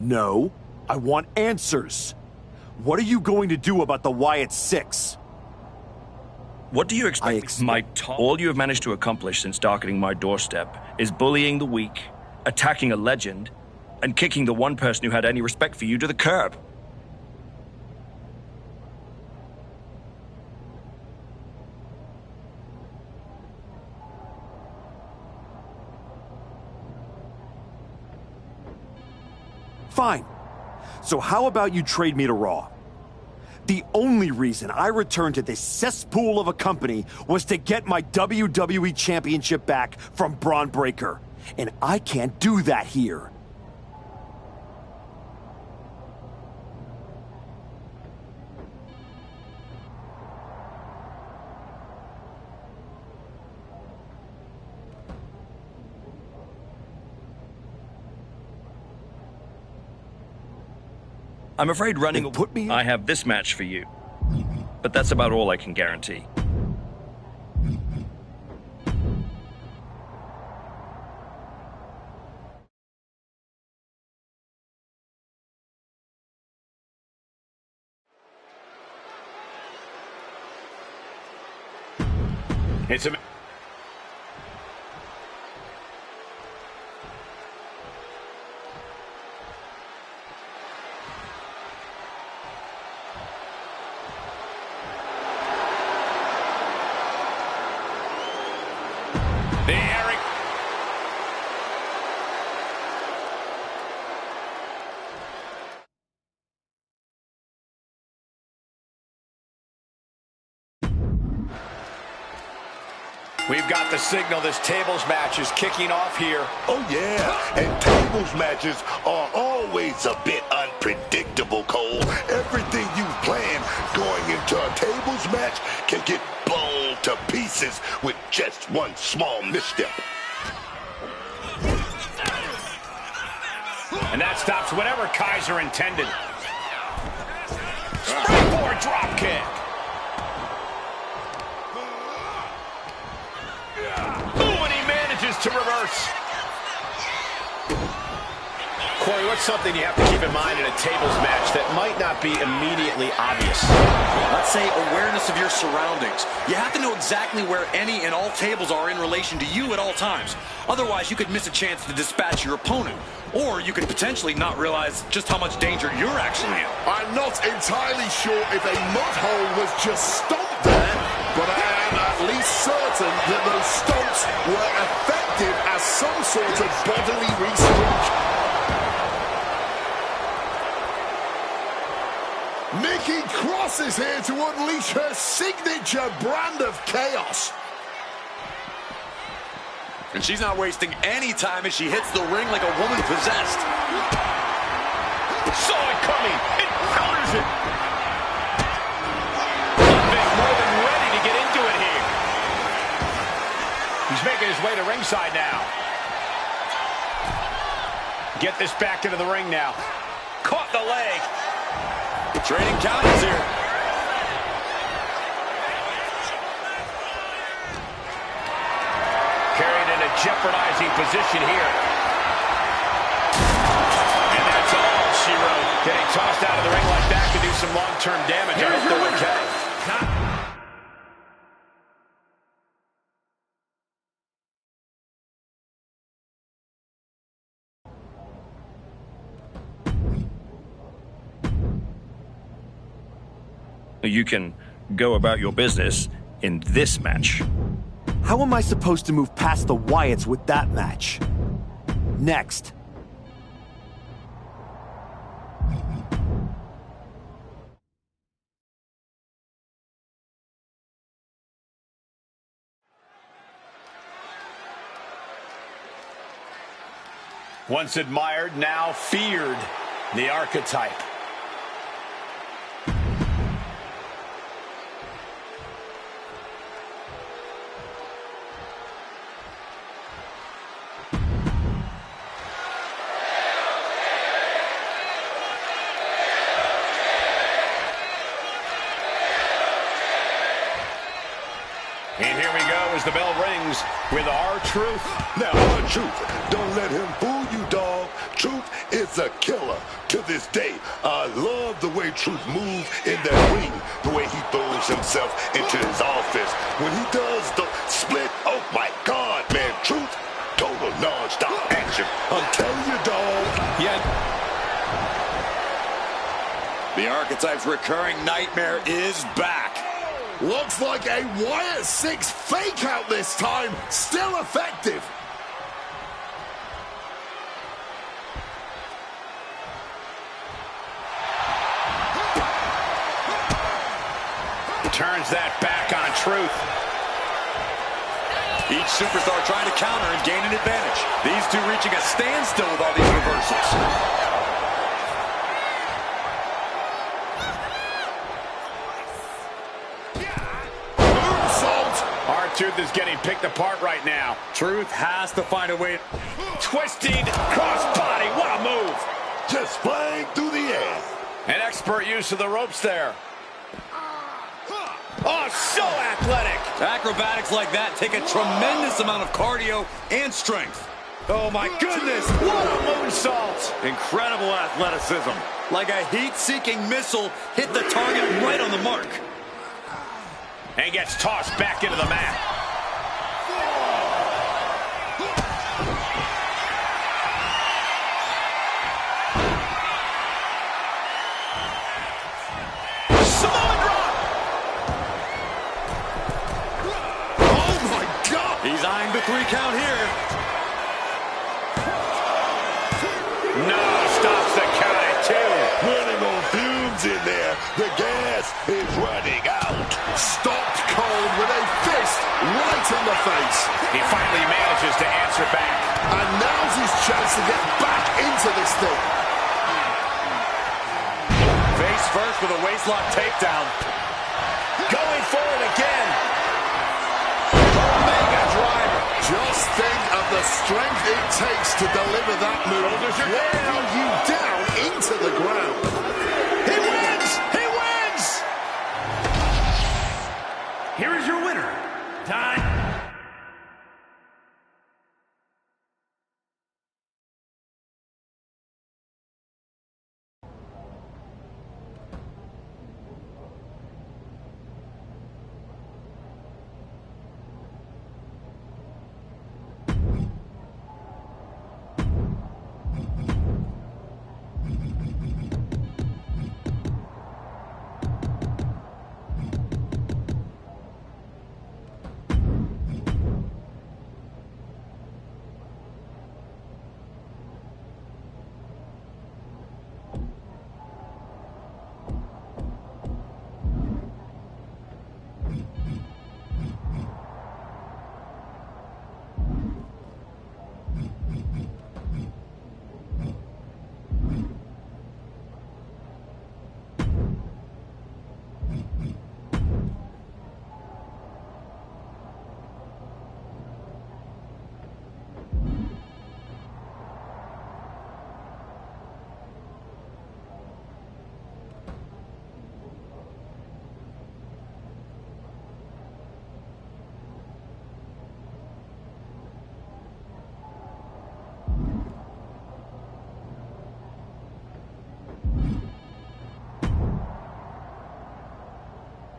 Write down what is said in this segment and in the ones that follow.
No, I want answers. What are you going to do about the Wwe2k26? What do you expect? All you have managed to accomplish since darkening my doorstep is bullying the weak, attacking a legend, and kicking the one person who had any respect for you to the curb. Fine. So how about you trade me to Raw? The only reason I returned to this cesspool of a company was to get my WWE Championship back from Braun Breaker. And I can't do that here. I'm afraid running... Put me in. I have this match for you. But that's about all I can guarantee. It's a... We've got the signal. This tables match is kicking off here. Oh, yeah. And tables matches are always a bit unpredictable, Cole. Everything you plan going into a tables match can get blown to pieces with just one small misstep. And that stops whatever Kaiser intended. Springboard drop kick. To reverse. Corey, what's something you have to keep in mind in a tables match that might not be immediately obvious? Let's say awareness of your surroundings. You have to know exactly where any and all tables are in relation to you at all times. Otherwise, you could miss a chance to dispatch your opponent. Or you could potentially not realize just how much danger you're actually in. I'm not entirely sure if a mud hole was just stomped there, but I am at least certain that those stomps were effective as some sort of bodily restraint. Nikki Cross is here to unleash her signature brand of chaos. And she's not wasting any time as she hits the ring like a woman possessed. Saw it coming. It counters it. Big more than ready to get into it here. He's making his way to ringside now. Get this back into the ring now. Caught the leg. Trading counters here. Carried in a jeopardizing position here. And that's all she wrote. Getting tossed out of the ring like that could do some long-term damage. Here's your winner. You can go about your business in this match. How am I supposed to move past the Wyatts with that match? Next. Once admired, now feared. The archetype. And here we go as the bell rings with R-Truth. Now, R-Truth, don't let him fool you, dog. Truth is a killer to this day. I love the way Truth moves in that ring, the way he throws himself into his office. When he does the split, oh my God, man, Truth, total non-stop action. I'm telling you, dog. Yeah. The Archetype's recurring nightmare is back. Looks like a Wwe2k26 fake out this time. Still effective. Turns that back on Truth. Each superstar trying to counter and gain an advantage. These two reaching a standstill with all these reversals. R-Truth is getting picked apart right now. Truth has to find a way. Twisting crossbody. What a move. Just flying through the air. An expert use of the ropes there. Oh, so athletic. Acrobatics like that take a tremendous amount of cardio and strength. Oh, my goodness. What a moonsault. Incredible athleticism. Like a heat-seeking missile, hit the target right on the mark. And gets tossed back into the mat. He's eyeing the 3 count here. No, stops the count at 2. Running on fumes in there. The gas is running out. Stopped cold with a fist right in the face. He finally manages to answer back. And now's his chance to get back into this thing. Face first with a waistlock takedown. Going for it again. Just think of the strength it takes to deliver that move. Wearing you down into the ground. He wins! He wins! Here is your winner. Time.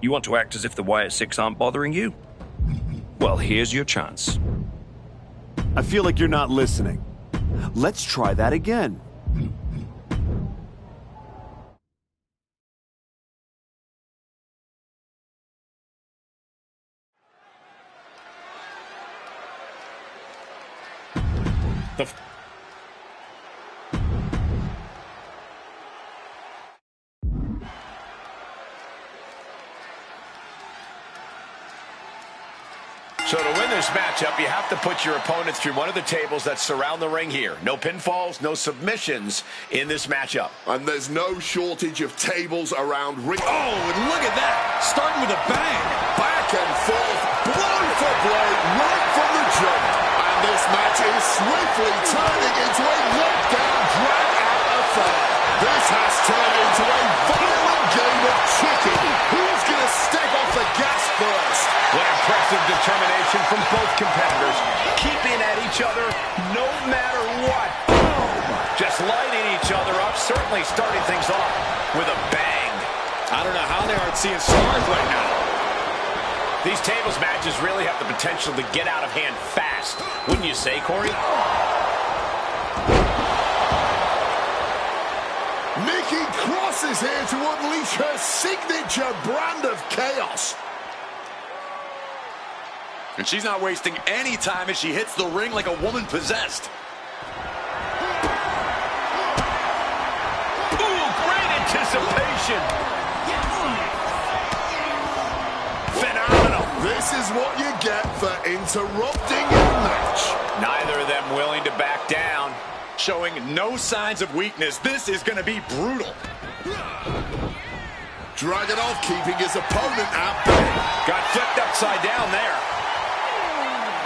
You want to act as if the Wwe2k26 aren't bothering you? Well, here's your chance. I feel like you're not listening. Let's try that again. So to win this matchup, you have to put your opponent through one of the tables that surround the ring here. No pinfalls, no submissions in this matchup. And there's no shortage of tables around ring. Oh, and look at that. Starting with a bang. Back and forth, blow for blow, right from the jump. And this match is swiftly turning into a knockdown, drag-out affair. This has turned into a violent game of chicken. Who's going to step off the gas first? What impressive determination from both competitors. Keeping at each other no matter what. Boom! Just certainly starting things off with a bang. I don't know how they aren't seeing stars right now. These tables matches really have the potential to get out of hand fast. Wouldn't you say, Corey? Nikki Cross is here to unleash her signature brand of chaos. And she's not wasting any time as she hits the ring like a woman possessed. Ooh, great anticipation. Phenomenal. This is what you get for interrupting a match. Neither of them willing to back down. Showing no signs of weakness. This is going to be brutal. Dragunov keeping his opponent at bay. Got flipped upside down there.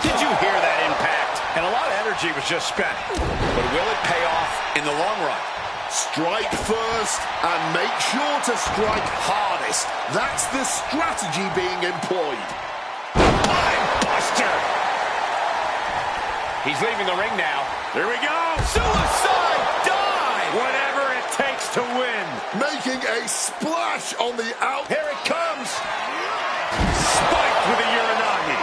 Did you hear that impact? And a lot of energy was just spent. But will it pay off in the long run? Strike first and make sure to strike hardest. That's the strategy being employed. Buster. He's leaving the ring now. Here we go. Suicide dive. Whatever it takes to win. Making a splash on the out. Here it comes. Spiked with a Uranagi.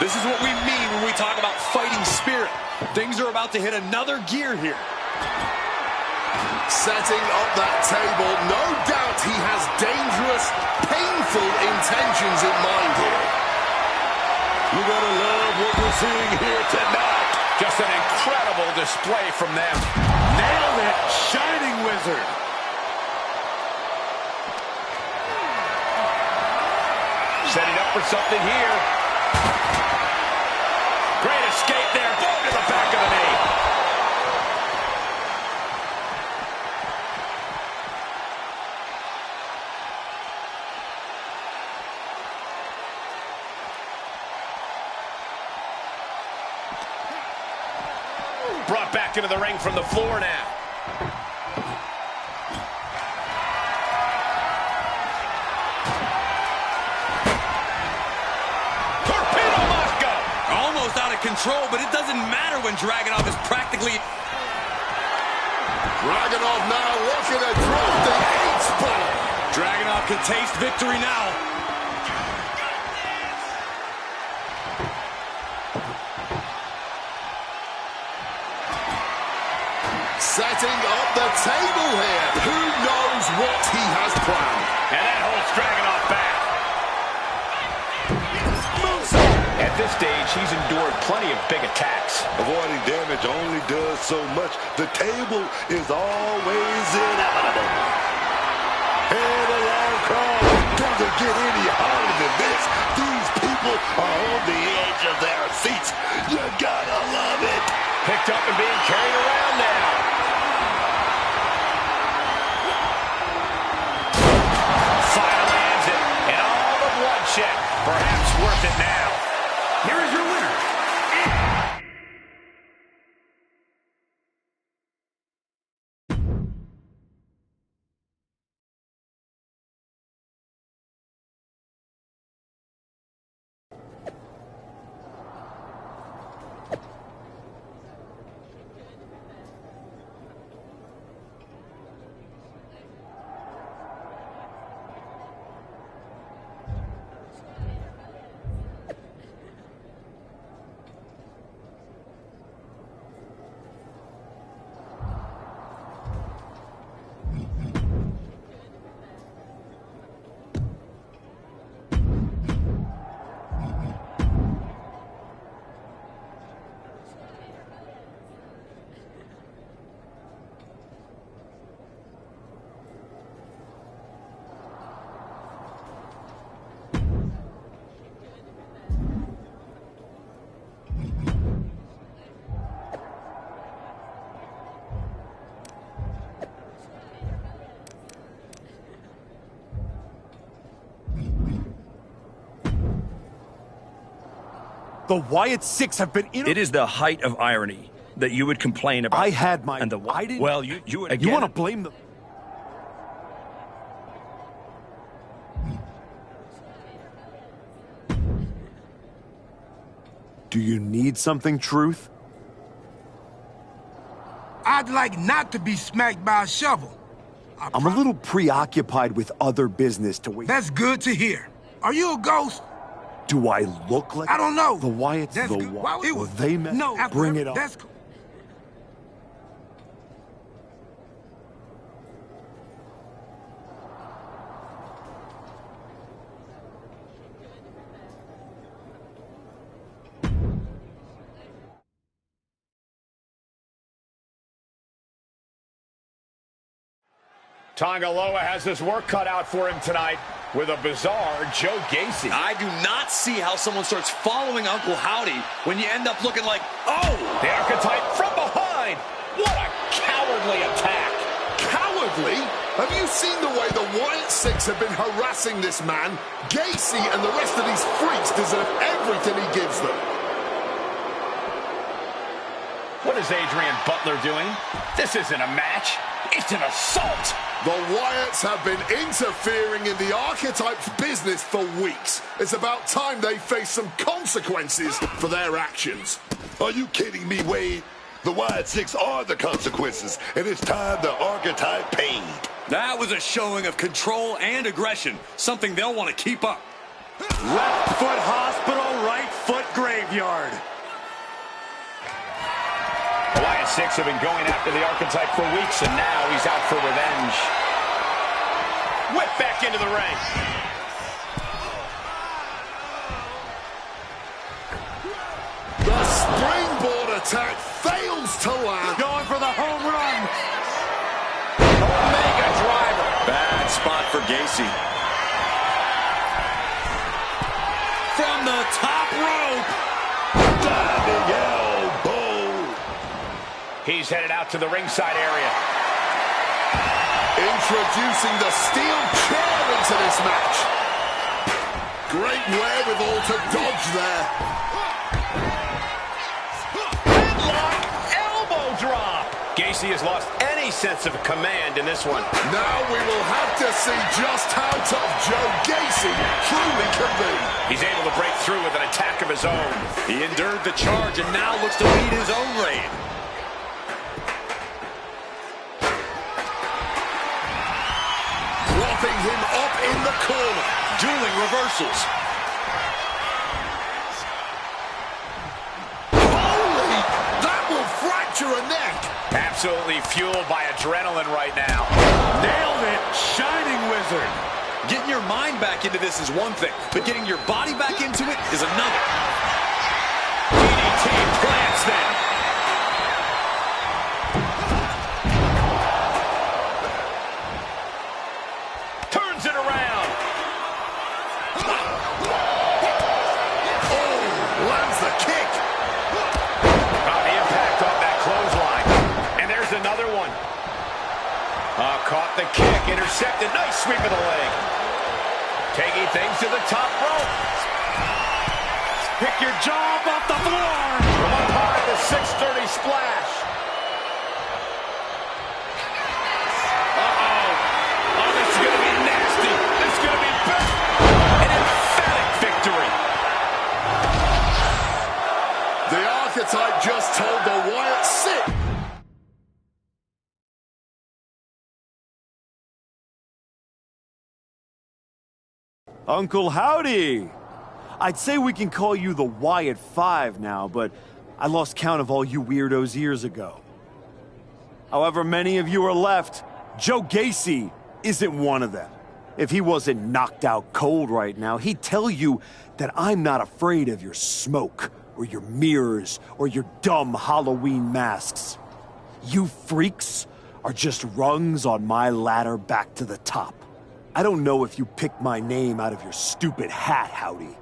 This is what we mean when we talk about fighting spirit. Things are about to hit another gear here. Setting up that table. No doubt he has dangerous, painful intentions in mind here. You gotta love what we're seeing here tonight. Just an incredible display from them. Nailed it, Shining Wizard. Setting up for something here. Great escape there. Boom to the back of the knee. Brought back into the ring from the floor now. Torpedo Moscow! Almost out of control, but it doesn't matter when Dragunov is practically... Dragunov now looking to drop the H-bomb. Dragunov can taste victory now. Setting up the table here. Who knows what he has planned? And that holds Dragunov back. At this stage, he's endured plenty of big attacks. Avoiding damage only does so much. The table is always inevitable. And a long call. Doesn't get any harder than this. These people are on the edge of their seats. You gotta love it. Picked up and being carried around now. Finally ends it. And all the bloodshed. Perhaps worth it now. Here is your winner. The Wyatt 6 have been in. It is the height of irony that you would complain about. I had my. And the I didn't. well, you would. You want to blame the. Do you need something, Truth? I'd like not to be smacked by a shovel. I'm a little preoccupied with other business to wait. That's good to hear. Are you a ghost? Do I look like... I don't know. The Wyatts, That's the good. Wyatts. Well, They met. No, bring it on. That's cool. Tongaloa has his work cut out for him tonight with a bizarre Joe Gacy. I do not see how someone starts following Uncle Howdy when you end up looking like, oh! The archetype from behind. What a cowardly attack. Cowardly? Have you seen the way the Wwe2k26 have been harassing this man? Gacy and the rest of these freaks deserve everything he gives them. What is Adrian Butler doing? This isn't a match. It's an assault. The Wyatts have been interfering in the archetype's business for weeks. It's about time they face some consequences for their actions. Are you kidding me, Wade? The Wwe2k26 are the consequences, and it's time the archetype paid. That was a showing of control and aggression, something they'll want to keep up. Left foot hospital, right foot graveyard. The Wwe2k26 have been going after the archetype for weeks, and now he's out for revenge. Whip back into the ring. The springboard attack fails to land. Going for the home run. Omega driver. Bad spot for Gacy. From the top rope. Diving elbow. He's headed out to the ringside area. Introducing the steel chair into this match. Great wherewithal to dodge there. Headlock, elbow drop. Gacy has lost any sense of command in this one. Now we will have to see just how tough Joe Gacy truly can be. He's able to break through with an attack of his own. He endured the charge and now looks to lead his own reign. Propping him up in the corner. Dueling reversals. Holy! That will fracture a neck. Absolutely fueled by adrenaline right now. Nailed it. Shining Wizard. Getting your mind back into this is one thing, but getting your body back into it is another. DDT plants them. Turns it around. Oh, lands the kick. The impact on that clothesline. And there's another one. Caught the kick, intercepted. Nice sweep of the leg. Taking things to the top rope. Pick your jaw off the floor. From up high, the 630 splash. Uh-oh. Oh, this is going to be nasty. This is going to be big. An emphatic victory. The archetype just told the Wwe2k26. Uncle Howdy. I'd say we can call you the Wyatt 5 now, but I lost count of all you weirdos years ago. However many of you are left, Joe Gacy isn't one of them. If he wasn't knocked out cold right now, he'd tell you that I'm not afraid of your smoke, or your mirrors, or your dumb Halloween masks. You freaks are just rungs on my ladder back to the top. I don't know if you picked my name out of your stupid hat, Howdy,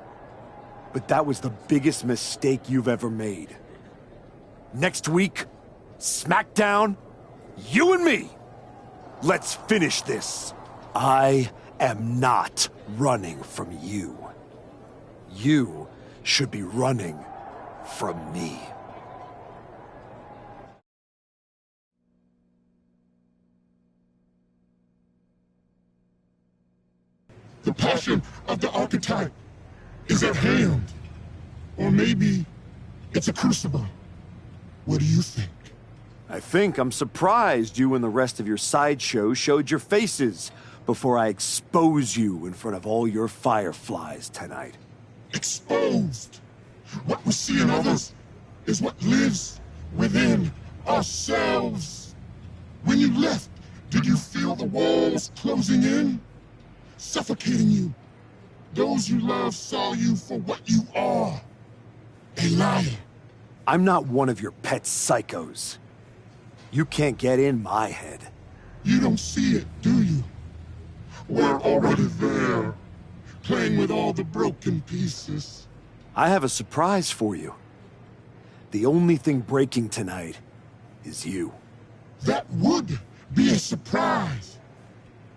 but that was the biggest mistake you've ever made. Next week, SmackDown, you and me. Let's finish this. I am not running from you. You should be running from me. The passion of the archetype is at hand. Or maybe it's a crucible. What do you think? I think I'm surprised you and the rest of your sideshow showed your faces before I expose you in front of all your fireflies tonight. Exposed. What we see in others is what lives within ourselves. When you left, did you feel the walls closing in? Suffocating you. Those you love saw you for what you are. A liar. I'm not one of your pet psychos. You can't get in my head. You don't see it, do you? We're already there, playing with all the broken pieces. I have a surprise for you. The only thing breaking tonight is you. That would be a surprise,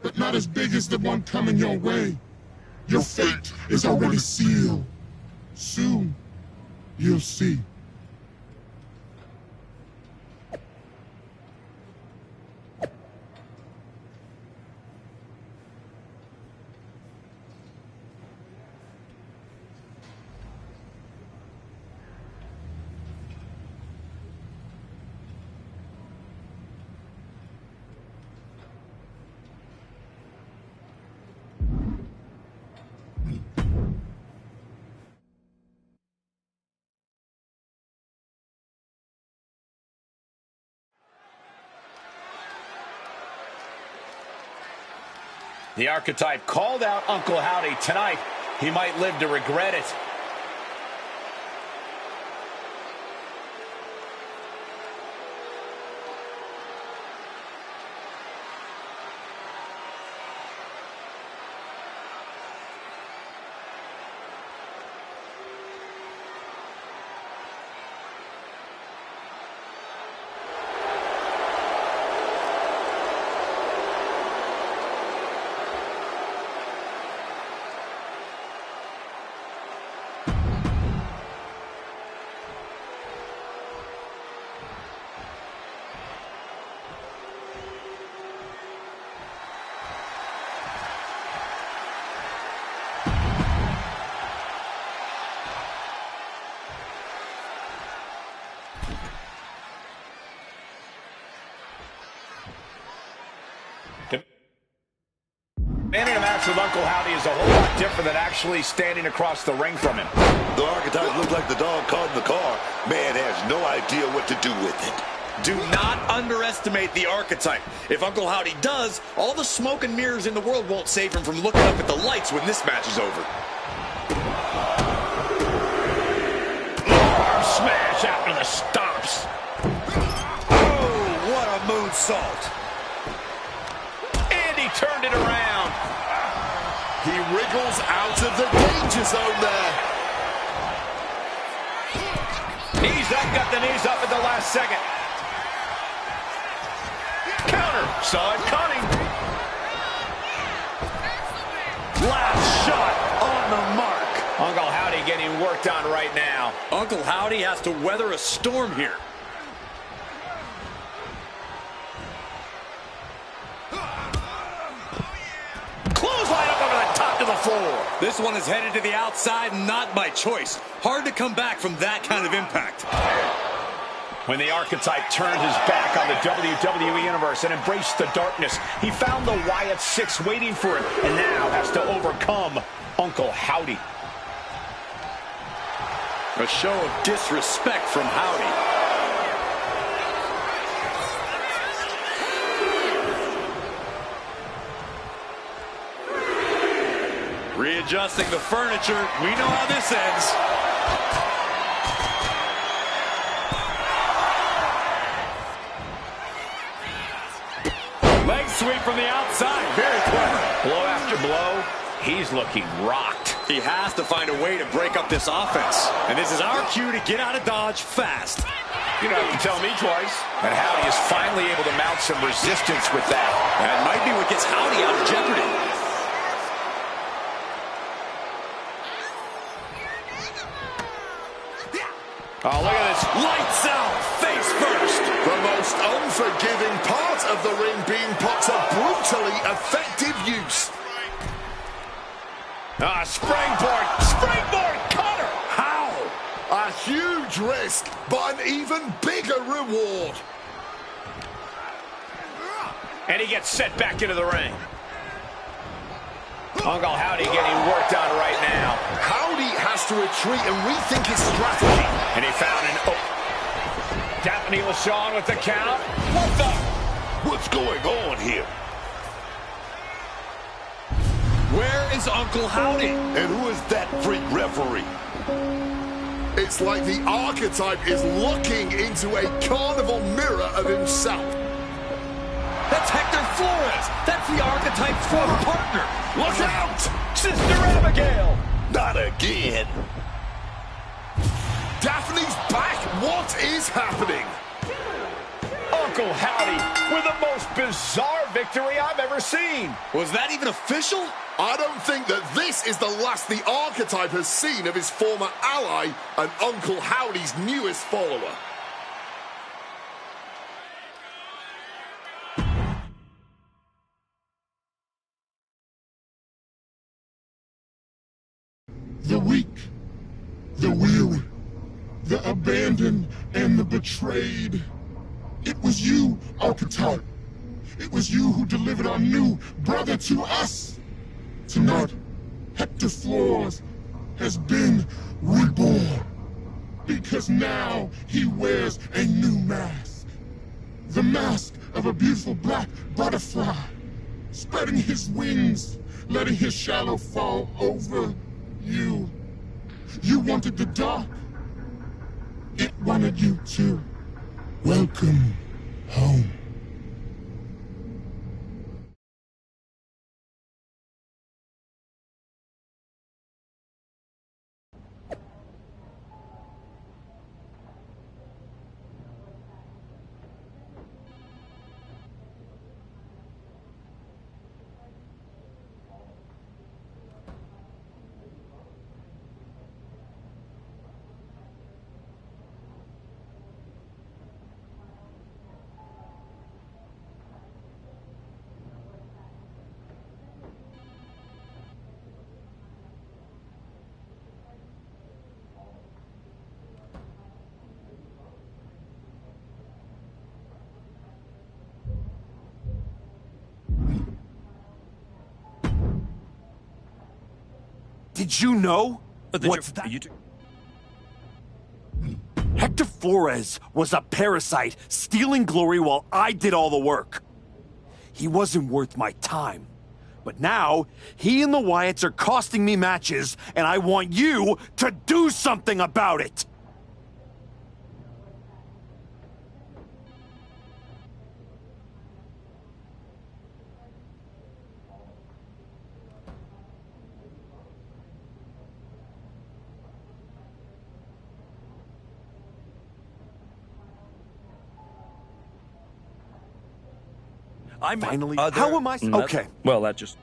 but not as big as the one coming your way. Your fate is already sealed. Soon, you'll see. The Archetype called out Uncle Howdy tonight. He might live to regret it. Manning a match with Uncle Howdy is a whole lot different than actually standing across the ring from him. The Archetype looked like the dog caught in the car. Man has no idea what to do with it. Do not underestimate the Archetype. If Uncle Howdy does, all the smoke and mirrors in the world won't save him from looking up at the lights when this match is over. Arm smash after the stomps. Oh, what a moonsault. And he turned it around. He wriggles out of the danger zone there. Knees up, got the knees up at the last second. Counter, saw it coming. Last shot on the mark. Uncle Howdy getting worked on right now. Uncle Howdy has to weather a storm here. Clothesline up over the top to the floor. This one is headed to the outside, not by choice. Hard to come back from that kind of impact. When the Archetype turned his back on the WWE Universe and embraced the darkness, he found the Wwe2k26 waiting for him and now has to overcome Uncle Howdy. A show of disrespect from Howdy. Readjusting the furniture. We know how this ends. Leg sweep from the outside. Very clever. Blow after blow. He's looking rocked. He has to find a way to break up this offense. And this is our cue to get out of Dodge fast. You don't have to tell me twice. And Howdy is finally able to mount some resistance with that. That might be what gets Howdy out of jeopardy. Oh, look at this. Lights out, face first. The most unforgiving part of the ring being put to brutally effective use. Springboard cutter. How? A huge risk, but an even bigger reward. And he gets set back into the ring. Uncle Howdy getting worked on right now. Howdy has to retreat and rethink his strategy. And he found an... Daphne LaShawn with the count. What the... What's going on here? Where is Uncle Howdy? And who is that freak referee? It's like the archetype is looking into a carnival mirror of himself. That's Hector Flores. That's the archetype's former partner. Look out! Sister Abigail! Not again. Daphne's back. What is happening? Uncle Howdy with the most bizarre victory I've ever seen. Was that even official? I don't think that this is the last the archetype has seen of his former ally and Uncle Howdy's newest follower. The weak, the weary, the abandoned, and the betrayed. It was you, archetype. It was you who delivered our new brother to us. Tonight, Hector Flores has been reborn. Because now he wears a new mask. The mask of a beautiful black butterfly, spreading his wings, letting his shadow fall over you. You wanted the dark. It wanted you too. Welcome home. Did you know? What's that? Hector Flores was a parasite, stealing glory while I did all the work. He wasn't worth my time. But now, he and the Wyatts are costing me matches, and I want you to do something about it! I'm finally. How am I? Okay. Well, that just.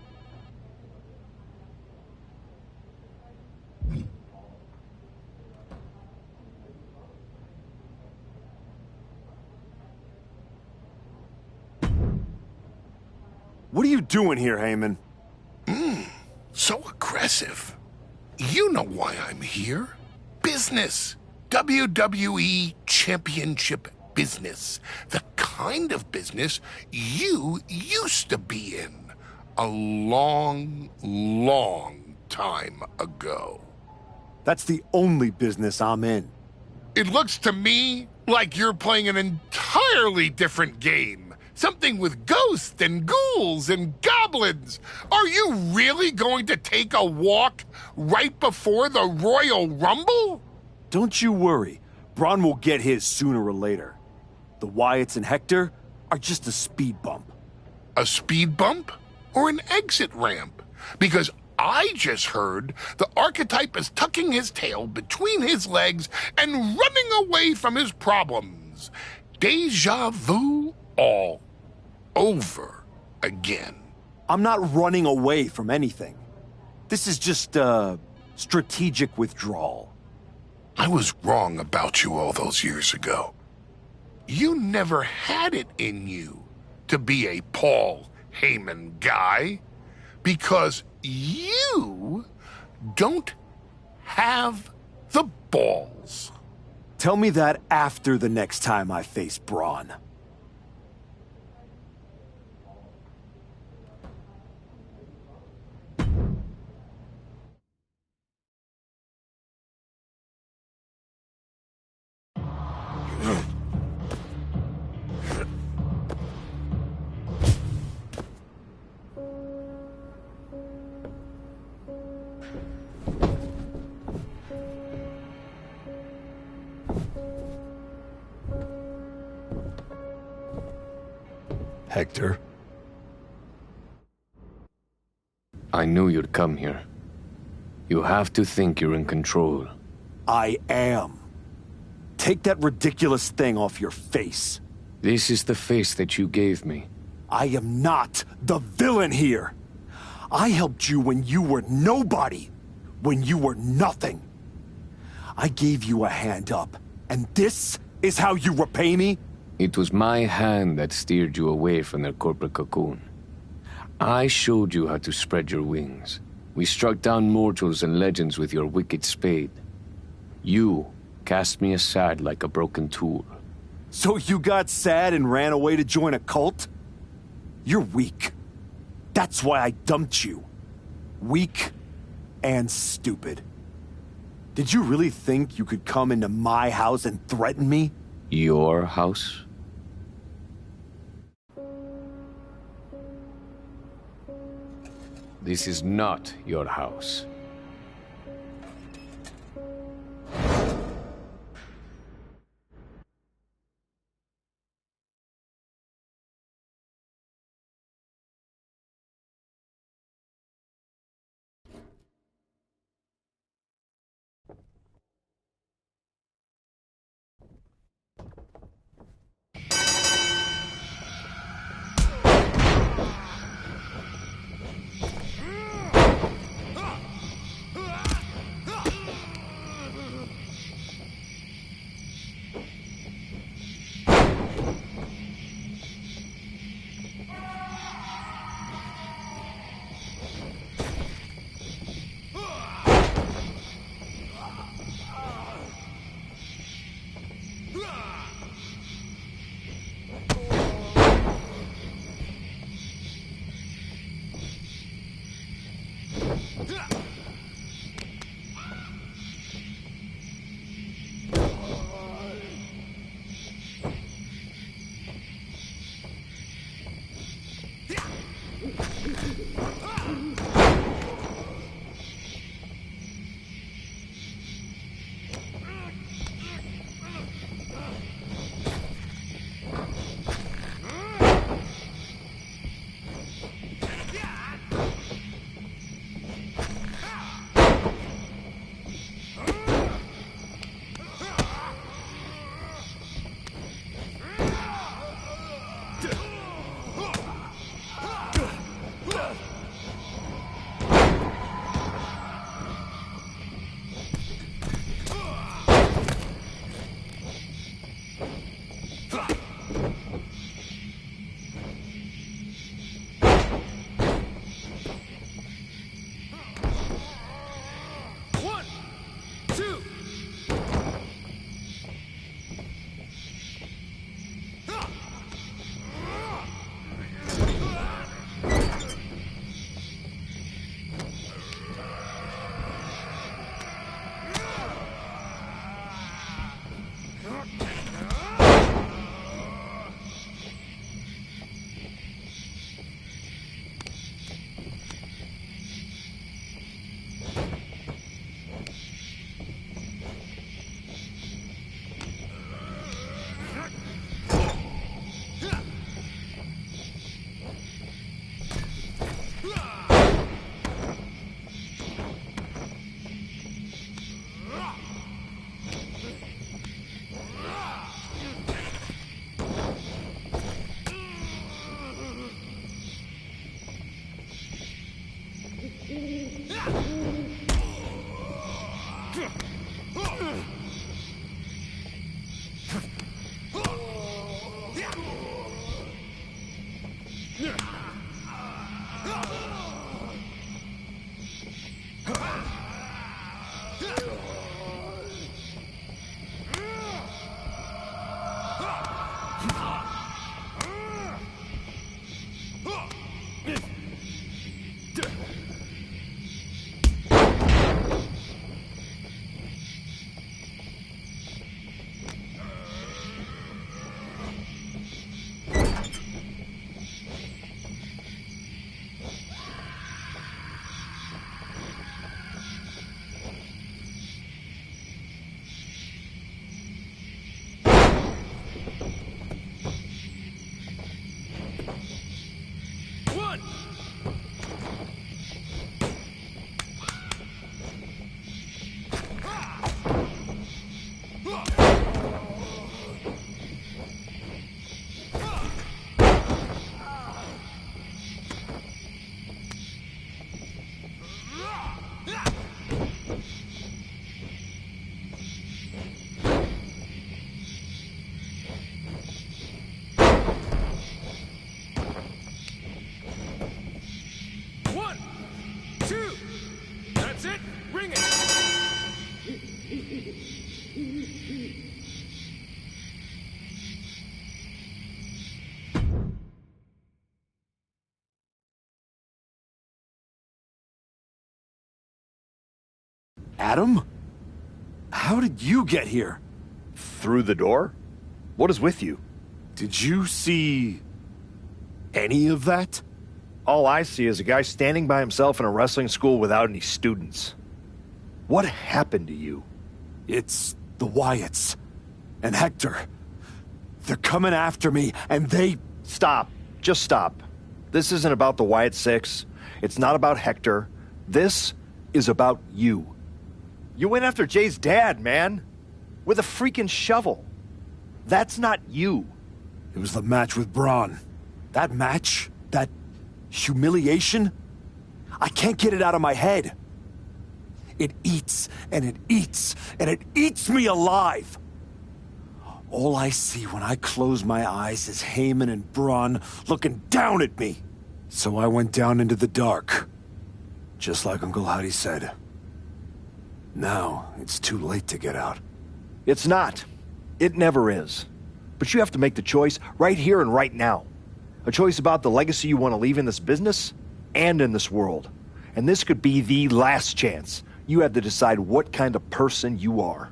What are you doing here, Heyman? So aggressive. You know why I'm here. Business. WWE Championship business. The kind of business you used to be in a long, long time ago. That's the only business I'm in. It looks to me like you're playing an entirely different game. Something with ghosts and ghouls and goblins. Are you really going to take a walk right before the Royal Rumble? Don't you worry. Braun will get his sooner or later. The Wyatts and Hector are just a speed bump. A speed bump or an exit ramp? Because I just heard the archetype is tucking his tail between his legs and running away from his problems. Deja vu all over again. I'm not running away from anything. This is just a strategic withdrawal. I was wrong about you all those years ago. You never had it in you to be a Paul Heyman guy because you don't have the balls. Tell me that after the next time I face Braun. Hector. I knew you'd come here. You have to think you're in control. I am. Take that ridiculous thing off your face. This is the face that you gave me. I am not the villain here. I helped you when you were nobody, when you were nothing. I gave you a hand up, and this is how you repay me? It was my hand that steered you away from their corporate cocoon. I showed you how to spread your wings. We struck down mortals and legends with your wicked spade. You cast me aside like a broken tool. So you got sad and ran away to join a cult? You're weak. That's why I dumped you. Weak and stupid. Did you really think you could come into my house and threaten me? Your house? This is not your house. Adam? How did you get here? Through the door? What is with you? Did you see any of that? All I see is a guy standing by himself in a wrestling school without any students. What happened to you? It's the Wyatts. And Hector. They're coming after me, and they... Stop. Just stop. This isn't about the Wyatt Six. It's not about Hector. This is about you. You went after Jay's dad, man. With a freaking shovel. That's not you. It was the match with Braun. That match? That humiliation? I can't get it out of my head. It eats, and it eats, and it eats me alive. All I see when I close my eyes is Heyman and Braun looking down at me. So I went down into the dark. Just like Uncle Howdy said. Now, it's too late to get out. It's not. It never is. But you have to make the choice right here and right now. A choice about the legacy you want to leave in this business and in this world. And this could be the last chance. You have to decide what kind of person you are.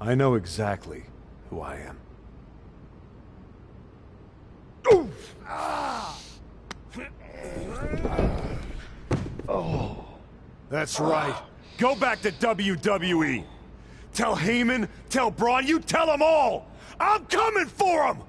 I know exactly who I am. Oh. That's right. Go back to WWE. Tell Heyman, tell Braun, you tell them all! I'm coming for them!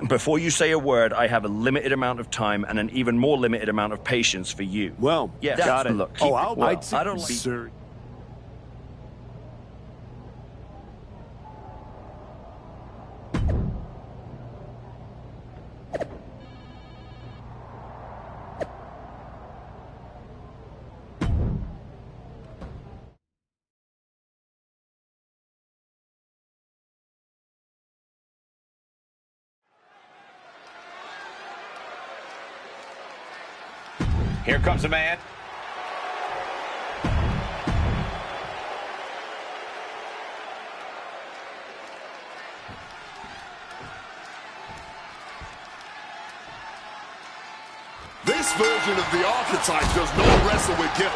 Before you say a word, I have a limited amount of time and an even more limited amount of patience for you. Well, yes, got it. Look, Oh, I don't like... Sir. Here comes a man. This version of the archetype does not wrestle with guilt.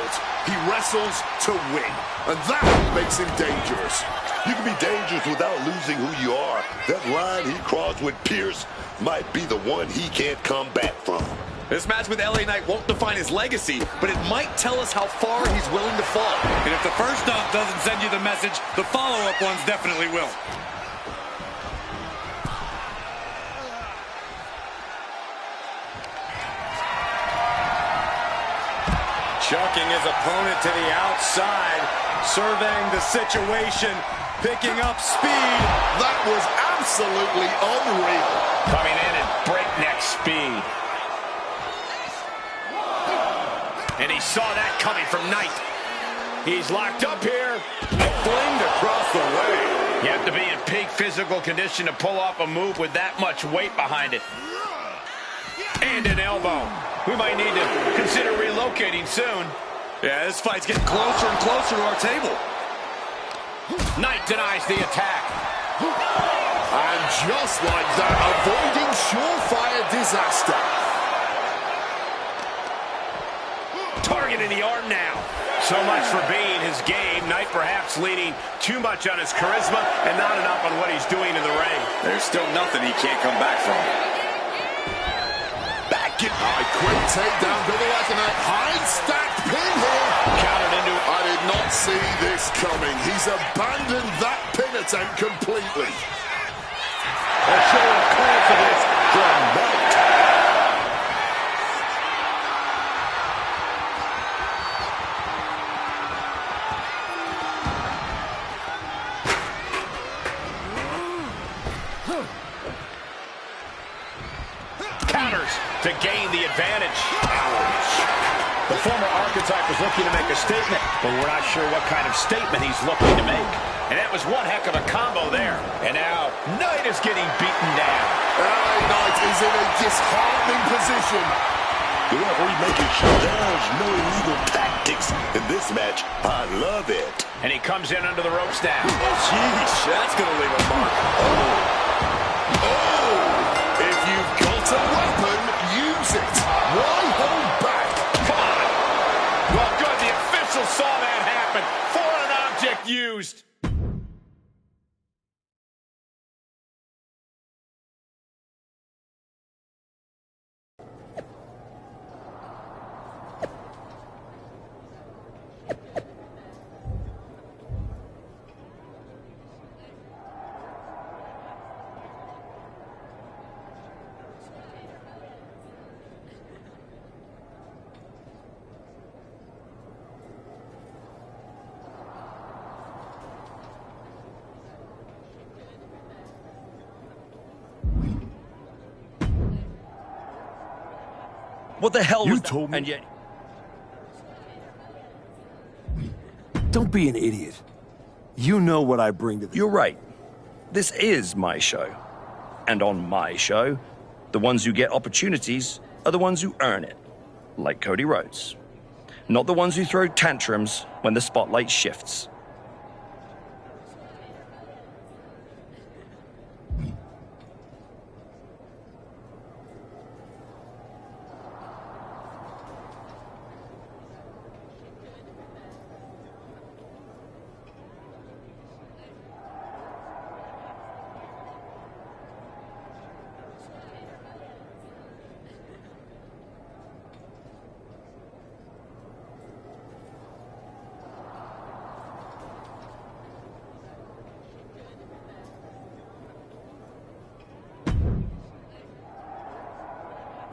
He wrestles to win. And that makes him dangerous. You can be dangerous without losing who you are. That line he crossed with Pierce might be the one he can't come back from. This match with LA Knight won't define his legacy, but it might tell us how far he's willing to fall. And if the first dump doesn't send you the message, the follow-up ones definitely will. Chucking his opponent to the outside, surveying the situation, picking up speed. That was absolutely unreal. Coming in at breakneck speed. And he saw that coming from Knight. He's locked up here and flinged across the way. You have to be in peak physical condition to pull off a move with that much weight behind it. And an elbow. We might need to consider relocating soon. Yeah, this fight's getting closer and closer to our table. Knight denies the attack. And just like that, avoiding surefire disaster. Target in the arm now. So much for being his game. Knight perhaps leaning too much on his charisma and not enough on what he's doing in the ring. There's still nothing he can't come back from. Back it. Quick takedown, double like a knife. High stacked pin here. Countered into it. I did not see this coming. He's abandoned that pin attempt completely. A show of confidence from Knight. Counters to gain the advantage. Ouch. The former archetype was looking to make a statement, but we're not sure what kind of statement he's looking to make. And that was one heck of a combo there. And now, Knight is getting beaten down. LA Knight is in a disheartening position. The referee making sure there's no illegal tactics in this match. I love it. And he comes in under the ropes now. Jeez, that's going to leave a mark. If you've got a weapon, use it. Why hold back? Come on. Well, good. The official saw that happen. Foreign object used. What the hell You was told that? me. And yet, Don't be an idiot. You know what I bring to the... you're right. This is my show. And on my show, the ones who get opportunities are the ones who earn it. Like Cody Rhodes. Not the ones who throw tantrums when the spotlight shifts.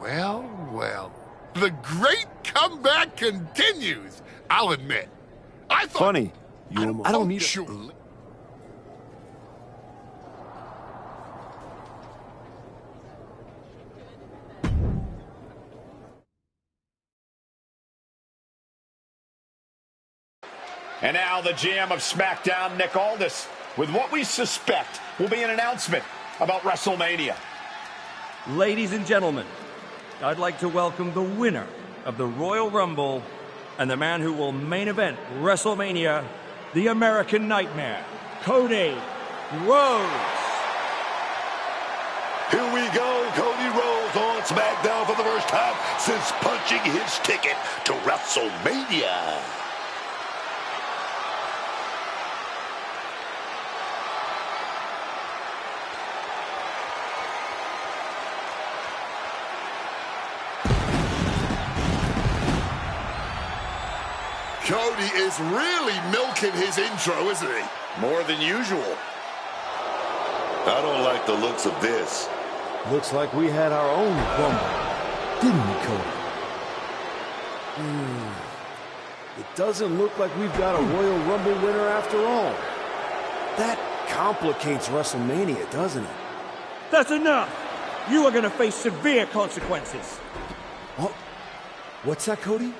Well, well. The great comeback continues, I'll admit. I thought... Funny. I don't need... Sure. And now the GM of SmackDown, Nick Aldis, with what we suspect will be an announcement about WrestleMania. Ladies and gentlemen, I'd like to welcome the winner of the Royal Rumble and the man who will main event WrestleMania, the American Nightmare, Cody Rhodes. Here we go, Cody Rhodes on SmackDown for the first time since punching his ticket to WrestleMania. Cody is really milking his intro, isn't he? More than usual. I don't like the looks of this. Looks like we had our own Rumble, didn't we, Cody? It doesn't look like we've got a Royal Rumble winner after all. That complicates WrestleMania, doesn't it? That's enough! You are going to face severe consequences. Oh, what's that, Cody?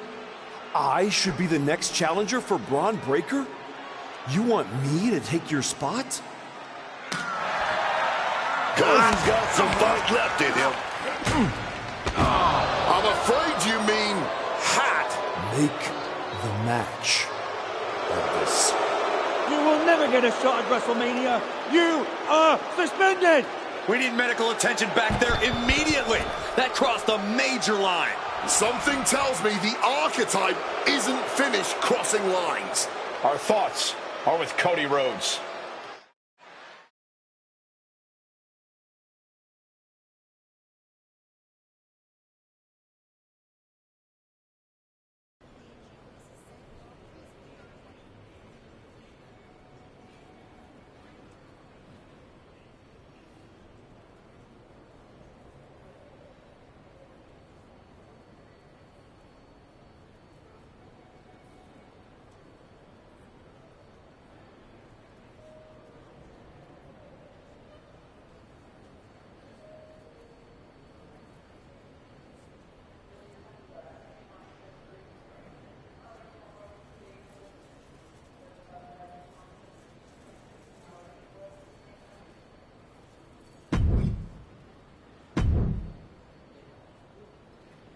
I should be the next challenger for Braun Breaker? You want me to take your spot? Cody's got some fight left in him. I'm afraid you mean hat. Make the match of this. You will never never get a shot at WrestleMania. You are suspended. We need medical attention back there immediately. That crossed a major line. Something tells me the archetype isn't finished crossing lines. Our thoughts are with Cody Rhodes.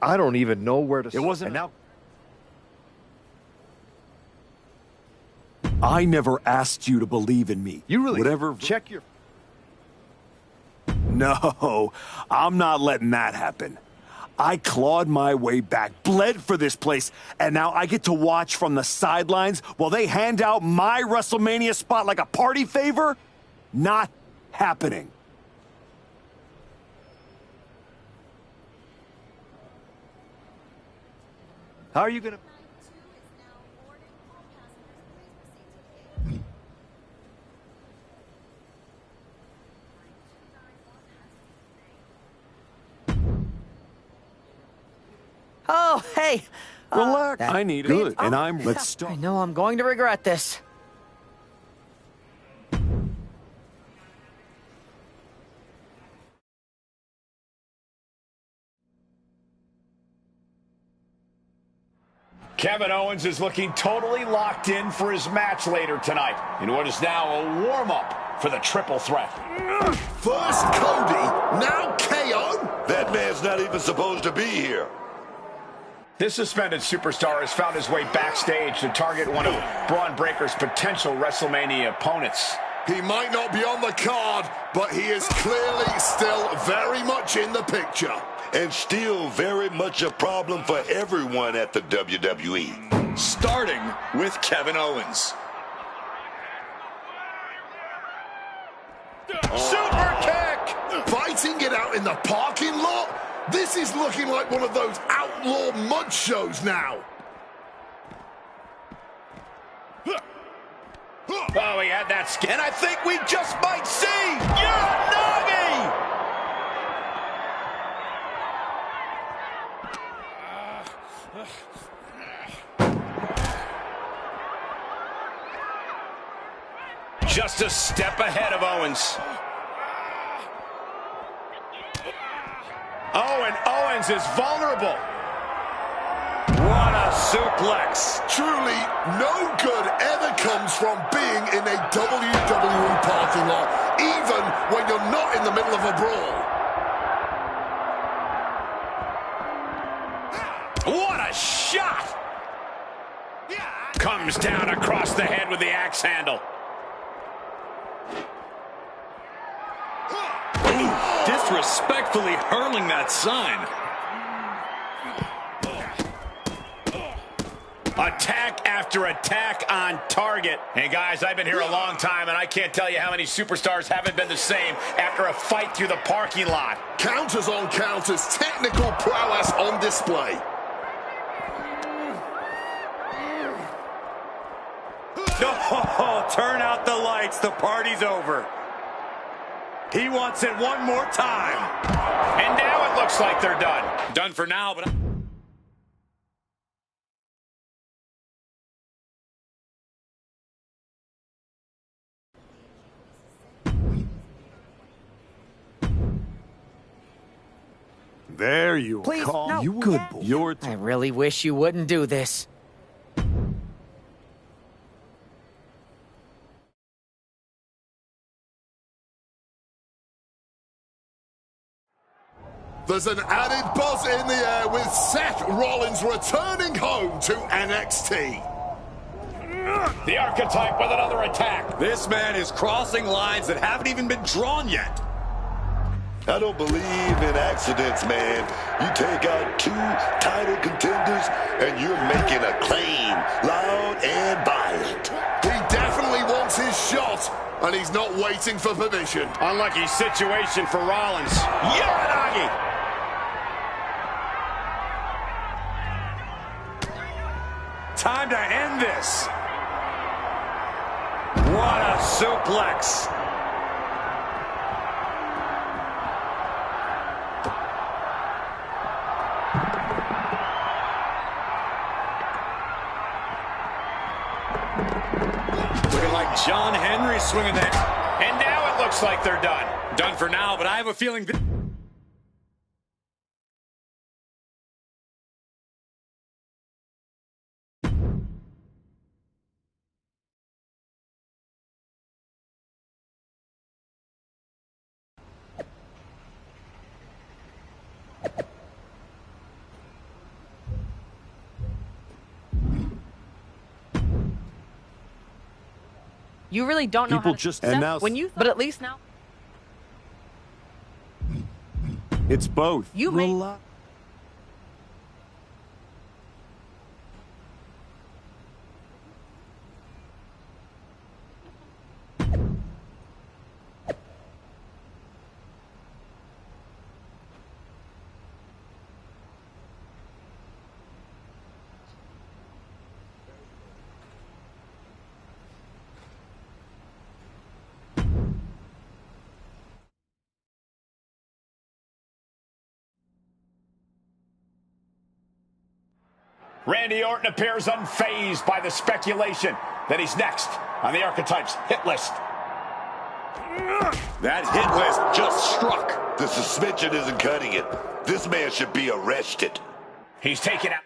I don't even know where to start. It wasn't. Now, I never asked you to believe in me. you really Whatever. check your. No, I'm not letting that happen. I clawed my way back, bled for this place, and now I get to watch from the sidelines while they hand out my WrestleMania spot like a party favor? Not happening. How are you gonna? Oh, hey. Relax. I need it. Good. And let's start. I know I'm going to regret this. Kevin Owens is looking totally locked in for his match later tonight in what is now a warm-up for the triple threat. First Cody, now KO? That man's not even supposed to be here. This suspended superstar has found his way backstage to target one of Braun Breaker's potential WrestleMania opponents. He might not be on the card, but he is clearly still very much in the picture. And still very much a problem for everyone at the WWE. Starting with Kevin Owens. Super kick! Fighting it out in the parking lot? This is looking like one of those outlaw mud shows now. Oh, he had that skin. I think we just might see Uranagi! Just a step ahead of Owens. Oh, and Owens is vulnerable. What a suplex. Truly, no good ever comes from being in a WWE parking lot, even when you're not in the middle of a brawl. What a shot! Comes down across the head with the axe handle. Disrespectfully hurling that sign. Attack after attack on target. Hey guys, I've been here a long time and I can't tell you how many superstars haven't been the same after a fight through the parking lot. Counters on counters, technical prowess on display. Oh, turn out the lights. The party's over. He wants it one more time. And now it looks like they're done. Done for now, but... There you Please, call. no. You good boy. Your I really wish you wouldn't do this. There's an added buzz in the air with Seth Rollins returning home to NXT. The archetype with another attack. This man is crossing lines that haven't even been drawn yet. I don't believe in accidents, man. You take out 2 title contenders, and you're making a claim, loud and violent. He definitely wants his shot, and he's not waiting for permission. Unlucky situation for Rollins. Uranagi. Time to end this. What a suplex. Looking like John Henry swinging that. And now it looks like they're done. Done for now, but I have a feeling that... You really don't know People how to just accept and now, when you but at least now it's both. you may Randy Orton appears unfazed by the speculation that he's next on the Archetype's hit list. That hit list just struck. The suspension isn't cutting it. This man should be arrested. He's taken out.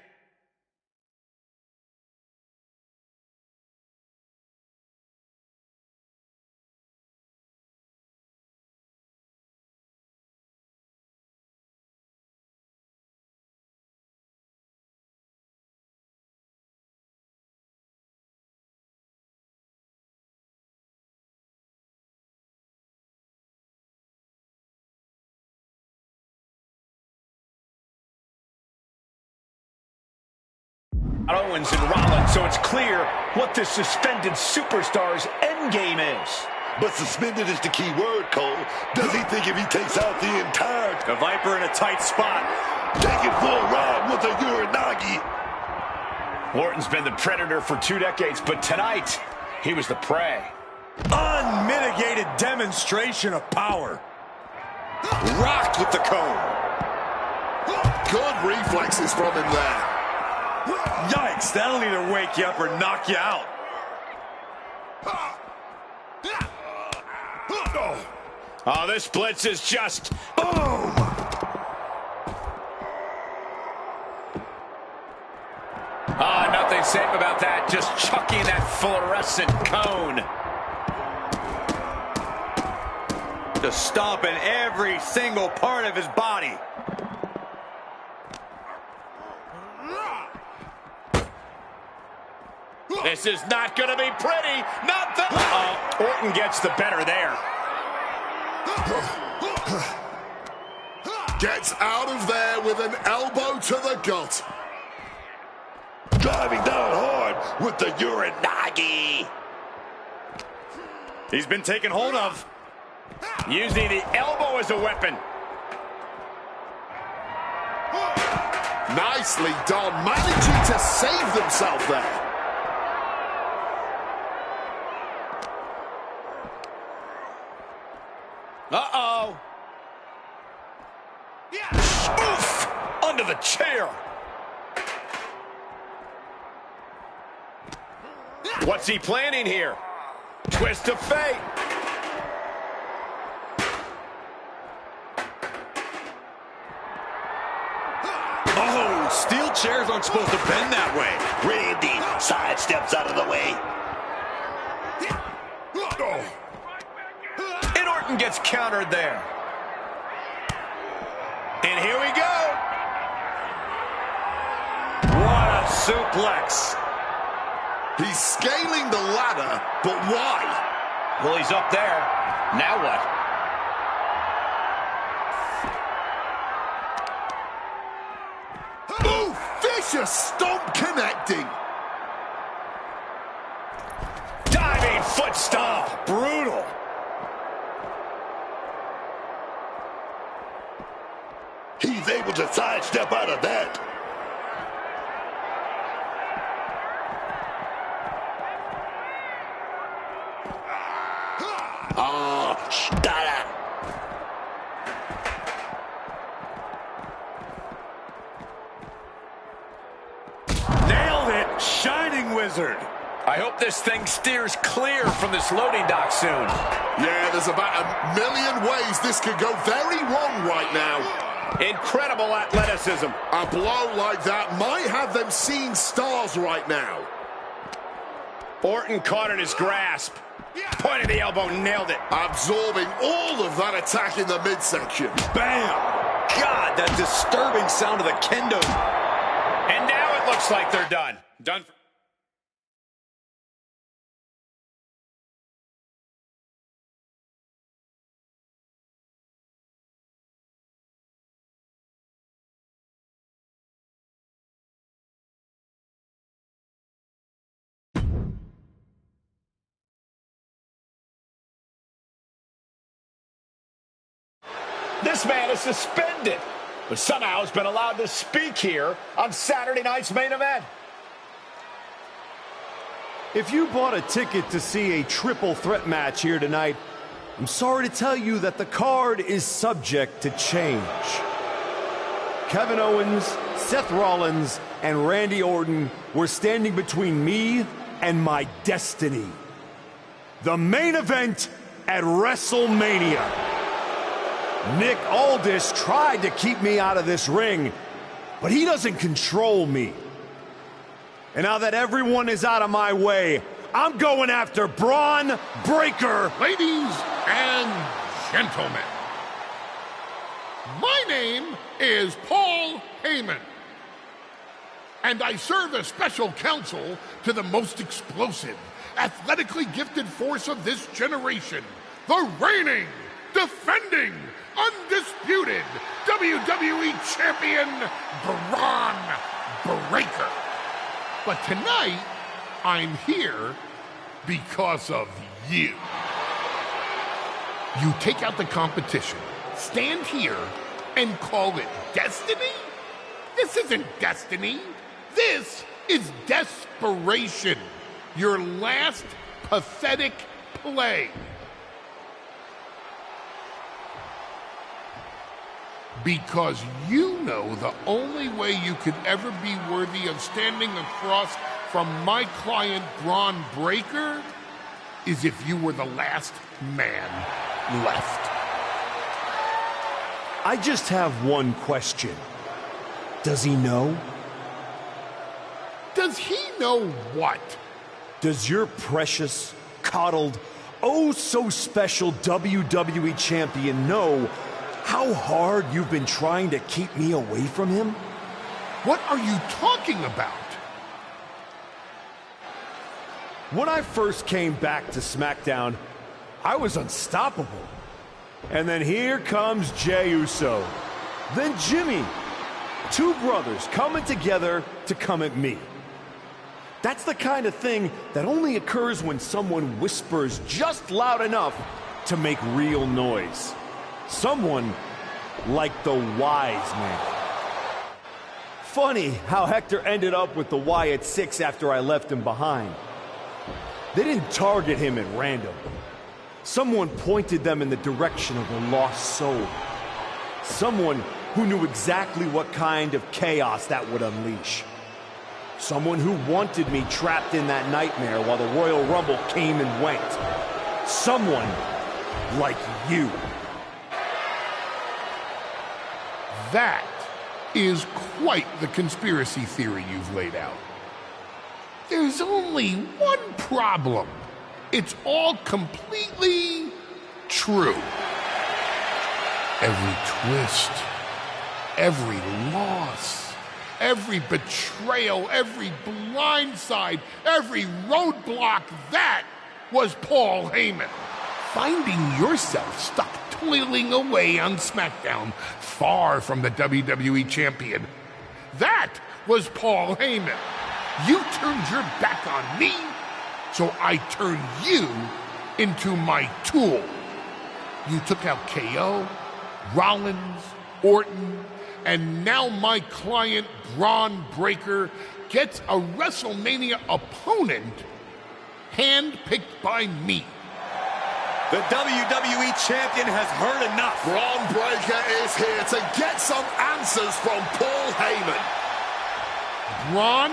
Owens and Rollins, so it's clear what this suspended superstar's endgame is. But suspended is the key word, Cole. Does he think if he takes out the entire... The Viper in a tight spot. Take it for a ride with a Uranagi. Orton's been the predator for 2 decades, but tonight, he was the prey. Unmitigated demonstration of power. Rocked with the cone. Good reflexes from him there. Yikes, that'll either wake you up or knock you out. Oh, this blitz is just... Boom! Ah, nothing safe about that. Just chucking that fluorescent cone. Just stomping every single part of his body. This is not going to be pretty. Not the... Orton gets the better there. Gets out of there with an elbow to the gut. Driving down hard with the Uranagi. He's been taken hold of. Using the elbow as a weapon. Nicely done. Managing to save themselves there. Uh-oh. Oof! Under the chair. What's he planning here? Twist of fate. Oh, steel chairs aren't supposed to bend that way. Randy sidesteps out of the way. And Orton gets countered there. And here we go. What a suplex. He's scaling the ladder, but why? Well, he's up there. Now what? Ooh, vicious stomp connecting. Diving foot stomp. Brutal. He's able to sidestep out of that. Stella. Nailed it. Shining Wizard. I hope this thing steers clear from this loading dock soon. Yeah, there's about a million ways this could go very wrong right now. Incredible athleticism. A blow like that might have them seeing stars right now. Orton caught in his grasp. Point of the elbow, nailed it. Absorbing all of that attack in the midsection. Bam! God, that disturbing sound of the kendo. And now it looks like they're done. Done. This man is suspended, but somehow has been allowed to speak here on Saturday night's main event. If you bought a ticket to see a triple threat match here tonight, I'm sorry to tell you that the card is subject to change. Kevin Owens, Seth Rollins, and Randy Orton were standing between me and my destiny. The main event at WrestleMania. Nick Aldis tried to keep me out of this ring, but he doesn't control me. And now that everyone is out of my way, I'm going after Braun Breaker. Ladies and gentlemen, my name is Paul Heyman, and I serve as special counsel to the most explosive, athletically gifted force of this generation, the reigning, defending, undisputed WWE Champion, Braun Breaker. But tonight, I'm here because of you. You take out the competition, stand here, and call it destiny? This isn't destiny. This is desperation. Your last pathetic play. Because you know the only way you could ever be worthy of standing across from my client Braun Breaker is if you were the last man left. I just have one question. Does he know? Does he know what? Does your precious, coddled, oh so special WWE champion know how hard you've been trying to keep me away from him? What are you talking about? When I first came back to SmackDown, I was unstoppable. And then here comes Jey Uso. Then Jimmy. Two brothers coming together to come at me. That's the kind of thing that only occurs when someone whispers just loud enough to make real noise. Someone like the Wise Man. Funny how Hector ended up with the Wyatt Six after I left him behind. They didn't target him at random. Someone pointed them in the direction of a lost soul. Someone who knew exactly what kind of chaos that would unleash. Someone who wanted me trapped in that nightmare while the Royal Rumble came and went. Someone like you. That is quite the conspiracy theory you've laid out. There's only one problem. It's all completely true. Every twist, every loss, every betrayal, every blindside, every roadblock, that was Paul Heyman. Finding yourself stuck toiling away on SmackDown, far from the WWE champion. That was Paul Heyman. You turned your back on me, so I turned you into my tool. You took out KO, Rollins, Orton, and now my client, Braun Breaker, gets a WrestleMania opponent handpicked by me. The WWE Champion has heard enough. Braun Breaker is here to get some answers from Paul Heyman. Braun,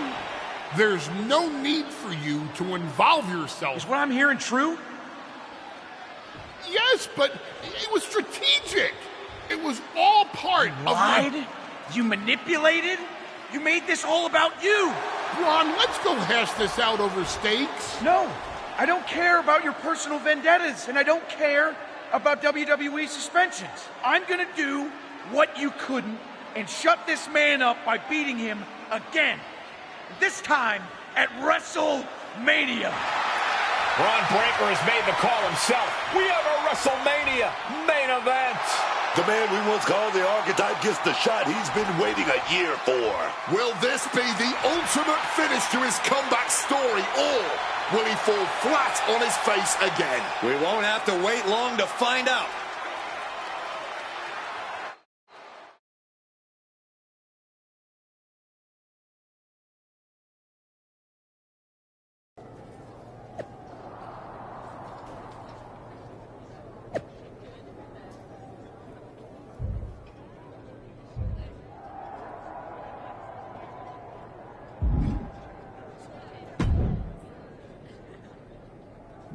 there's no need for you to involve yourself. Is what I'm hearing true? Yes, but it was strategic. It was all part of Lied? You manipulated? You made this all about you. Braun, let's go hash this out over steaks. No, I don't care about your personal vendettas, and I don't care about WWE suspensions. I'm gonna do what you couldn't and shut this man up by beating him again. This time at WrestleMania. Braun Breaker has made the call himself. We have a WrestleMania main event. The man we once called the archetype gets the shot he's been waiting a year for. Will this be the ultimate finish to his comeback story, or will he fall flat on his face again? We won't have to wait long to find out.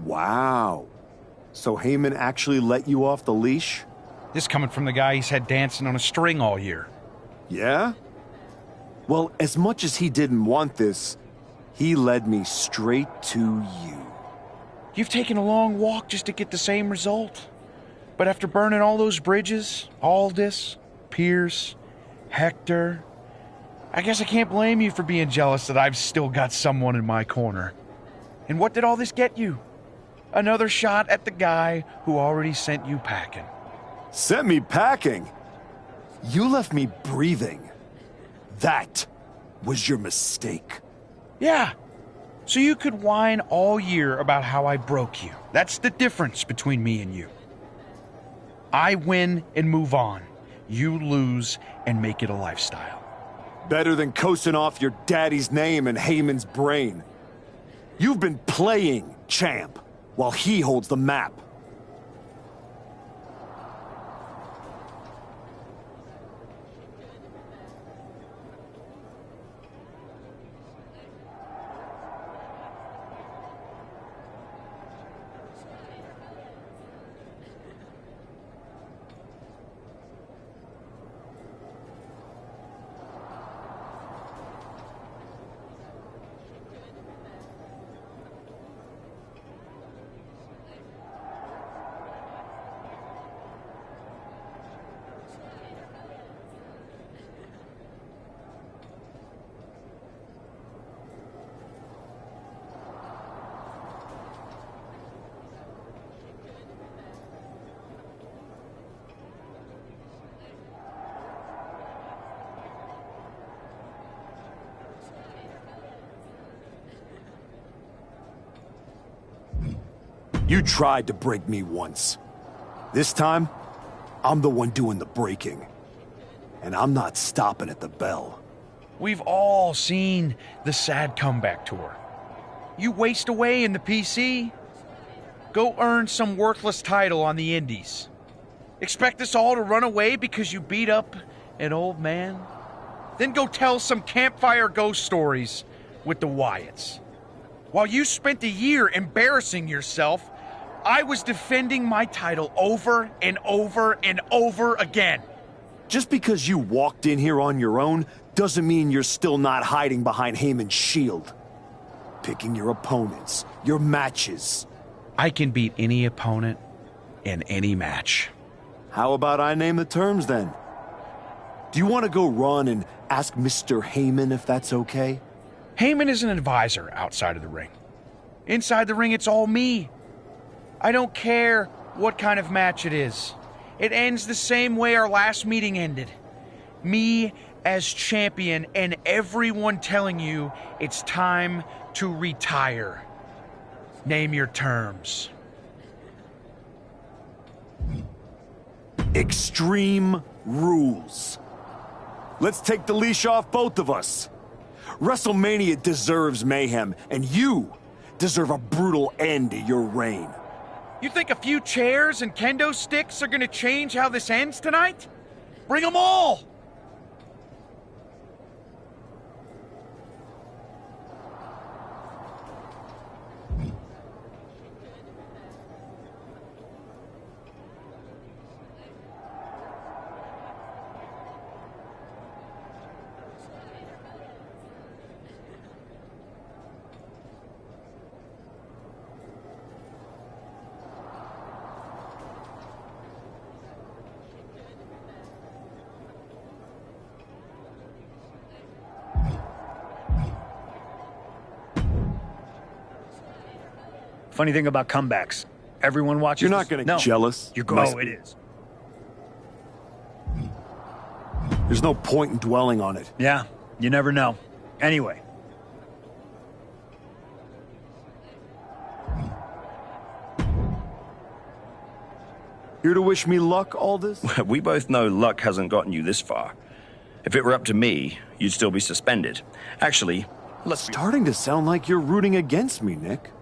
Wow. So Heyman actually let you off the leash? This coming from the guy he's had dancing on a string all year. Yeah? Well, as much as he didn't want this, he led me straight to you. You've taken a long walk just to get the same result. But after burning all those bridges, Aldis, Pierce, Hector, I guess I can't blame you for being jealous that I've still got someone in my corner. And what did all this get you? Another shot at the guy who already sent you packing. Sent me packing? You left me breathing. That was your mistake. Yeah. So you could whine all year about how I broke you. That's the difference between me and you. I win and move on. You lose and make it a lifestyle. Better than coasting off your daddy's name and Heyman's brain. You've been playing, champ, while he holds the map. You tried to break me once. This time, I'm the one doing the breaking. And I'm not stopping at the bell. We've all seen the sad comeback tour. You waste away in the PC. Go earn some worthless title on the indies. Expect us all to run away because you beat up an old man? Then go tell some campfire ghost stories with the Wyatts. While you spent a year embarrassing yourself, I was defending my title over and over and over again. Just because you walked in here on your own doesn't mean you're still not hiding behind Heyman's shield. Picking your opponents, your matches. I can beat any opponent in any match. How about I name the terms then? Do you want to go run and ask Mr. Heyman if that's okay? Heyman is an advisor outside of the ring. Inside the ring, it's all me. I don't care what kind of match it is. It ends the same way our last meeting ended. Me as champion and everyone telling you it's time to retire. Name your terms. Extreme rules. Let's take the leash off both of us. WrestleMania deserves mayhem, and you deserve a brutal end to your reign. You think a few chairs and kendo sticks are gonna change how this ends tonight? Bring them all! Funny thing about comebacks. Everyone watches. You're not going to get jealous. You're going. Oh, it is. There's no point in dwelling on it. Yeah, you never know. Anyway. Here to wish me luck, Aldous? We both know luck hasn't gotten you this far. If it were up to me, you'd still be suspended. Actually, let's starting to sound like you're rooting against me, Nick.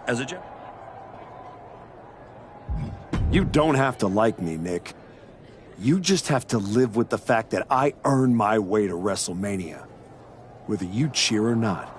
As a joke. You don't have to like me, Nick. You just have to live with the fact that I earned my way to WrestleMania, whether you cheer or not.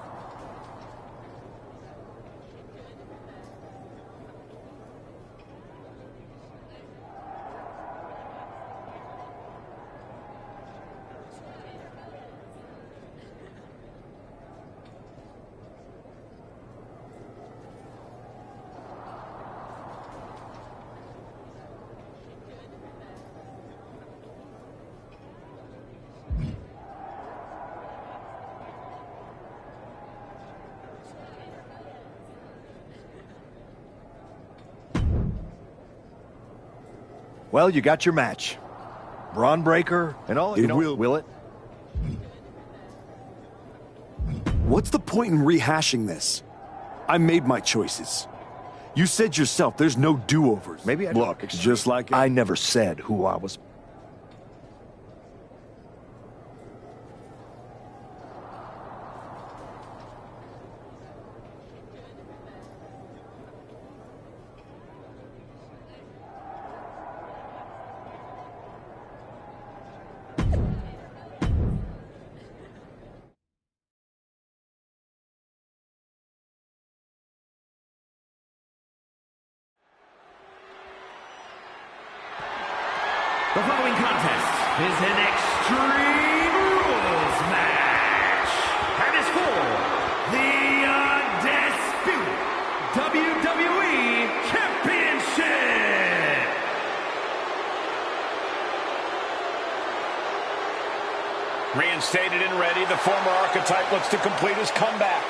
Well, you got your match. Braun breaker and all. Will it? What's the point in rehashing this? I made my choices. You said yourself there's no do-overs. Maybe I look just like I never said who I was. The following contest is an Extreme Rules match and is for the undisputed WWE Championship. Reinstated and ready, the former archetype looks to complete his comeback.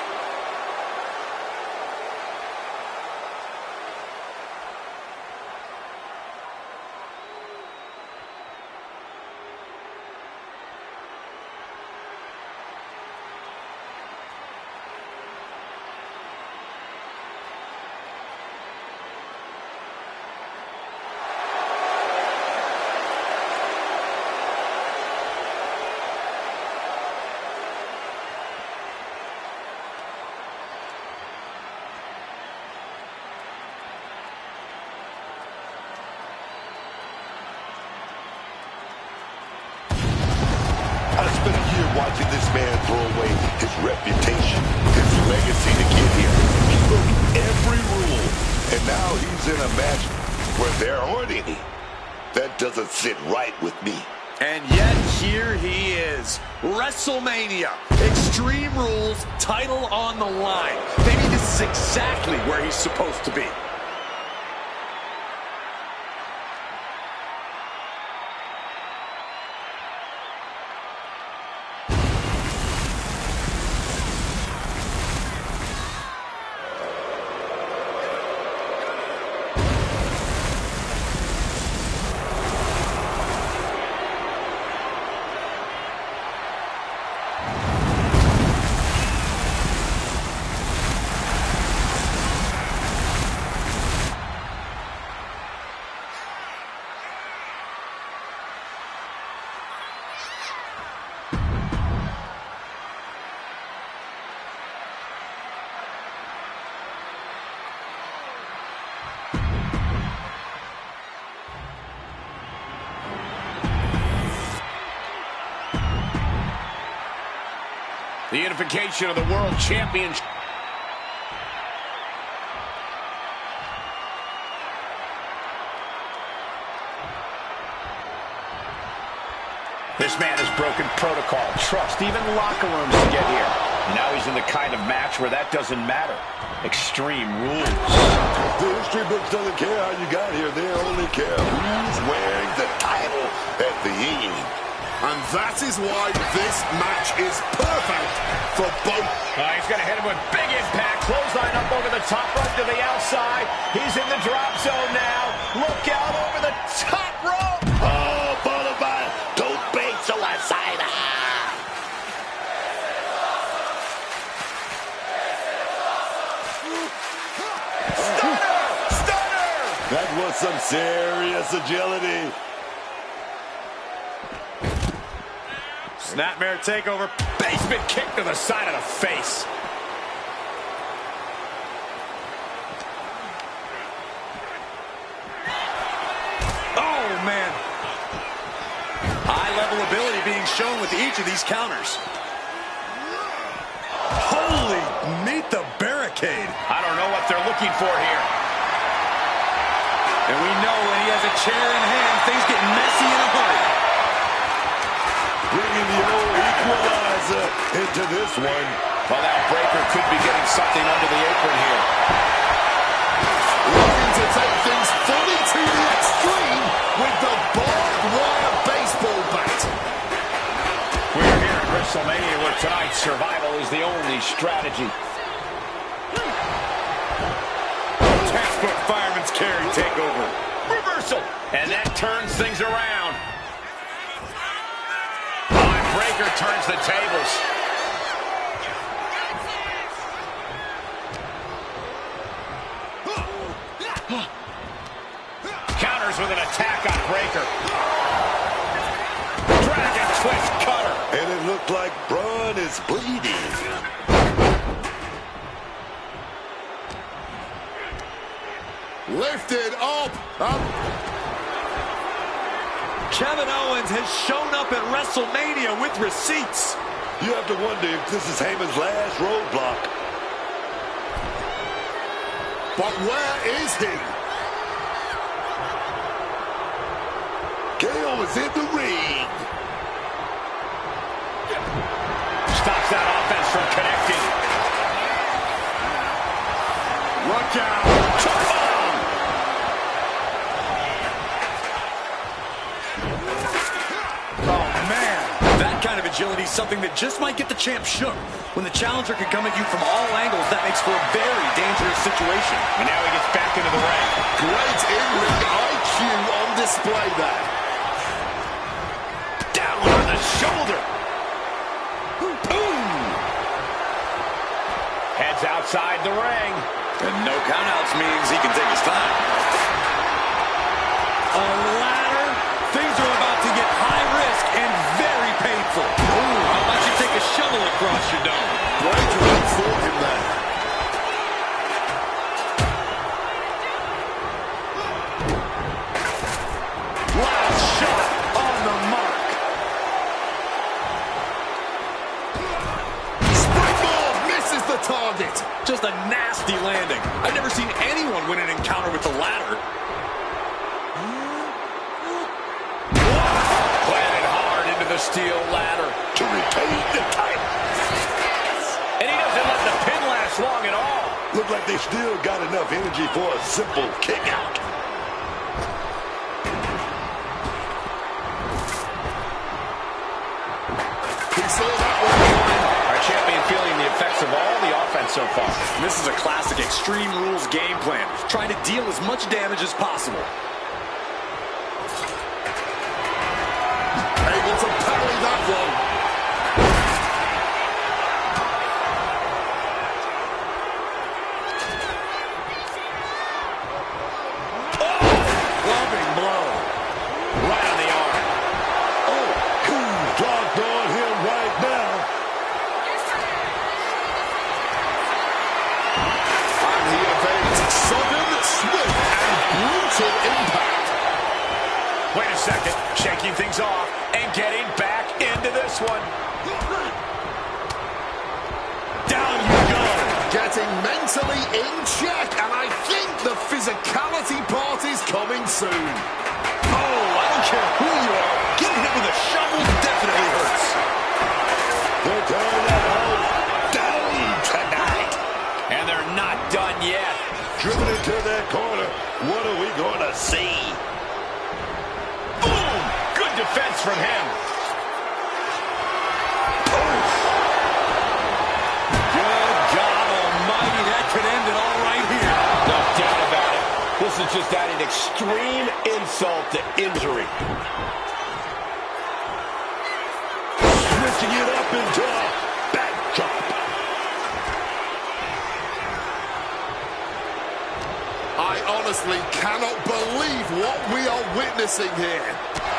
spent a year watching this man throw away his reputation, his legacy to get here. He broke every rule, and now he's in a match where there aren't any. That doesn't sit right with me. And yet, here he is. WrestleMania. Extreme Rules, title on the line. Maybe this is exactly where he's supposed to be. The unification of the World Championship. This man has broken protocol, trust, even locker rooms to get here. Now he's in the kind of match where that doesn't matter. Extreme Rules. The history books doesn't care how you got here. They only care who's wearing the title at the end. And that is why this match is perfect for both. He's going to hit him with big impact. Clothesline up over the top rope to the outside. He's in the drop zone now. Look out over the top rope. Oh, Boulevard, don't be suicidal. Stunner! Stunner! That was some serious agility. Snapmare takeover. Basement kick to the side of the face. Oh, man. High-level ability being shown with each of these counters. Holy, meet the barricade. I don't know what they're looking for here. And we know when he has a chair in hand, things get messy in a hurry. Bringing the old equalizer into this one. Well, that breaker could be getting something under the apron here. Looking to take things fully to the extreme with the barbed wire baseball bat. We're here at WrestleMania where tonight's survival is the only strategy. 10-foot fireman's carry takeover. Reversal. And that turns things around. Breaker turns the tables. Counters with an attack on Breaker. Dragon twist cutter. And it looked like Braun is bleeding. Lifted up. Kevin Owens has shown up at WrestleMania with receipts. You have to wonder if this is Heyman's last roadblock. But where is he? KO is in the ring. Stops that offense from connecting. Look out. Come on. Oh, man. That kind of agility is something that just might get the champ shook. When the challenger can come at you from all angles, that makes for a very dangerous situation. And now he gets back into the ring. Great in-ring IQ on display there. Down on the shoulder. Boom. Heads outside the ring. And no countouts means he can take his time. A ladder. Things are about to get high risk and very painful. Ooh, how about you take a shovel across your dome? Breaker outthought him there. Last shot on the mark. nailed it. Just a nasty landing. I've never seen anyone win an encounter with the ladder. Planted hard into the steel ladder to retain the title. And he doesn't let the pin last long at all. Look like they still got enough energy for a simple kick out. He saw that one coming. Our champion feeling the effects of all the offense so far. This is a classic Extreme Rules game plan, trying to deal as much damage as possible. Able to parry that one. Loving blow. Right on the arm. Oh, who's dropped on him right now? And he evades sudden, swift, and brutal impact. Wait a second. Shaking things off and getting back into this one. Down you go. Getting mentally in check, and I think the physicality part is coming soon. Oh, I don't care who you are. Getting hit with a shovel definitely hurts. They're tearing that house down tonight. And they're not done yet. Driven into that corner. What are we going to see? Boom! Good defense from him. Good God almighty, that could end it all right here. No doubt about it. This is just adding extreme insult to injury. Switching it up into a backdrop. I honestly cannot believe what we are witnessing here.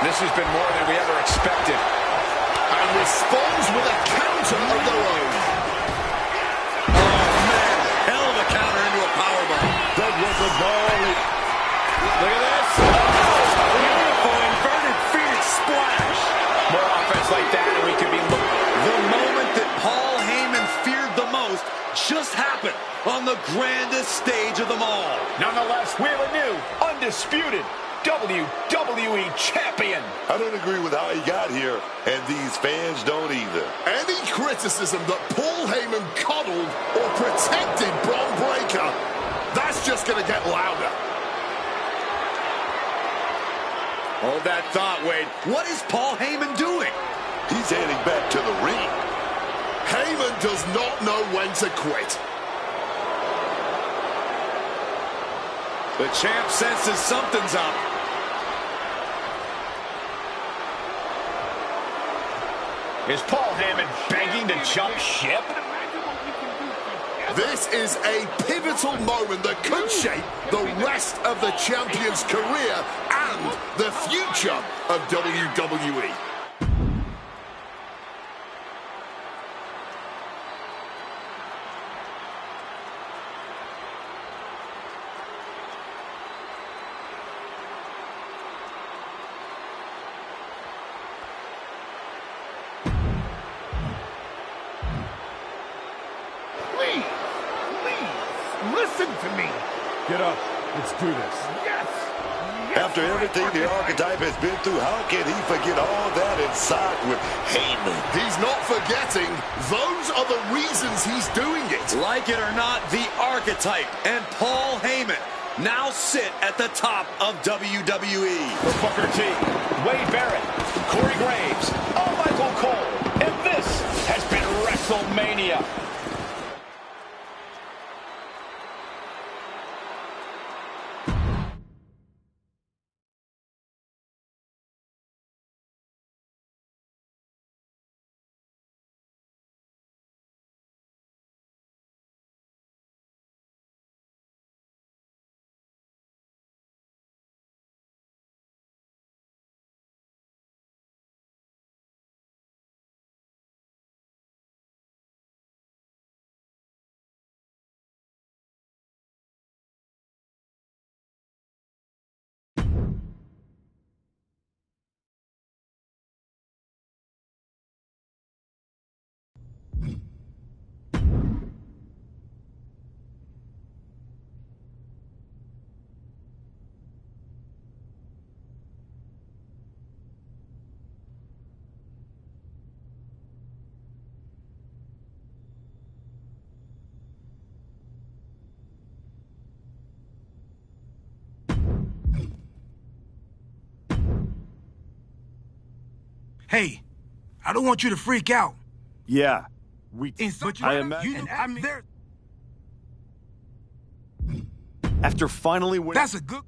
This has been more than we ever expected. And responds with a counter of their own. Oh, man. Hell of a counter into a powerbomb. That was a gnarly. Look at this. Beautiful inverted Phoenix splash. More offense like that and we could be looking. The moment that Paul Heyman feared the most just happened on the grandest stage of them all. Nonetheless, we're a new, undisputed WWE champion. I don't agree with how he got here, and these fans don't either. Any criticism that Paul Heyman coddled or protected Bron Breakker, that's just going to get louder. Hold that thought, Wade. What is Paul Heyman doing? He's heading back to the ring. Heyman does not know when to quit. The champ senses something's up. Is Paul Heyman begging to jump ship? This is a pivotal moment that could shape the rest of the champion's career and the future of WWE. Listen to me. Get up. Let's do this. Yes. After everything the archetype has been through, how can he forget all that and side with Heyman? He's not forgetting. Those are the reasons he's doing it. Like it or not, the archetype and Paul Heyman now sit at the top of WWE. For Booker T, Wade Barrett, Corey Graves, Michael Cole, and this has been WrestleMania. Hey, I don't want you to freak out. Yeah, But I imagine. there. After finally winning. That's a good.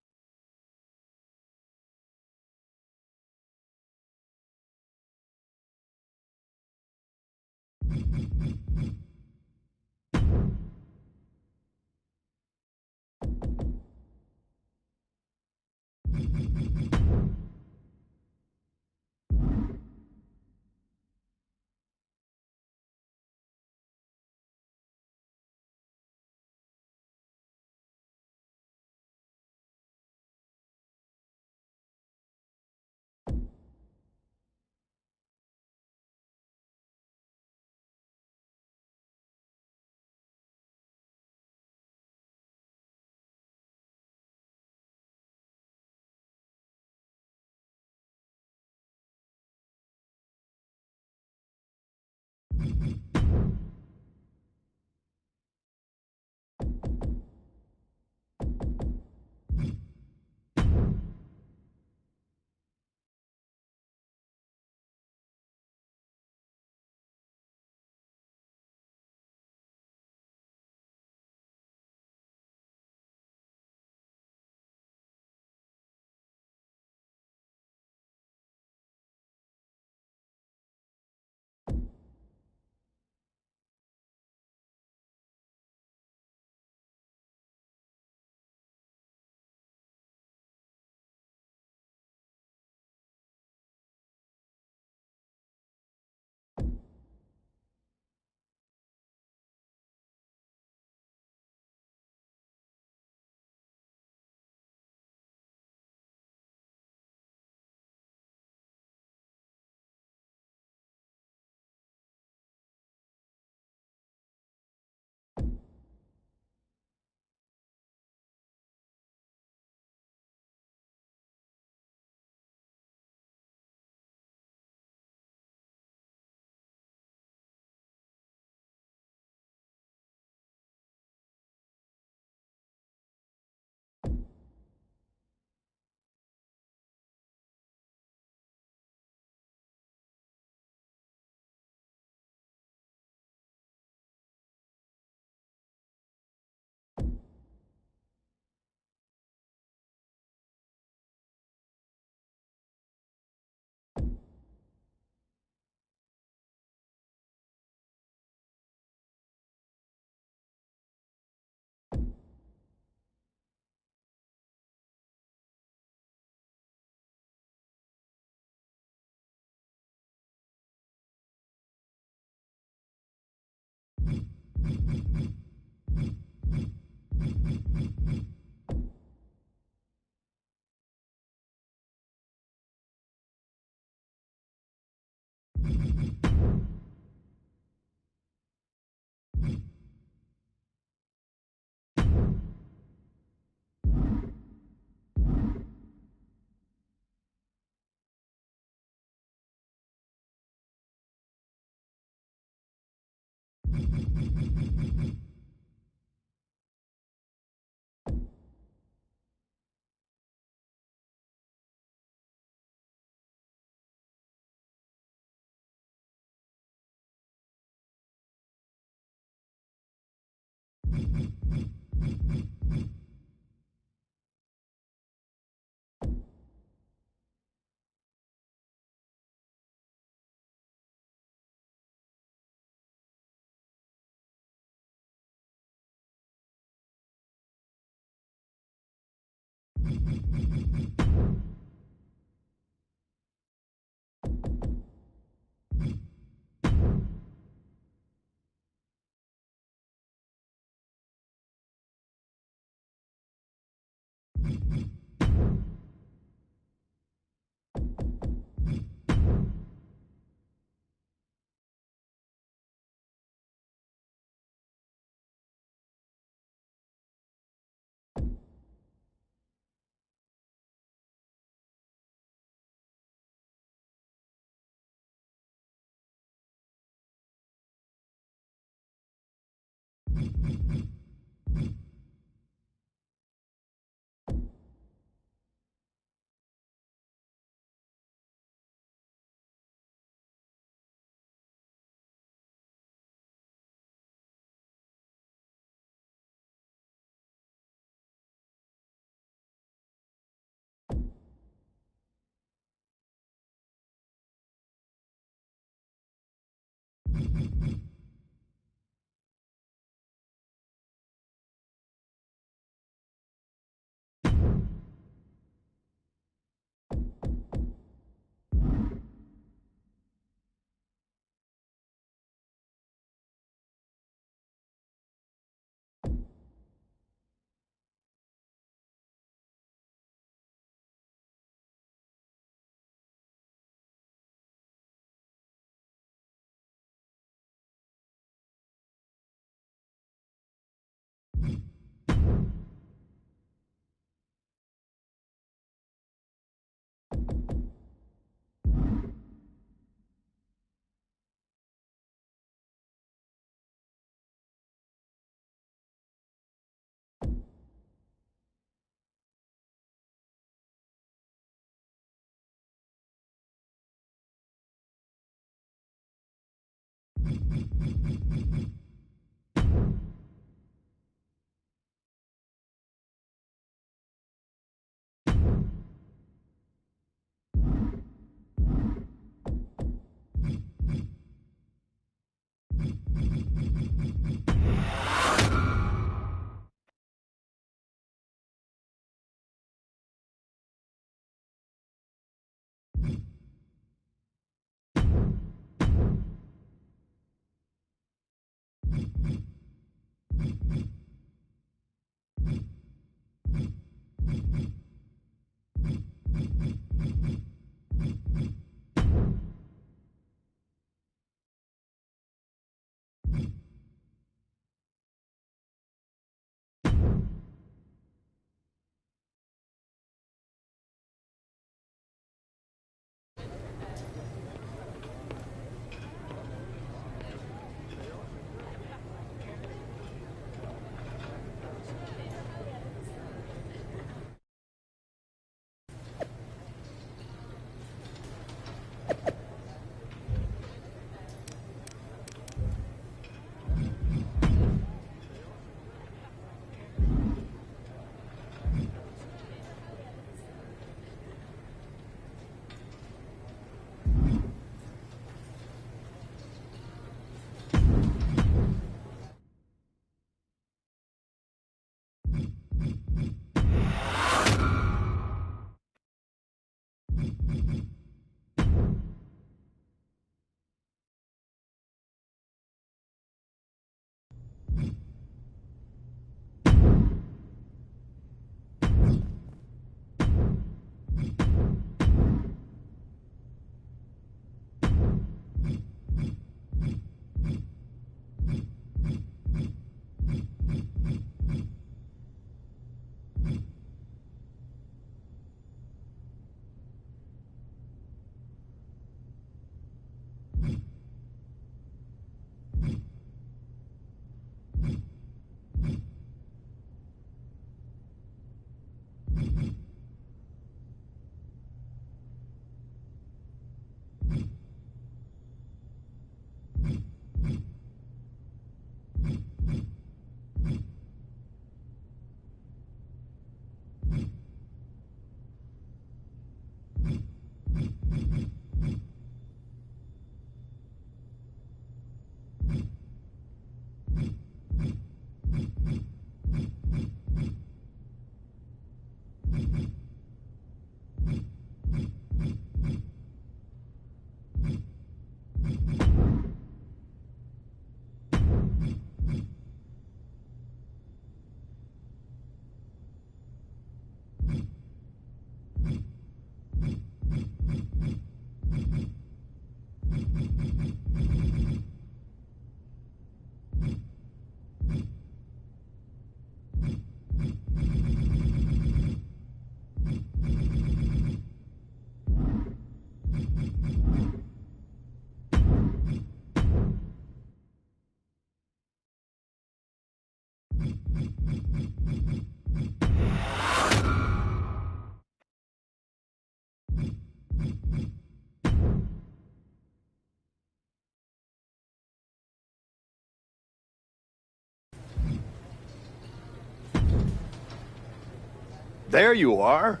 There you are.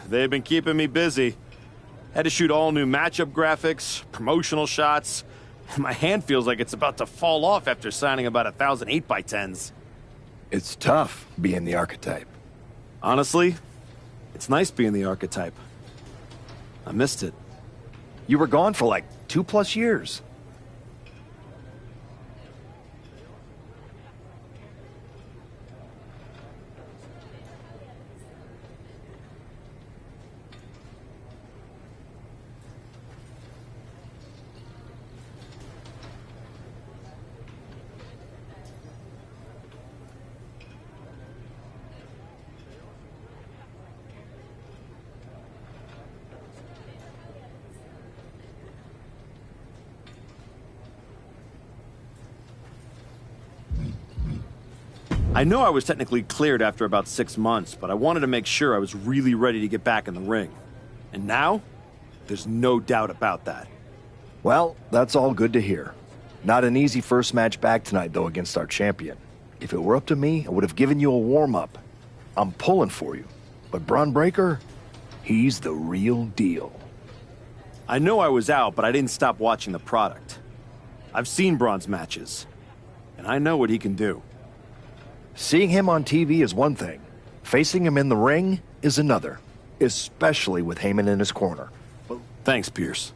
They've been keeping me busy. Had to shoot all new matchup graphics, promotional shots. My hand feels like it's about to fall off after signing about 1,000 8x10s. It's tough being the archetype. Honestly, it's nice being the archetype. I missed it. You were gone for like 2+ years. I know I was technically cleared after about 6 months, but I wanted to make sure I was really ready to get back in the ring. And now, there's no doubt about that. Well, that's all good to hear. Not an easy first match back tonight, though, against our champion. If it were up to me, I would have given you a warm-up. I'm pulling for you. But Braun Breaker, he's the real deal. I know I was out, but I didn't stop watching the product. I've seen Braun's matches, and I know what he can do. Seeing him on TV is one thing. Facing him in the ring is another. Especially with Heyman in his corner. Thanks, Pierce.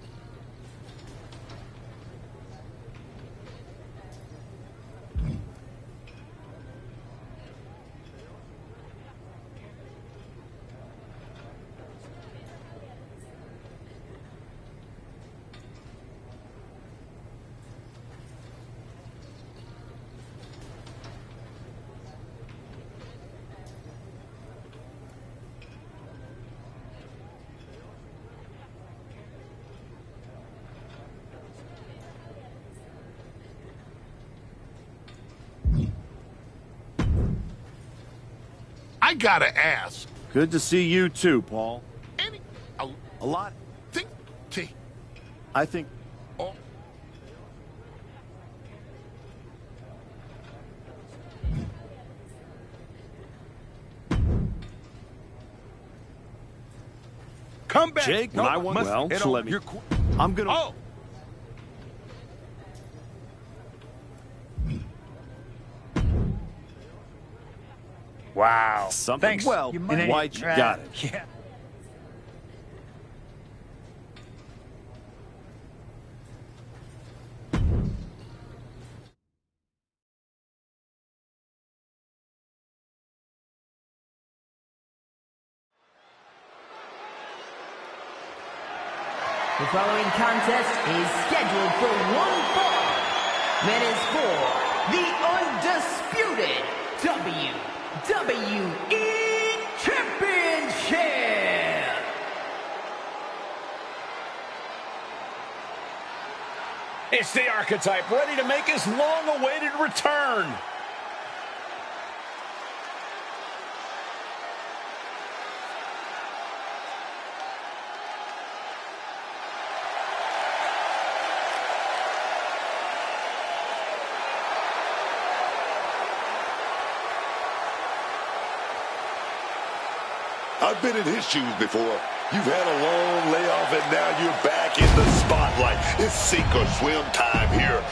I gotta ask. Good to see you too, Paul. A lot. I think. Oh. Come back. Jake, when I won, well, so let me. I'm gonna. Oh. Wow. Something. Thanks. Well, White, you got it. Yeah. The following contest is scheduled for one fall. That is for the undisputed WWE Championship. It's the archetype ready to make his long-awaited return. I've been in his shoes before. You've had a long layoff and now you're back in the spotlight. It's sink or swim time here.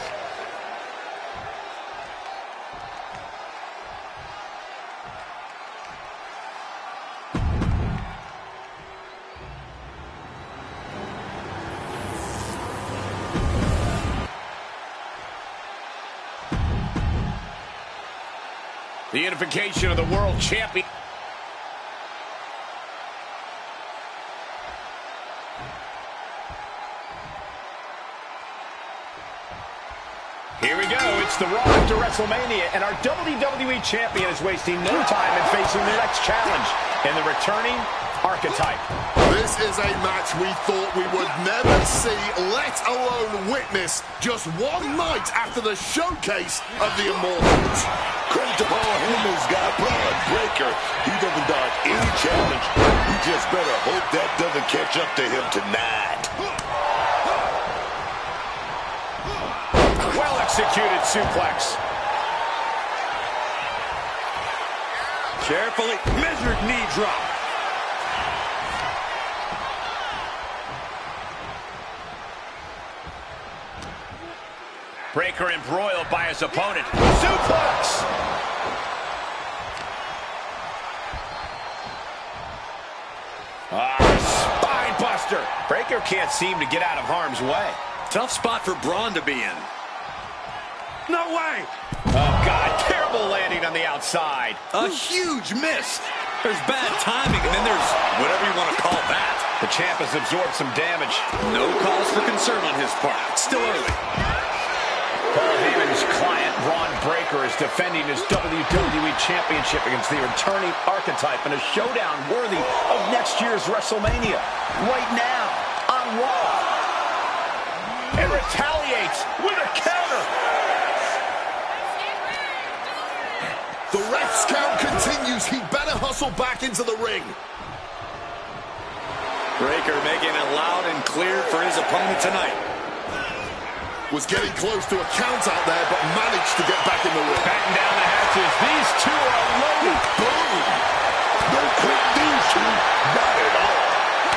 The unification of the world champion. Here we go. It's the Raw after WrestleMania, and our WWE Champion is wasting no time in facing the next challenge in the returning archetype. This is a match we thought we would never see, let alone witness, just one night after the showcase of the Immortals. Credit to Paul Breaker. He doesn't dodge any challenge. You just better hope that doesn't catch up to him tonight. Well-executed suplex. Carefully measured knee drop. Breaker embroiled by his opponent. Suplex! Spine buster. Breaker can't seem to get out of harm's way. Tough spot for Braun to be in. No way! Oh, God. Terrible landing on the outside. A huge miss. There's bad timing, and then there's whatever you want to call that. The champ has absorbed some damage. No cause for concern on his part. It's still early. Paul Heyman's client, Braun Breaker, is defending his WWE Championship against the returning Archetype in a showdown worthy of next year's WrestleMania. Right now, on Raw. And retaliates with a counter. The ref's count continues. He better hustle back into the ring. Breaker making it loud and clear for his opponent tonight. Was getting close to a count out there, but managed to get back in the ring. Batten down the hatches. These two are loaded. Boom! No quit these two. Not at all.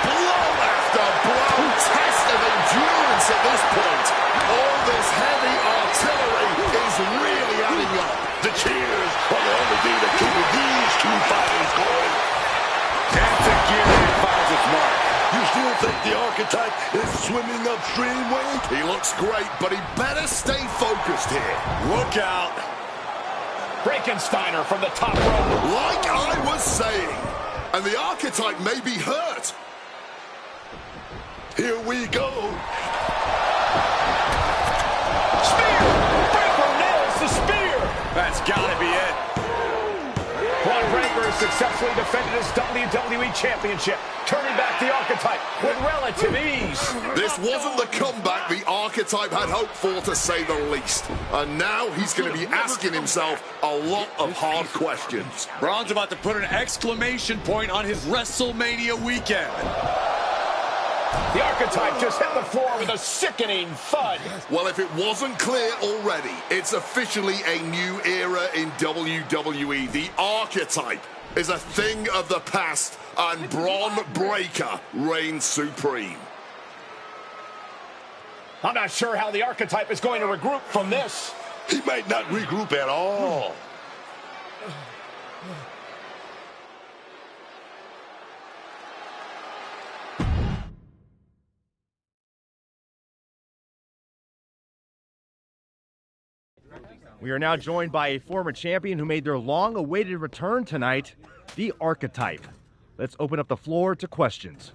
Blow after blow. Test of endurance at this point. All this heavy artillery is really adding up. The cheers are the only thing that keeping these two fighters going. Into gear and finds its mark. You still think the Archetype is swimming upstream, Wade? He looks great, but he better stay focused here. Look out. Frankensteiner from the top rope. Like I was saying. And the Archetype may be hurt. Here we go. Spear! Breaker nails the spear! That's gotta be it. Braun Breaker has successfully defended his WWE Championship, turning back the Archetype with relative ease. This wasn't the comeback the Archetype had hoped for, to say the least. And now he's going to be asking himself a lot of hard questions. Braun's about to put an exclamation point on his WrestleMania weekend. The Archetype just hit the floor with a sickening thud. Well, if it wasn't clear already, it's officially a new era in WWE. The Archetype is a thing of the past, and Braun Breaker reigns supreme. I'm not sure how the Archetype is going to regroup from this. He might not regroup at all. We are now joined by a former champion who made their long-awaited return tonight, the Archetype. Let's open up the floor to questions.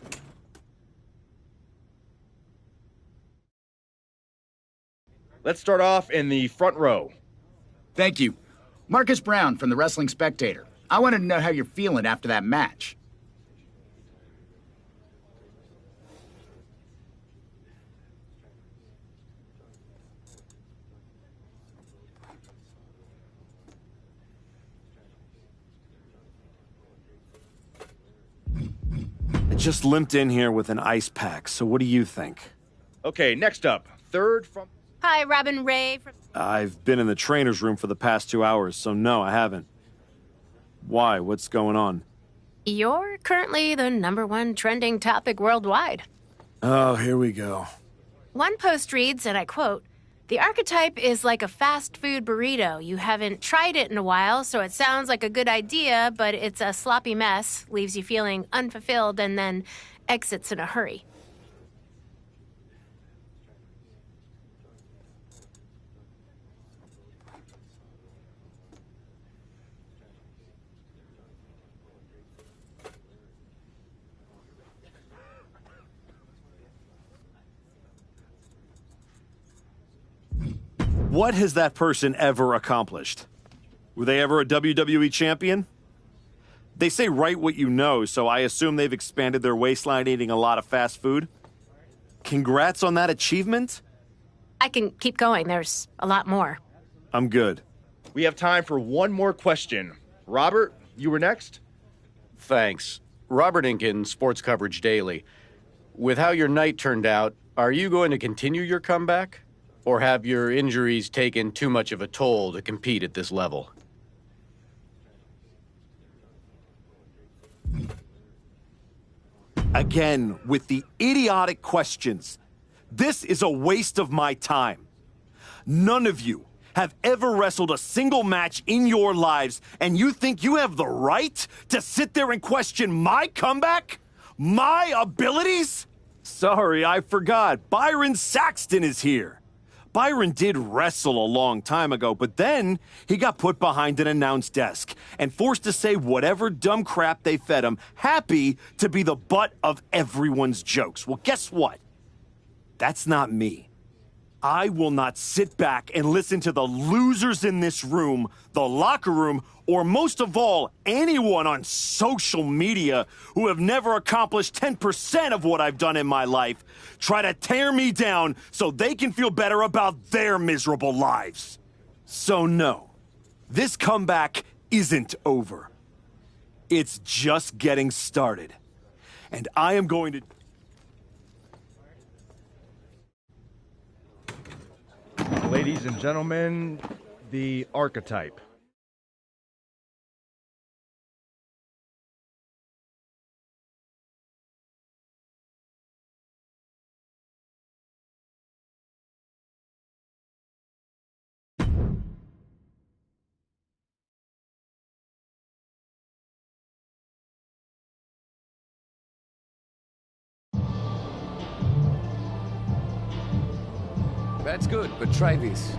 Let's start off in the front row. Thank you. Marcus Brown from the Wrestling Spectator. I wanted to know how you're feeling after that match. I just limped in here with an ice pack, so what do you think? Okay, next up, third from... Hi, Robin Ray. I've been in the trainer's room for the past 2 hours, so no, I haven't. Why? What's going on? You're currently the #1 trending topic worldwide. Oh, here we go. One post reads, and I quote, "The Archetype is like a fast food burrito. You haven't tried it in a while, so it sounds like a good idea, but it's a sloppy mess, leaves you feeling unfulfilled, and then exits in a hurry." What has that person ever accomplished? Were they ever a WWE champion? They say write what you know, so I assume they've expanded their waistline eating a lot of fast food. Congrats on that achievement. I can keep going. There's a lot more. I'm good. We have time for one more question. Robert, you were next? Thanks. Robert Inkin, Sports Coverage Daily. With how your night turned out, are you going to continue your comeback? Or have your injuries taken too much of a toll to compete at this level? Again, with the idiotic questions. This is a waste of my time. None of you have ever wrestled a single match in your lives, and you think you have the right to sit there and question my comeback? My abilities? Sorry, I forgot. Byron Saxton is here. Byron did wrestle a long time ago, but then he got put behind an announce desk and forced to say whatever dumb crap they fed him, happy to be the butt of everyone's jokes. Well, guess what? That's not me. I will not sit back and listen to the losers in this room, the locker room, or most of all, anyone on social media who have never accomplished 10% of what I've done in my life try to tear me down so they can feel better about their miserable lives. So no, this comeback isn't over. It's just getting started. And I am going to... Ladies and gentlemen, the Archetype. That's good, but try this.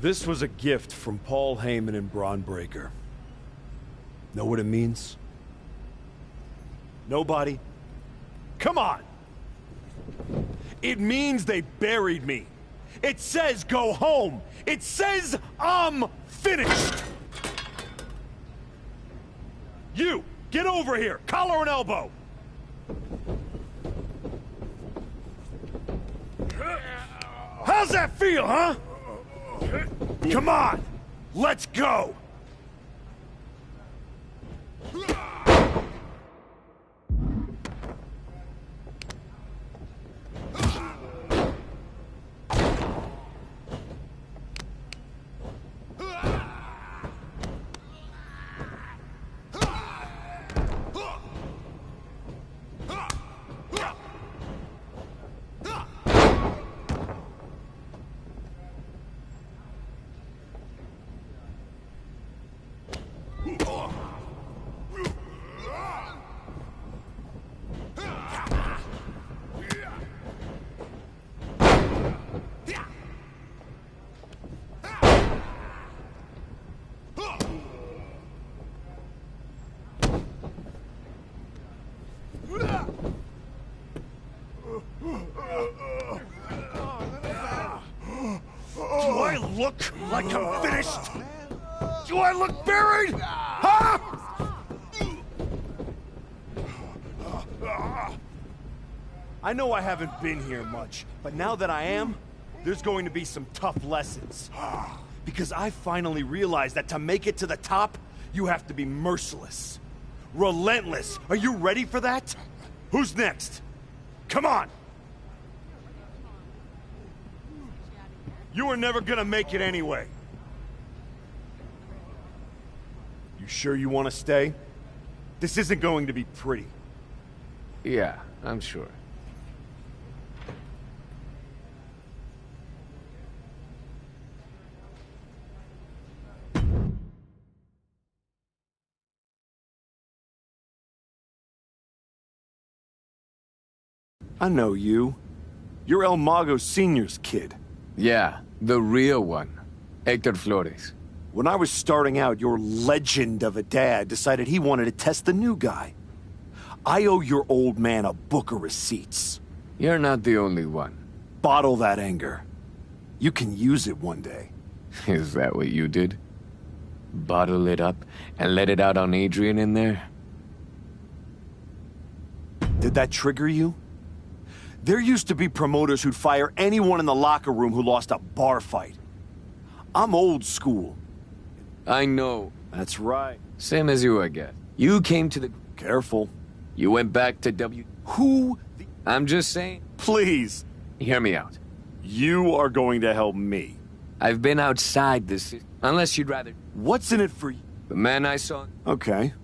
This was a gift from Paul Heyman and Braun Breaker. Know what it means? Nobody? Come on! It means they buried me. It says go home. It says I'm finished. You, get over here. Collar and elbow. How's that feel, huh? Come on, let's go. Do I look like I'm finished? Do I look buried? Huh? I know I haven't been here much, but now that I am, there's going to be some tough lessons. Because I finally realized that to make it to the top, you have to be merciless. Relentless. Are you ready for that? Who's next? Come on! You were never gonna make it anyway. You sure you want to stay? This isn't going to be pretty. Yeah, I'm sure. I know you. You're El Mago Sr.'s kid. Yeah, the real one. Hector Flores. When I was starting out, your legend of a dad decided he wanted to test the new guy. I owe your old man a book of receipts. You're not the only one. Bottle that anger. You can use it one day. Is that what you did? Bottle it up and let it out on Adrian in there? Did that trigger you? There used to be promoters who'd fire anyone in the locker room who lost a bar fight. I'm old school. I know. That's right. Same as you, I guess. You came to the... Careful. You went back to Who? I'm just saying. Please. Hear me out. You are going to help me. I've been outside this... Unless you'd rather... What's in it for you? The man I saw... Okay.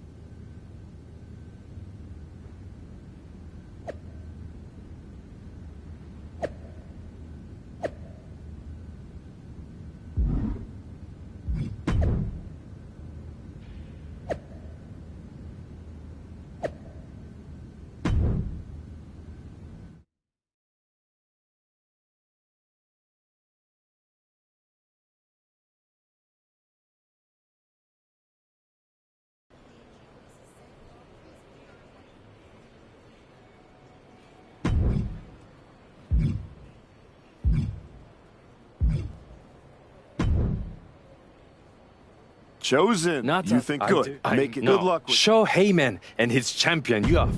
Chosen. Not you that think I good. do- Make it no. good luck with Show Heyman and his champion. You are.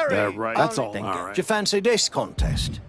They're right. That's all. Do All right. you fancy this contest?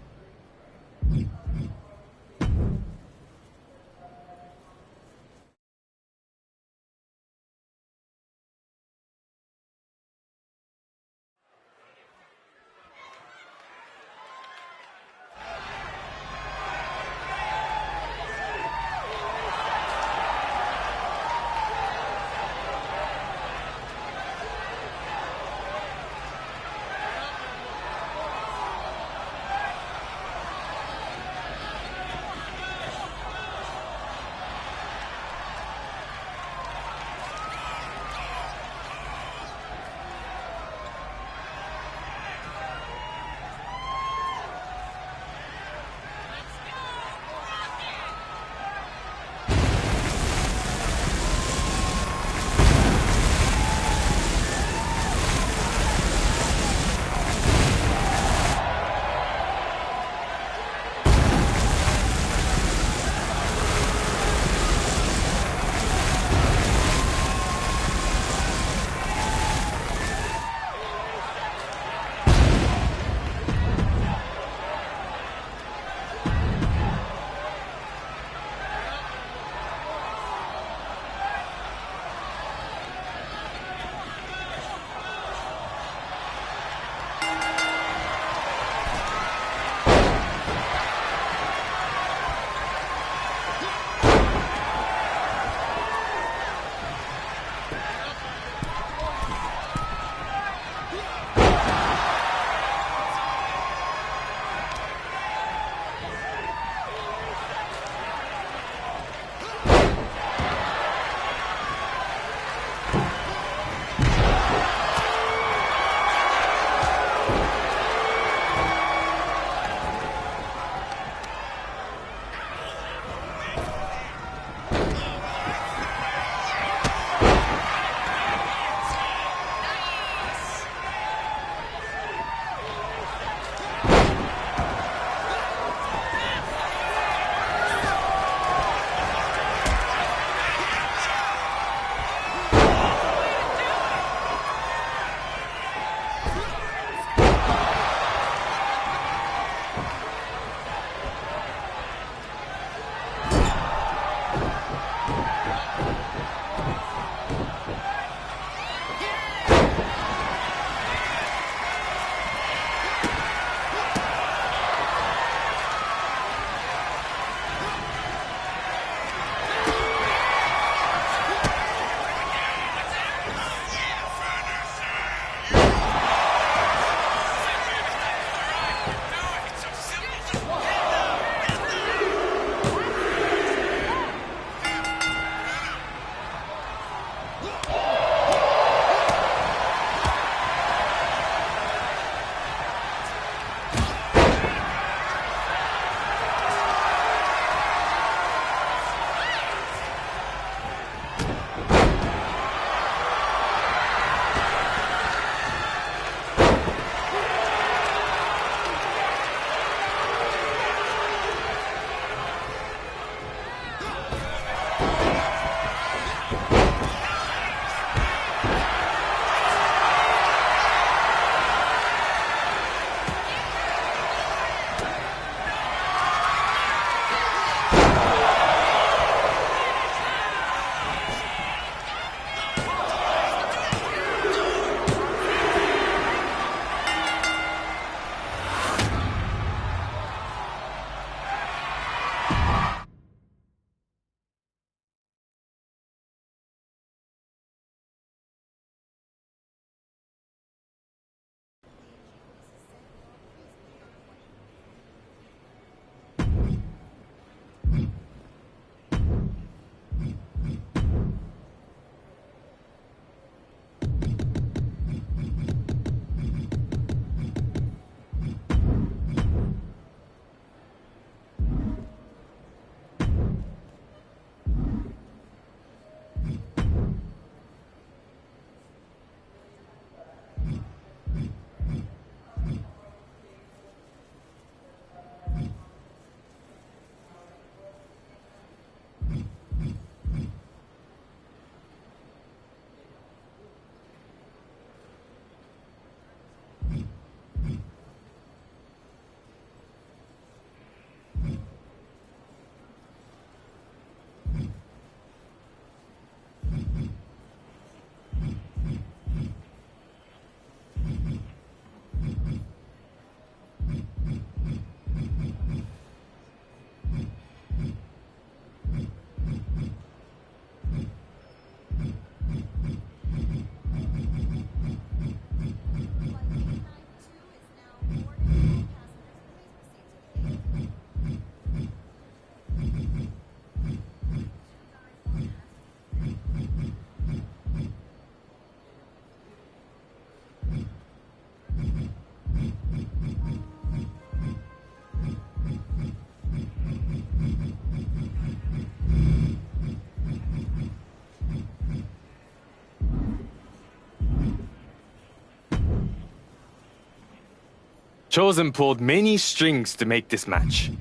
Chosen pulled many strings to make this match.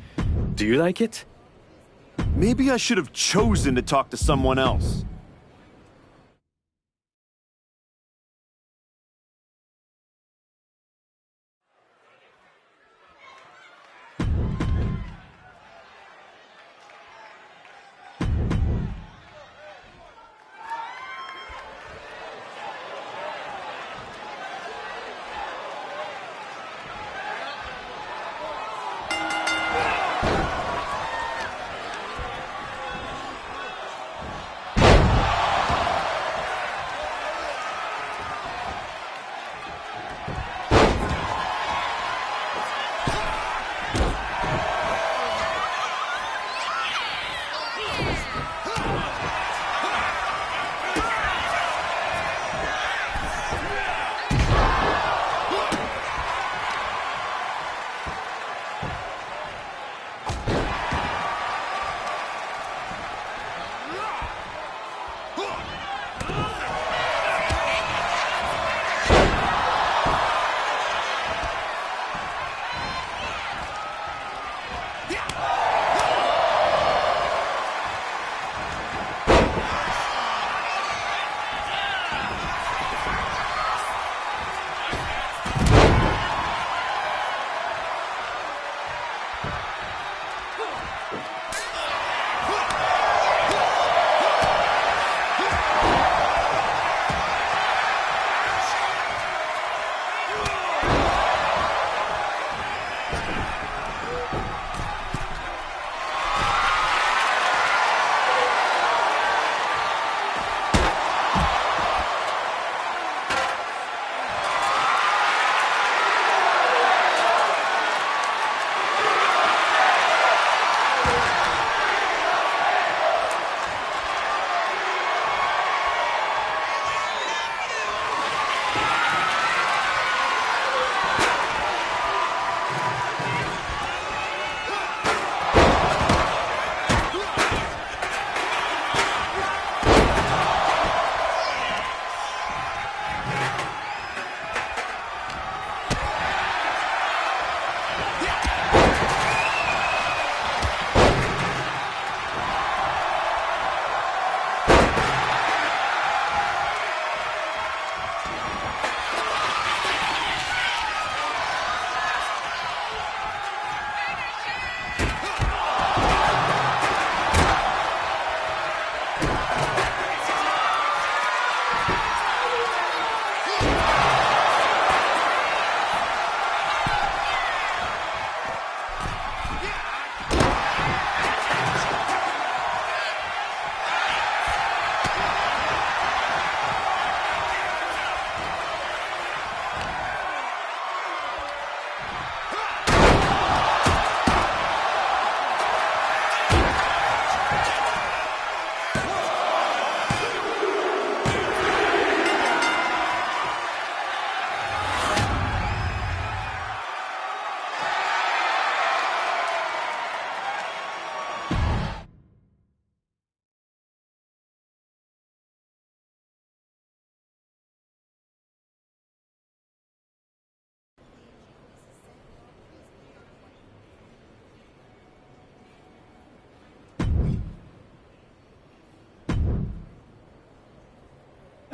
Do you like it? Maybe I should have chosen to talk to someone else.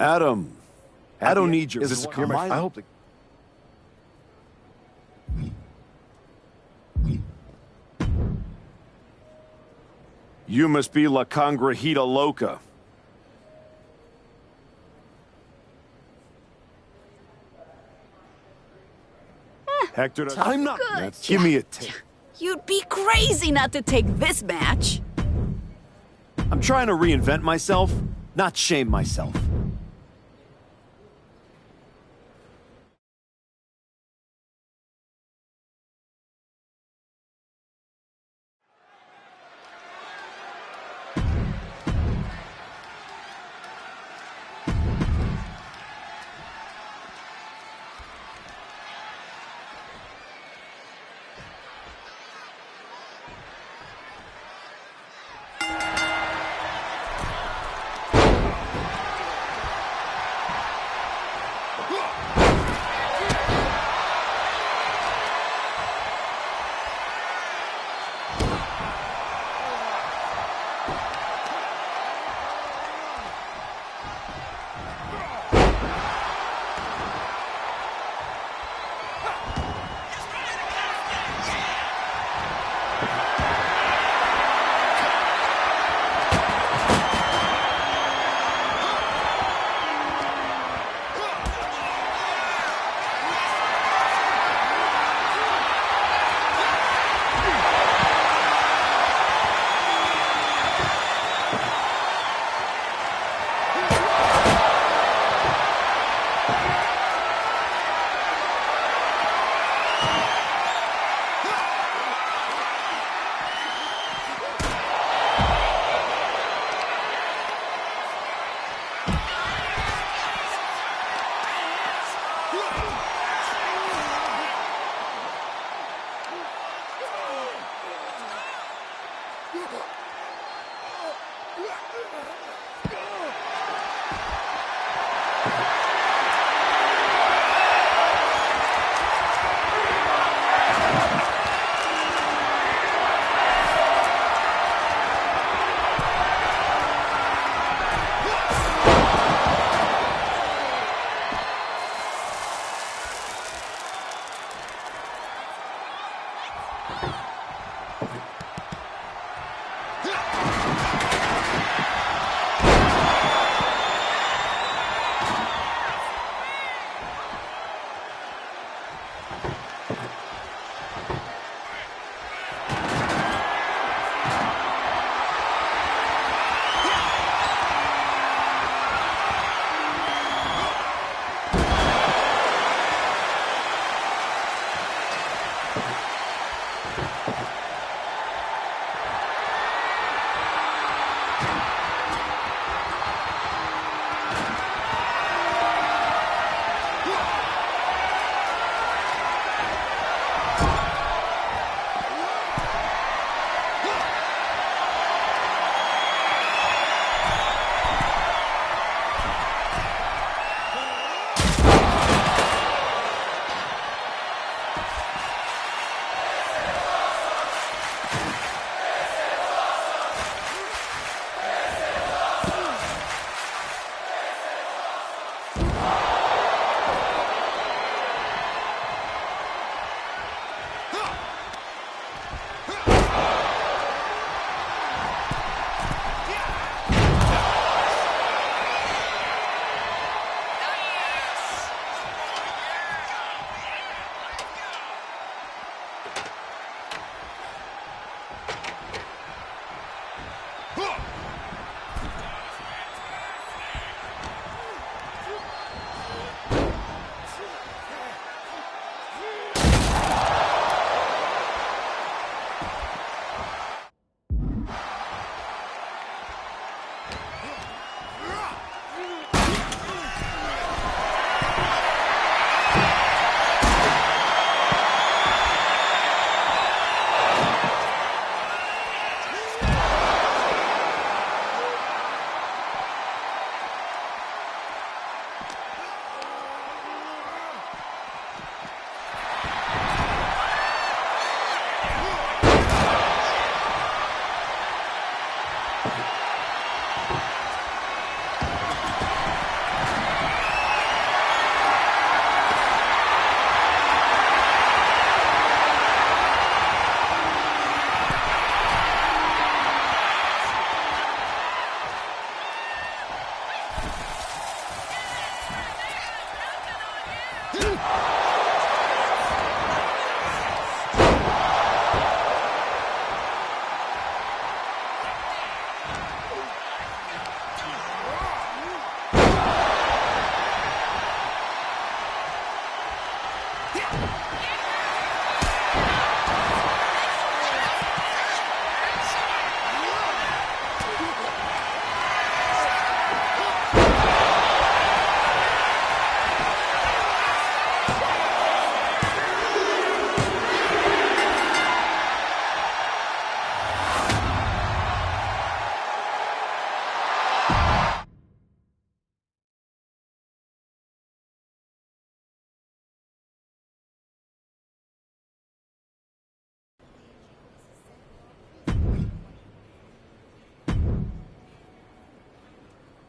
Adam, I don't need your... Is this a I hope the... You must be La Congrejita Loca. Hector, I'm not... Good. Give me a take. You'd be crazy not to take this match. I'm trying to reinvent myself, not shame myself.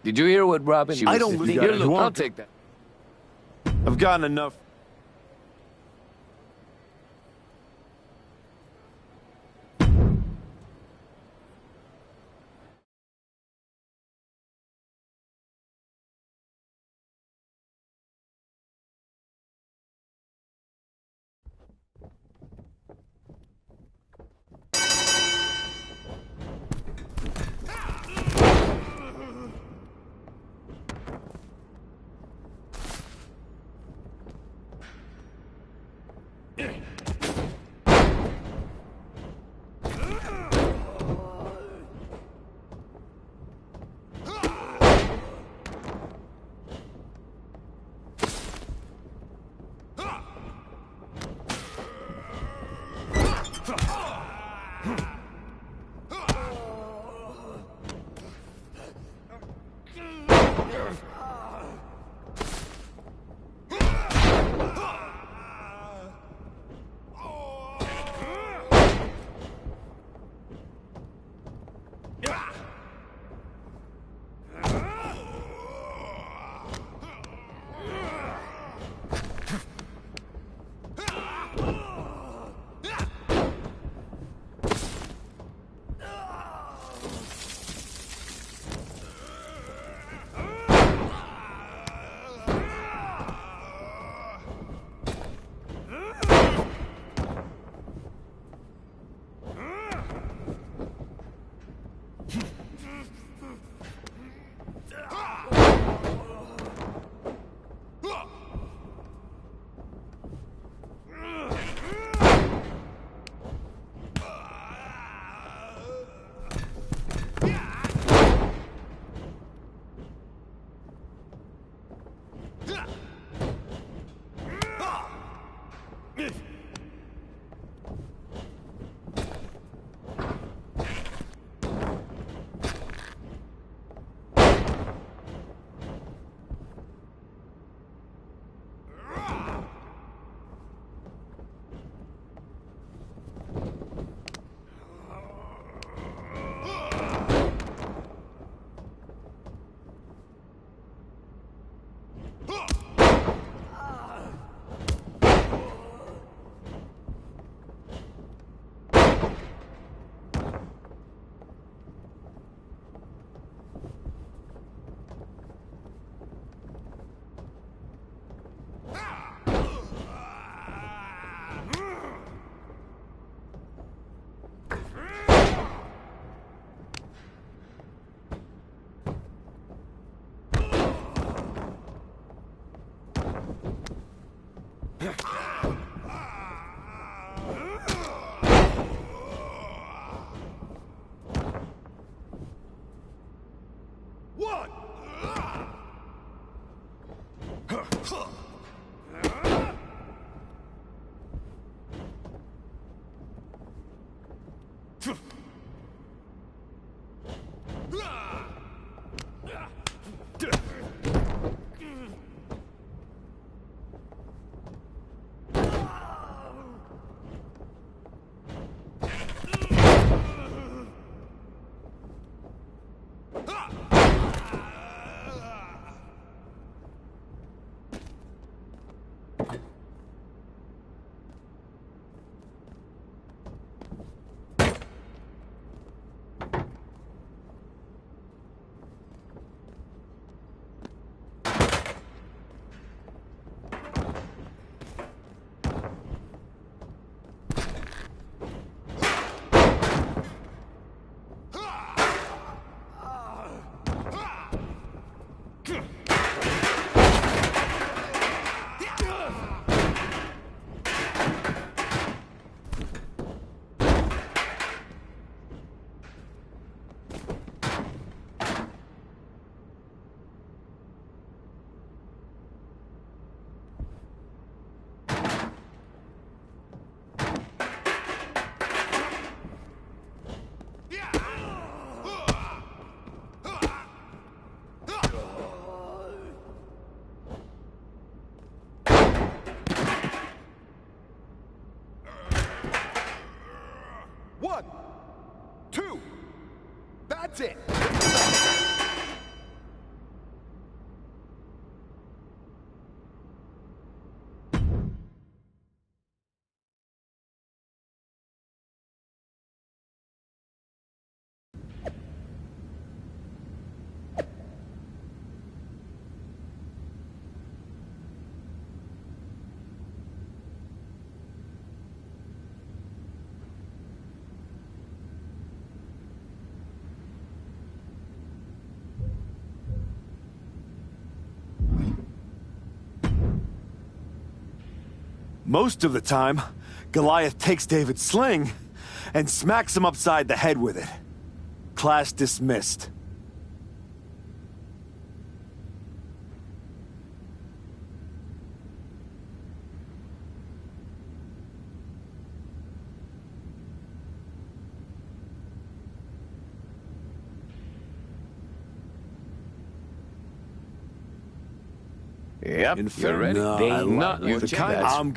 Did you hear what Robin? I don't Here, think look, I'll take that. I've gotten enough. That's it. Most of the time, Goliath takes David's sling and smacks him upside the head with it. Class dismissed. Yep, you're ready. No, They I like not you. The kind I'm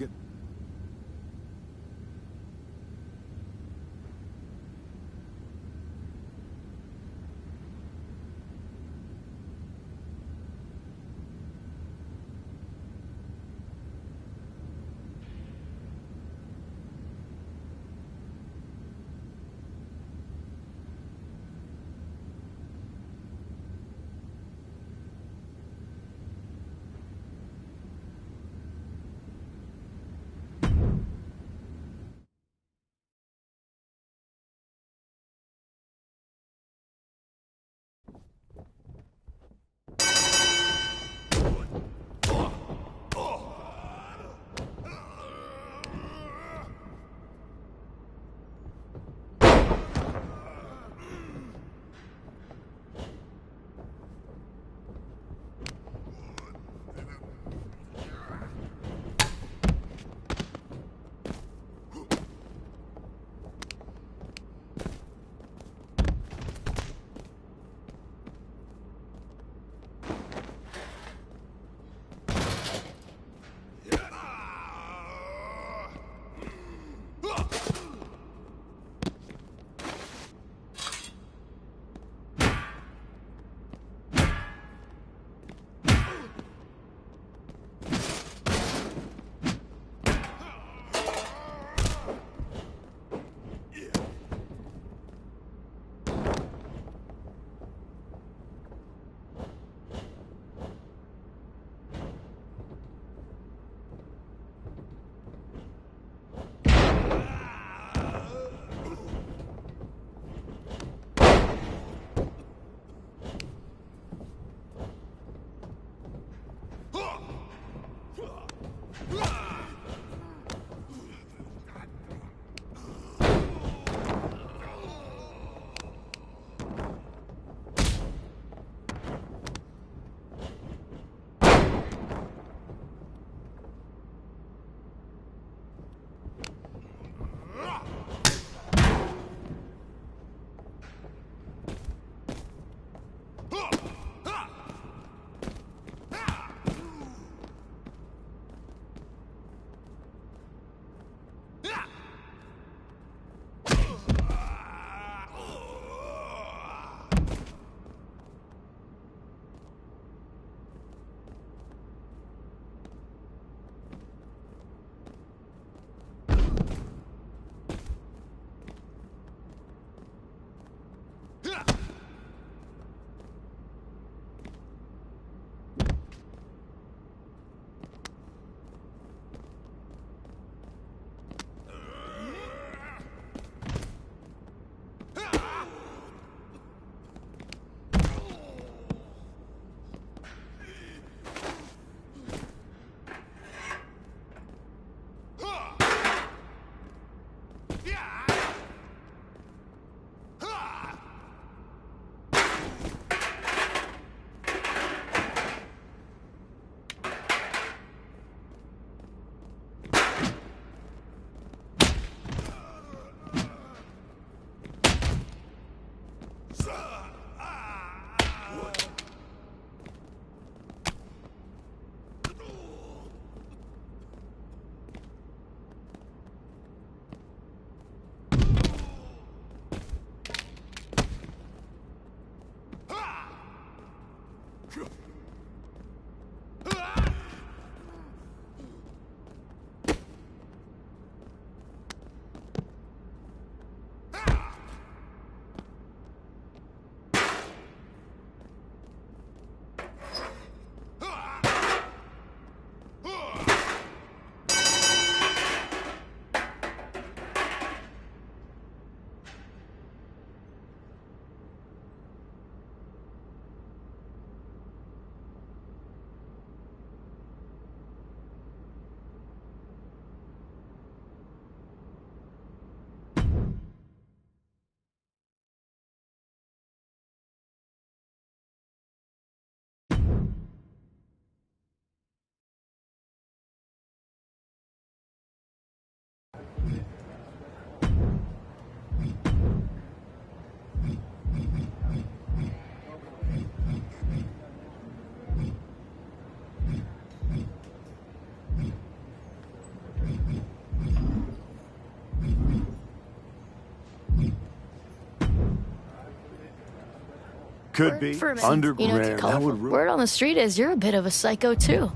Could be. For a minute. Underground. You know, That colorful. would Word on the street is you're a bit of a psycho, too.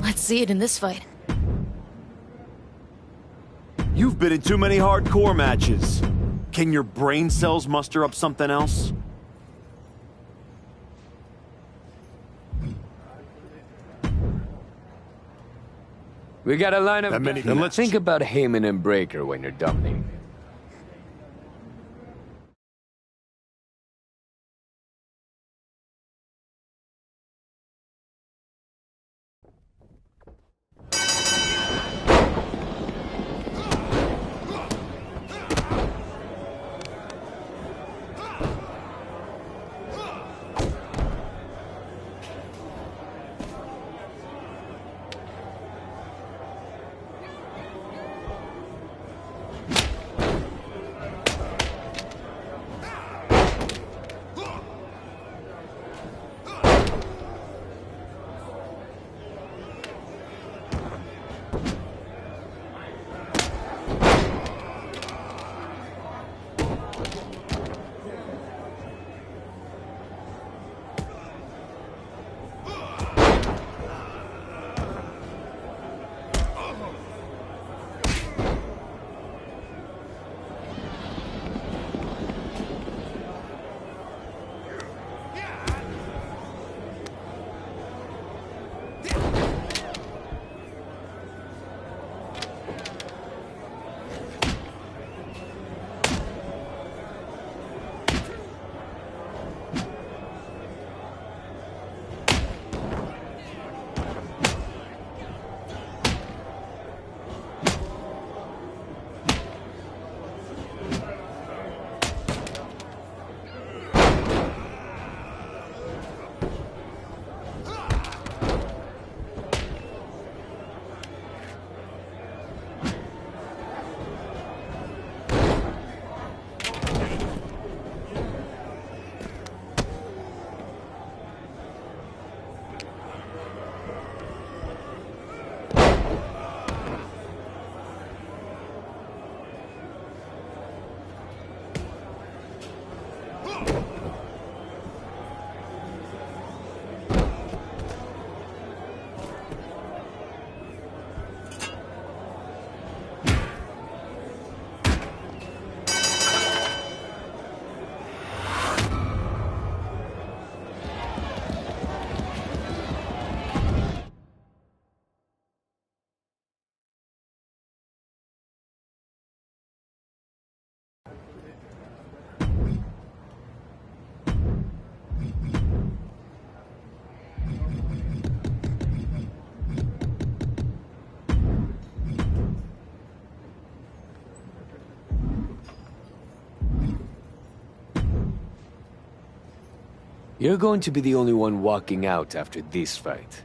Let's see it in this fight. You've been in too many hardcore matches. Can your brain cells muster up something else? We got a line of... That many- Then let's think about Heyman and Breaker when you're dominating. You're going to be the only one walking out after this fight.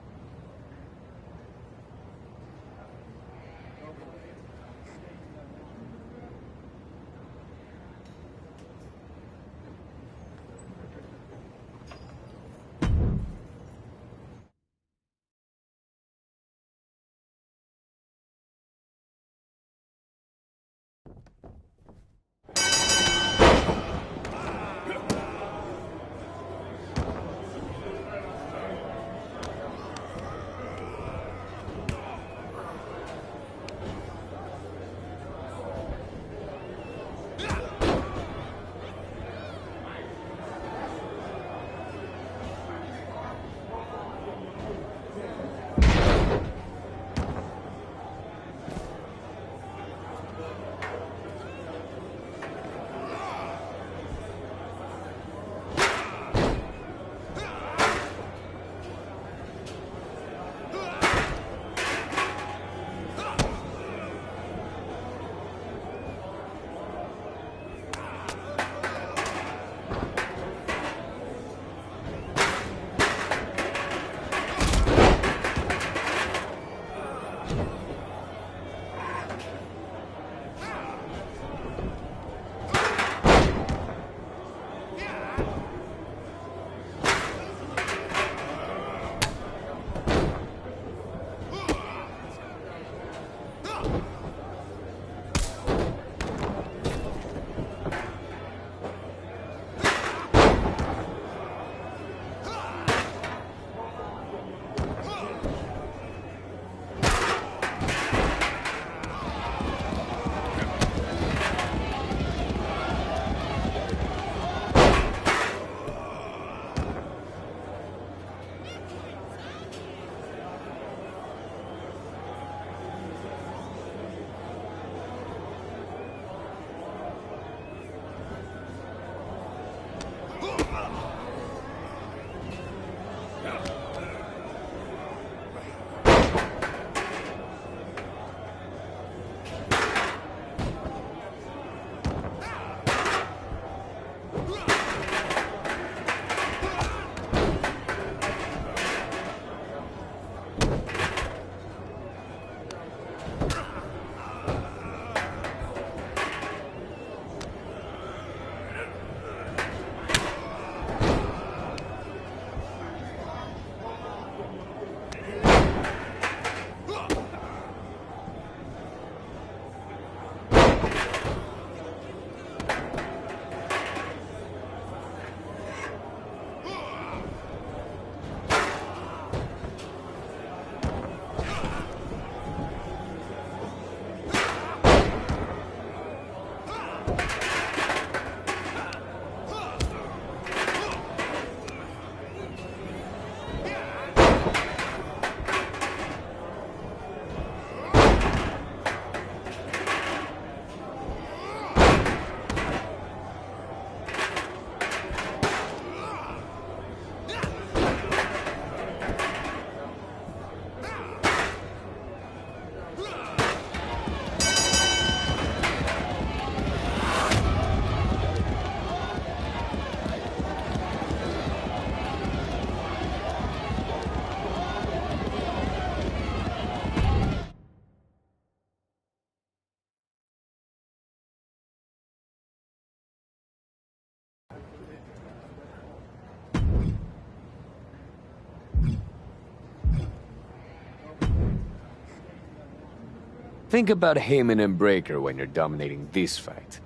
Think about Heyman and Breaker when you're dominating this fight.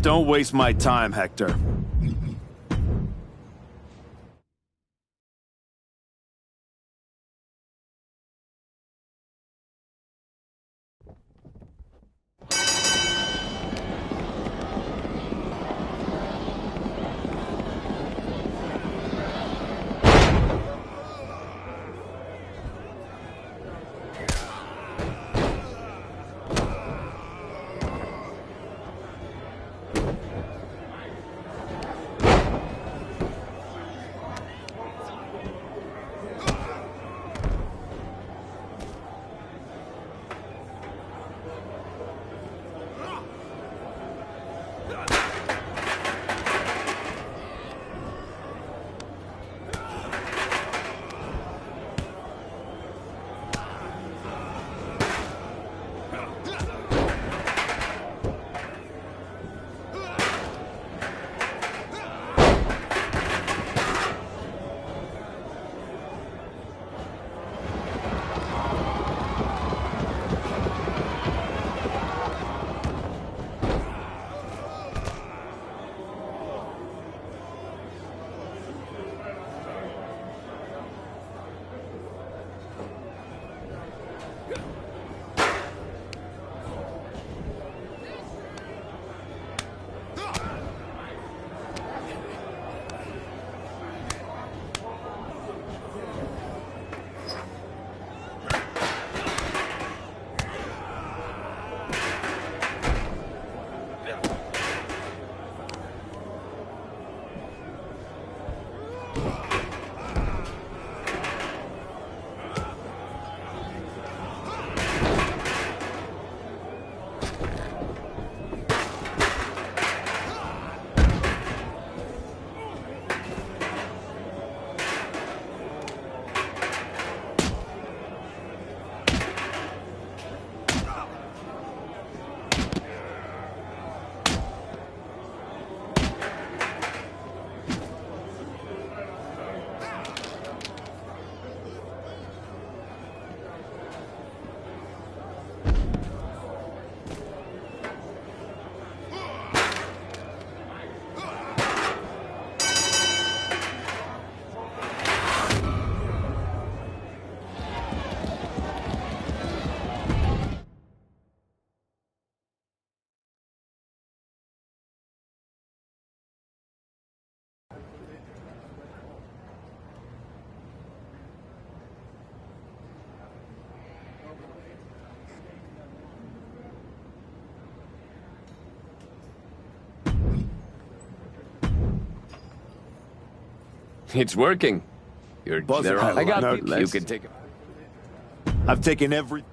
Don't waste my time, Hector. It's working. You're Buzzing. I got No, it. You can take it. I've taken every...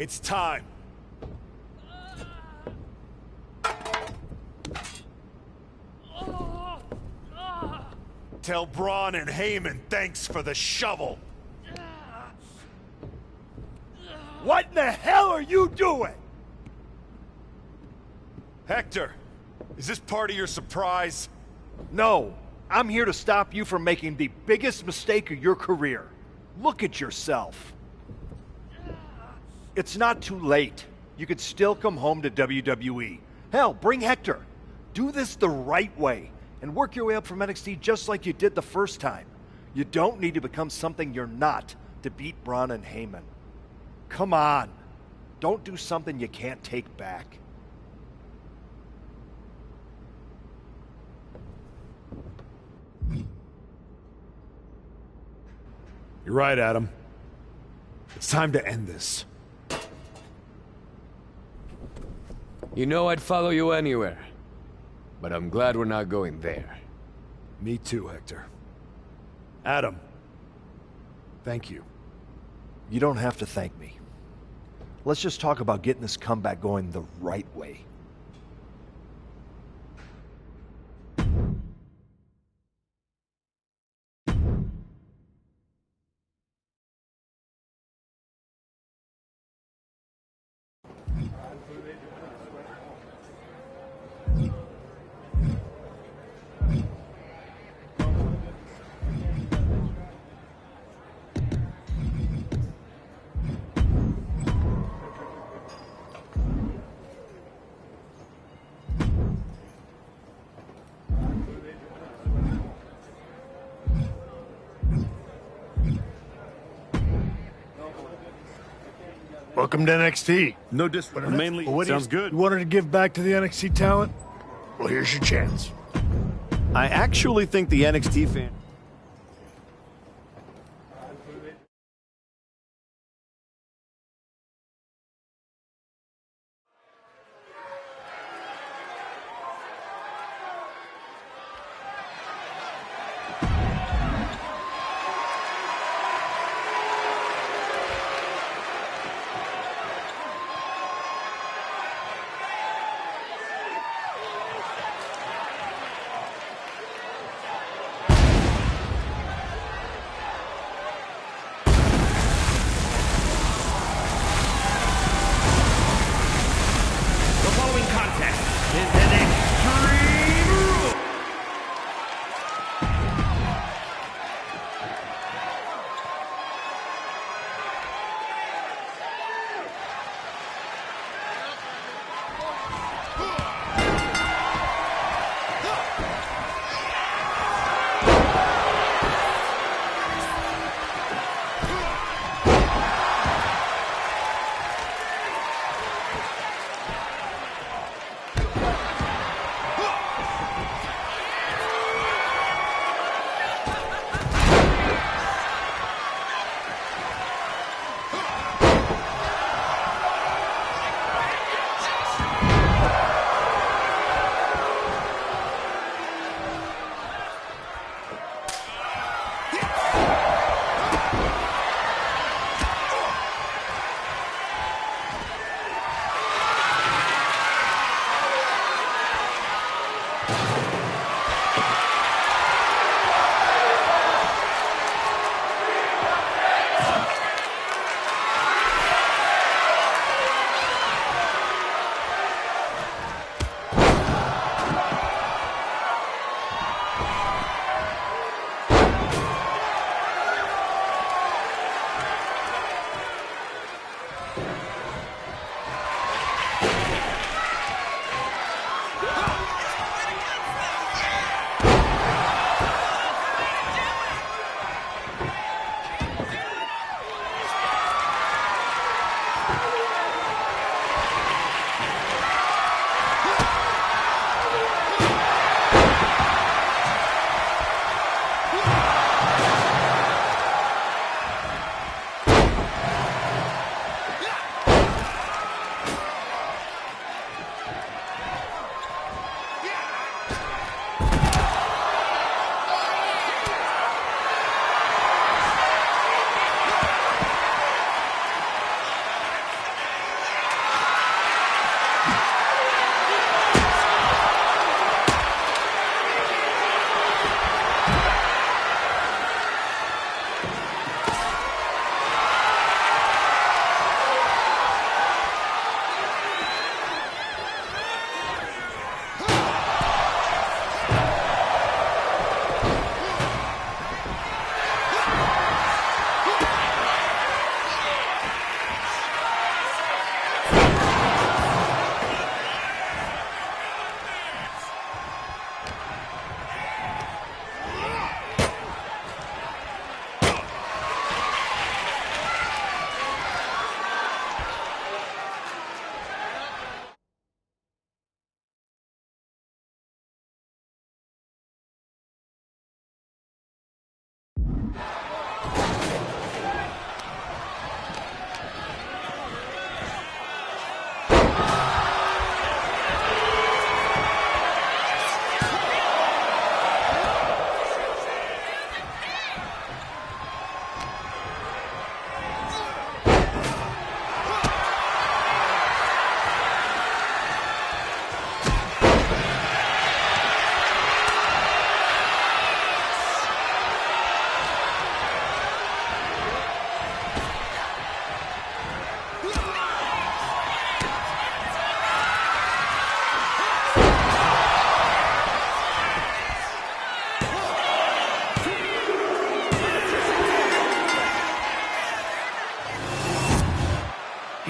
It's time. Tell Braun and Heyman thanks for the shovel. What in the hell are you doing? Hector, is this part of your surprise? No, I'm here to stop you from making the biggest mistake of your career. Look at yourself. It's not too late. You could still come home to WWE. Hell, bring Hector. Do this the right way and work your way up from NXT just like you did the first time. You don't need to become something you're not to beat Braun and Heyman. Come on. Don't do something you can't take back. You're right, Adam. It's time to end this. You know I'd follow you anywhere. But I'm glad we're not going there. Me too, Hector. Adam, thank you. You don't have to thank me. Let's just talk about getting this comeback going the right way. Welcome to NXT. No disrespect. Mainly, sounds good. You wanted to give back to the NXT talent? Well, here's your chance. I actually think the NXT fan...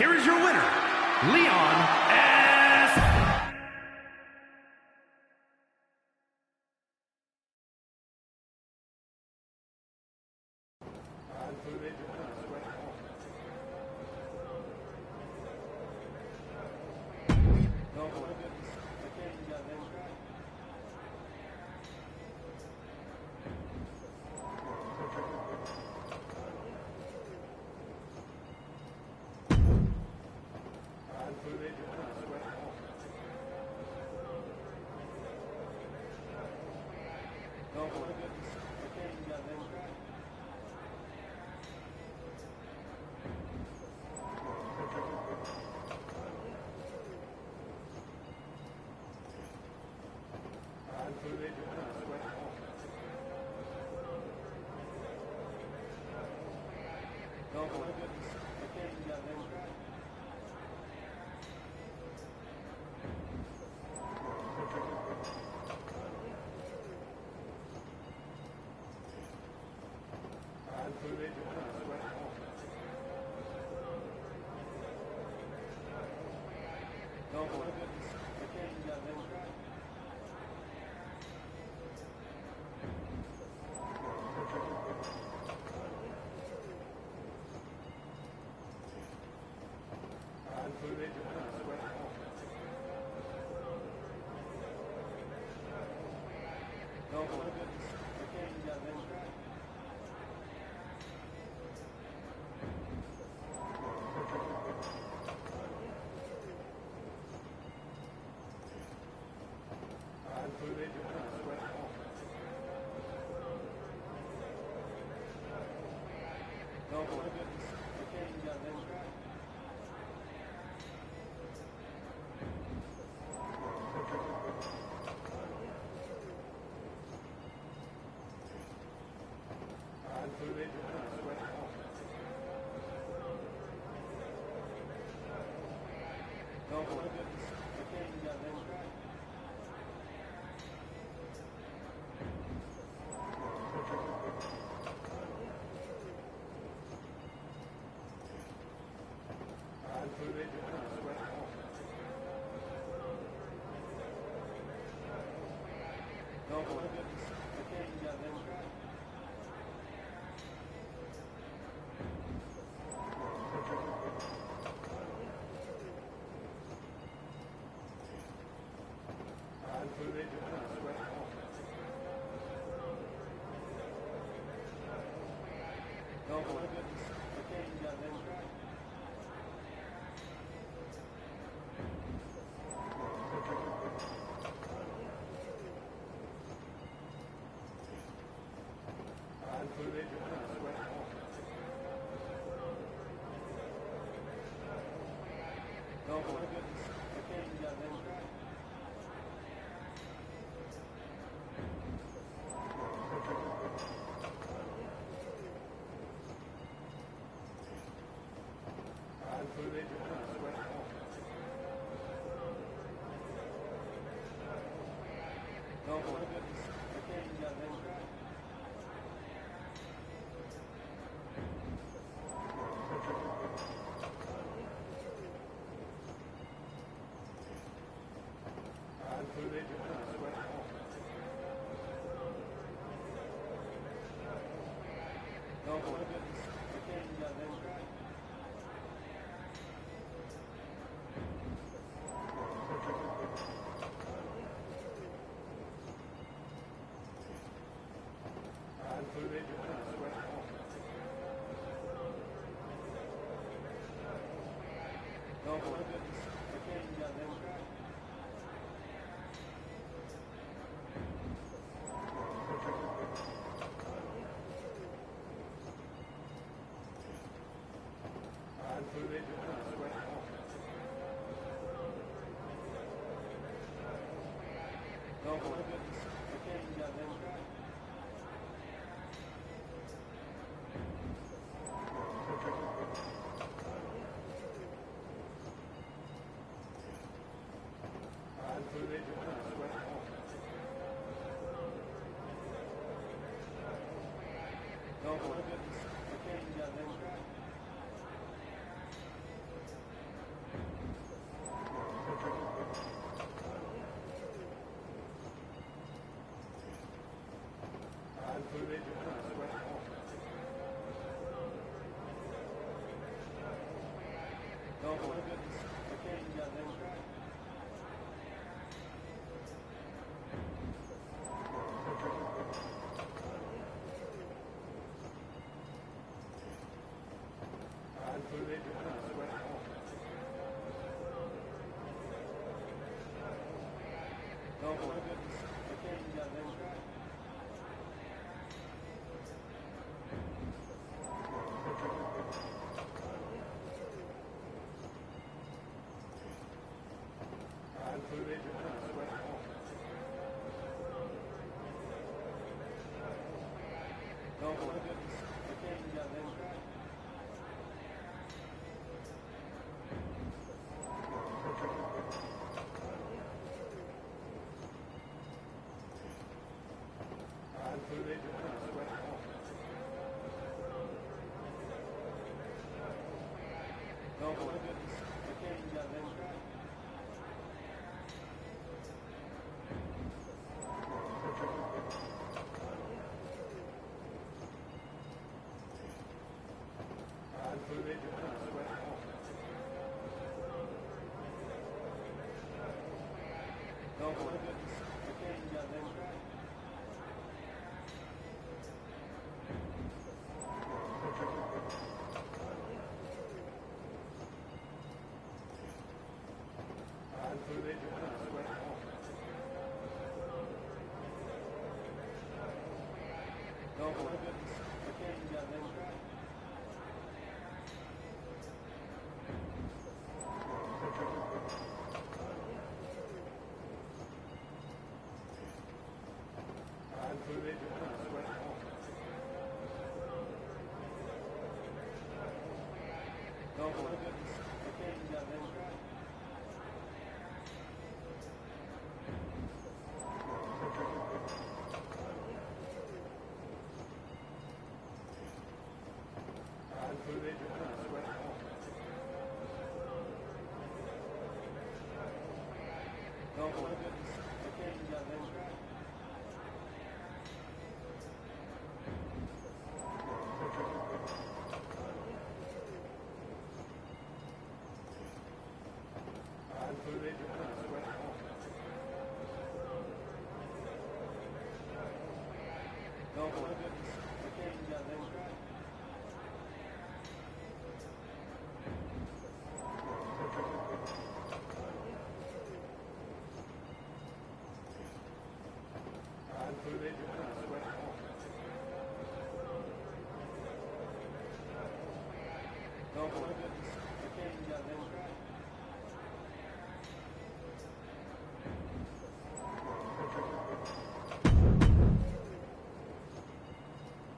here is your winner, Leon S.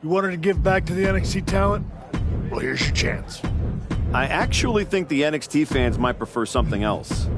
You wanted to give back to the NXT talent? Well, here's your chance. I actually think the NXT fans might prefer something else.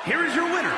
here is your winner.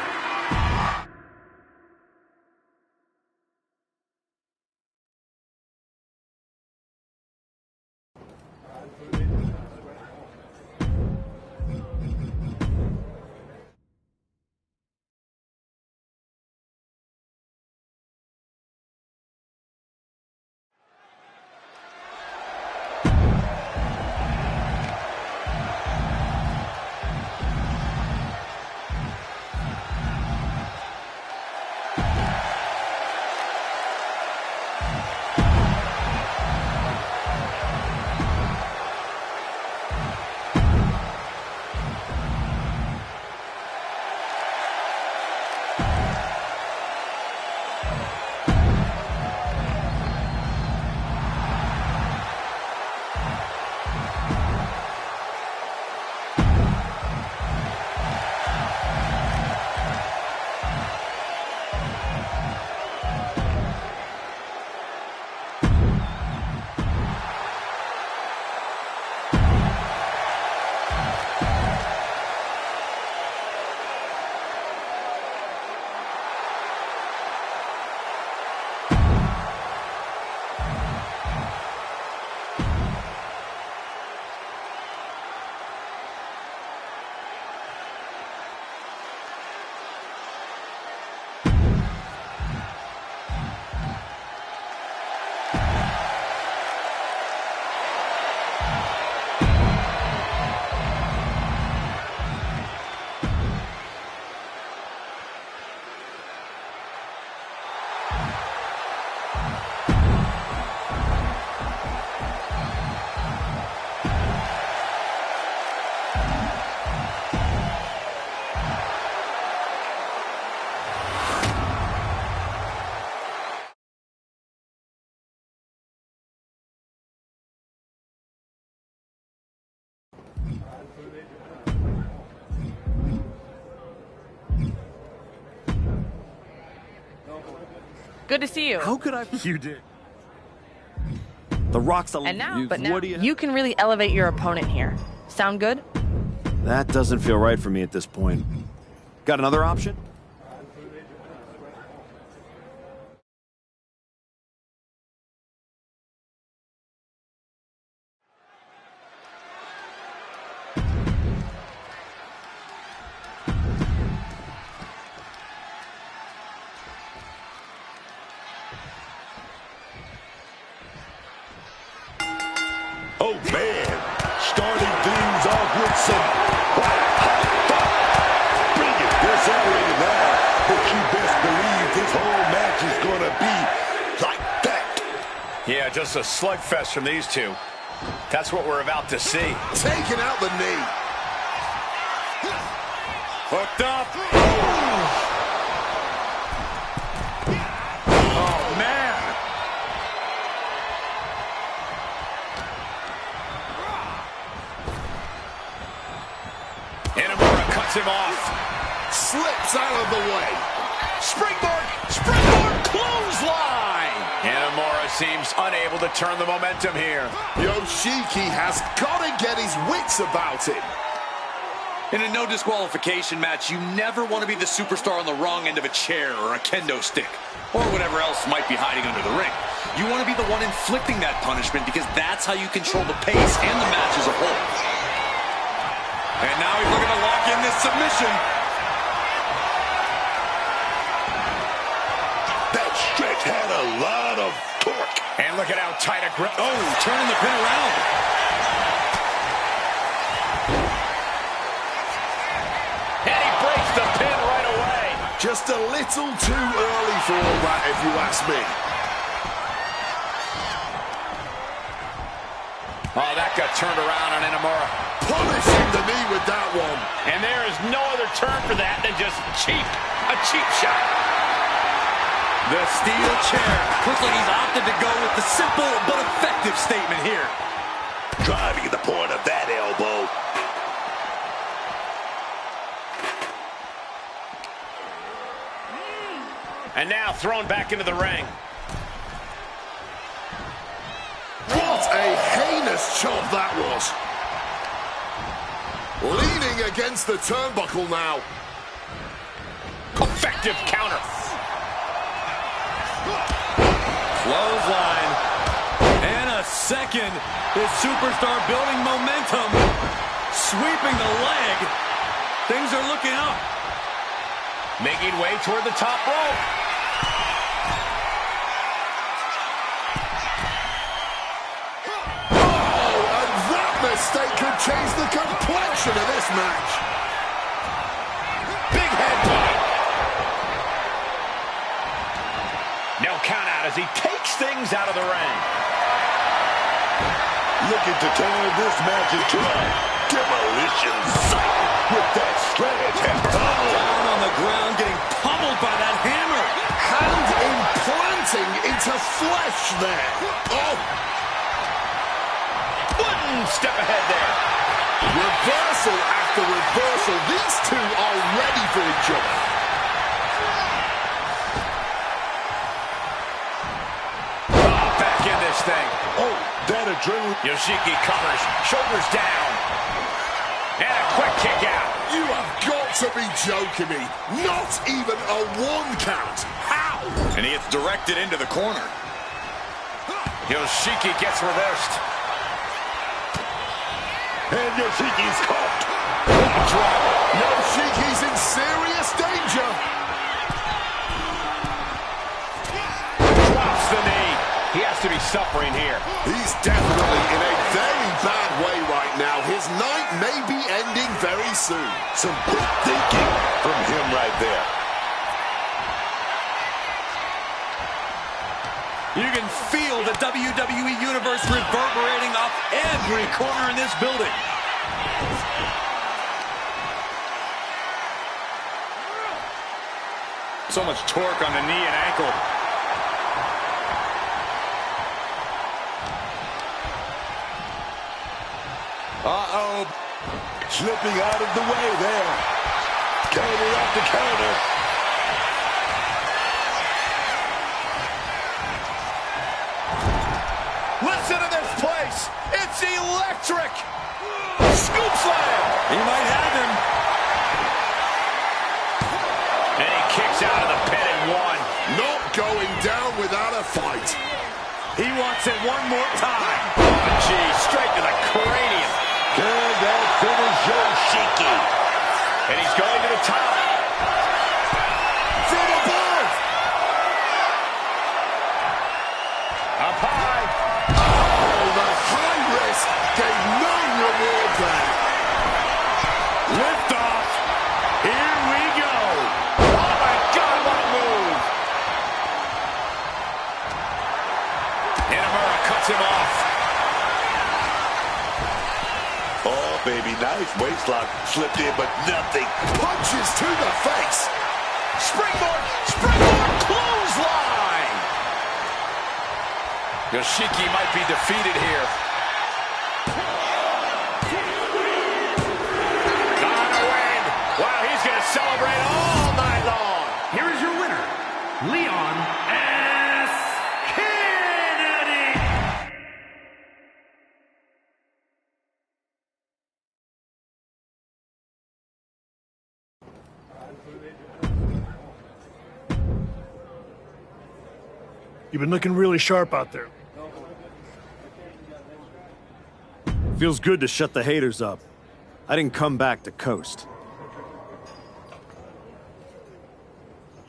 Good to see you. How could I? You did. The Rock's a... And now, you can really elevate your opponent here. Sound good? That doesn't feel right for me at this point. Got another option? Oh, man. Starting things off with some brilliant. They're separated now, but you best believe this whole match is going to be like that. Yeah, just a slugfest from these two. That's what we're about to see. Taking out the knee. Hooked up. Oh, man. Cuts him off. Slips out of the way. Springboard clothesline. Inamura seems unable to turn the momentum here. Yoshiki has got to get his wits about him. In a no disqualification match, you never want to be the superstar on the wrong end of a chair or a kendo stick, or whatever else might be hiding under the ring. You want to be the one inflicting that punishment because that's how you control the pace and the match as a whole. And now he's looking to lock in this submission. That stretch had a lot of torque. And look at how tight a grip. Oh, turning the pin around. And he breaks the pin right away. Just a little too early for all that, if you ask me. Oh, that got turned around on Inamura. Punishing the knee with that one. And there is no other term for that than just cheap. A cheap shot. The steel chair. Looks like he's opted to go with the simple but effective statement here. Driving at the point of that elbow. And now thrown back into the ring. What a heinous chop that was. Leaning against the turnbuckle now. effective counter. Clothesline. And a second. This superstar building momentum. Sweeping the leg. Things are looking up. Making way toward the top rope. Oh, and that mistake could change the complexion of this match. Big head kick. No count out as he takes things out of the ring. Looking to turn this match into a demolition site with that sledgehammer. Down on the ground, getting pummeled by that hammer. Hand implanting into flesh there. Oh. One step ahead there. Reversal after reversal. These two are ready for each other. Oh, back in this thing. Oh, that adrenaline. Yoshiki covers, shoulders down. And a quick kick out. You have got to be joking me. Not even a 1 count. How? And he gets directed into the corner. Yoshiki gets reversed. And Yoshiki's caught. Drop. Yoshiki's in serious danger. Drops the knee. He has to be suffering here. He's definitely in a very bad way right now. His night may be ending very soon. Some quick thinking from him right there. You can feel the WWE Universe reverberating off every corner in this building. So much torque on the knee and ankle. Uh-oh. Slipping out of the way there. Counter after counter. Listen to this place. It's electric. Scoop slam. He might have him. And he kicks out of the pin and one. Not going down without a fight. He wants it one more time. Oh, gee, straight to the cranium. Can that finish Yoshiki? And he's going to the top. From above. Up high. Oh, the high risk gave no reward there. Lift off. Here we go. Oh, my God, what a move. Inamura cuts him off. Oh, baby, nice waistlock. Slipped in, but nothing. Punches to the face. Springboard. Springboard clothesline. Yoshiki might be defeated here. Gonna win. Wow, he's going to celebrate all night long. Here is your winner, Leon S. Kennedy. You've been looking really sharp out there. Feels good to shut the haters up. I didn't come back to coast.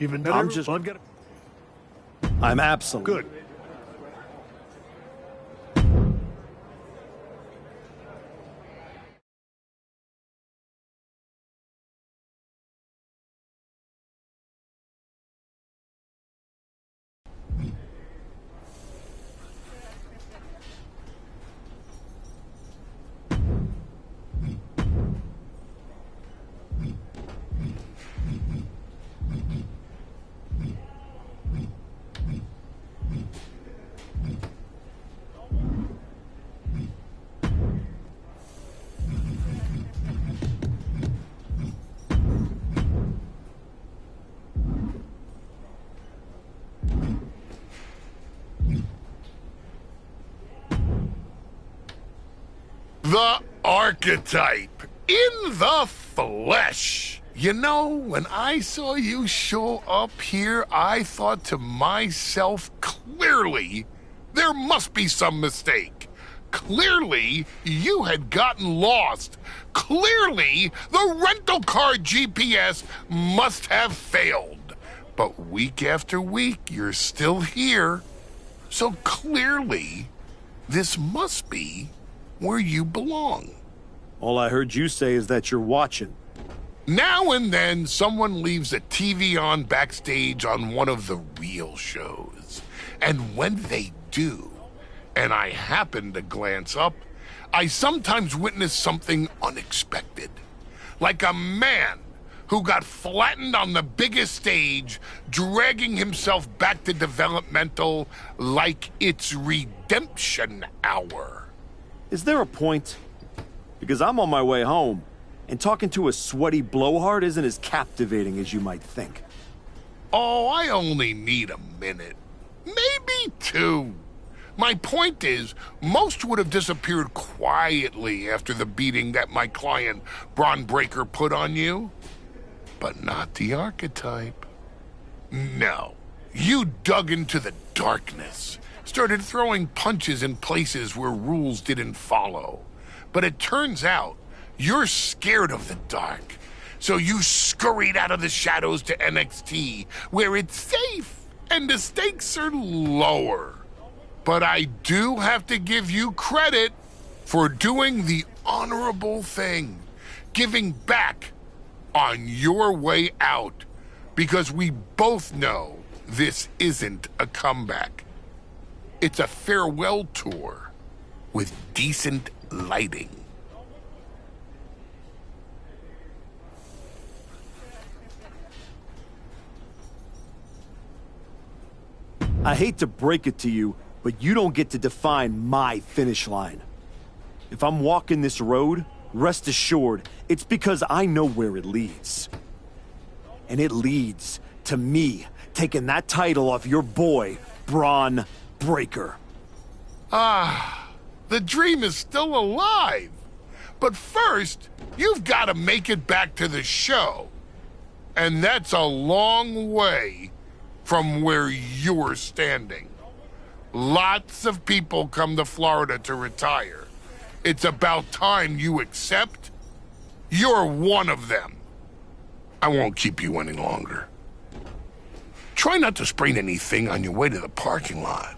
Even better. I'm just... Well, I've got I'm absolute. good. The archetype in the flesh. You know, when I saw you show up here, I thought to myself, clearly, there must be some mistake. Clearly, you had gotten lost. Clearly, the rental car GPS must have failed. But week after week, you're still here. So clearly, this must be where you belong. All I heard you say is that you're watching. Now and then, someone leaves a TV on backstage on one of the real shows. And when they do, and I happen to glance up, I sometimes witness something unexpected. Like a man who got flattened on the biggest stage, dragging himself back to developmental like it's redemption hour. Is there a point? Because I'm on my way home, and talking to a sweaty blowhard isn't as captivating as you might think. Oh, I only need a minute. Maybe 2. My point is, most would have disappeared quietly after the beating that my client, Braun Breaker, put on you. But not the archetype. No. You dug into the darkness, started throwing punches in places where rules didn't follow. But it turns out, you're scared of the dark. So you scurried out of the shadows to NXT, where it's safe and the stakes are lower. But I do have to give you credit for doing the honorable thing, giving back on your way out, because we both know this isn't a comeback. It's a farewell tour with decent lighting. I hate to break it to you, but you don't get to define my finish line. If I'm walking this road, rest assured, it's because I know where it leads. And it leads to me taking that title off your boy, Braun Breaker. Ah, the dream is still alive. But first, you've got to make it back to the show. And that's a long way from where you're standing. Lots of people come to Florida to retire. It's about time you accept you're one of them. I won't keep you any longer. Try not to sprain anything on your way to the parking lot.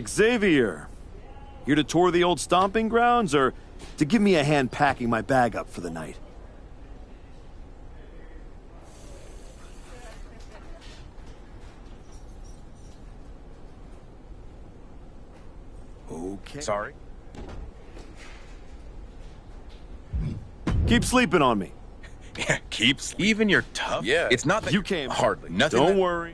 Xavier, here to tour the old stomping grounds or to give me a hand packing my bag up for the night? Okay. Sorry. Keep sleeping on me. Yeah, even you're tough. Yeah. It's not that you came. Hardly. Nothing. Don't worry.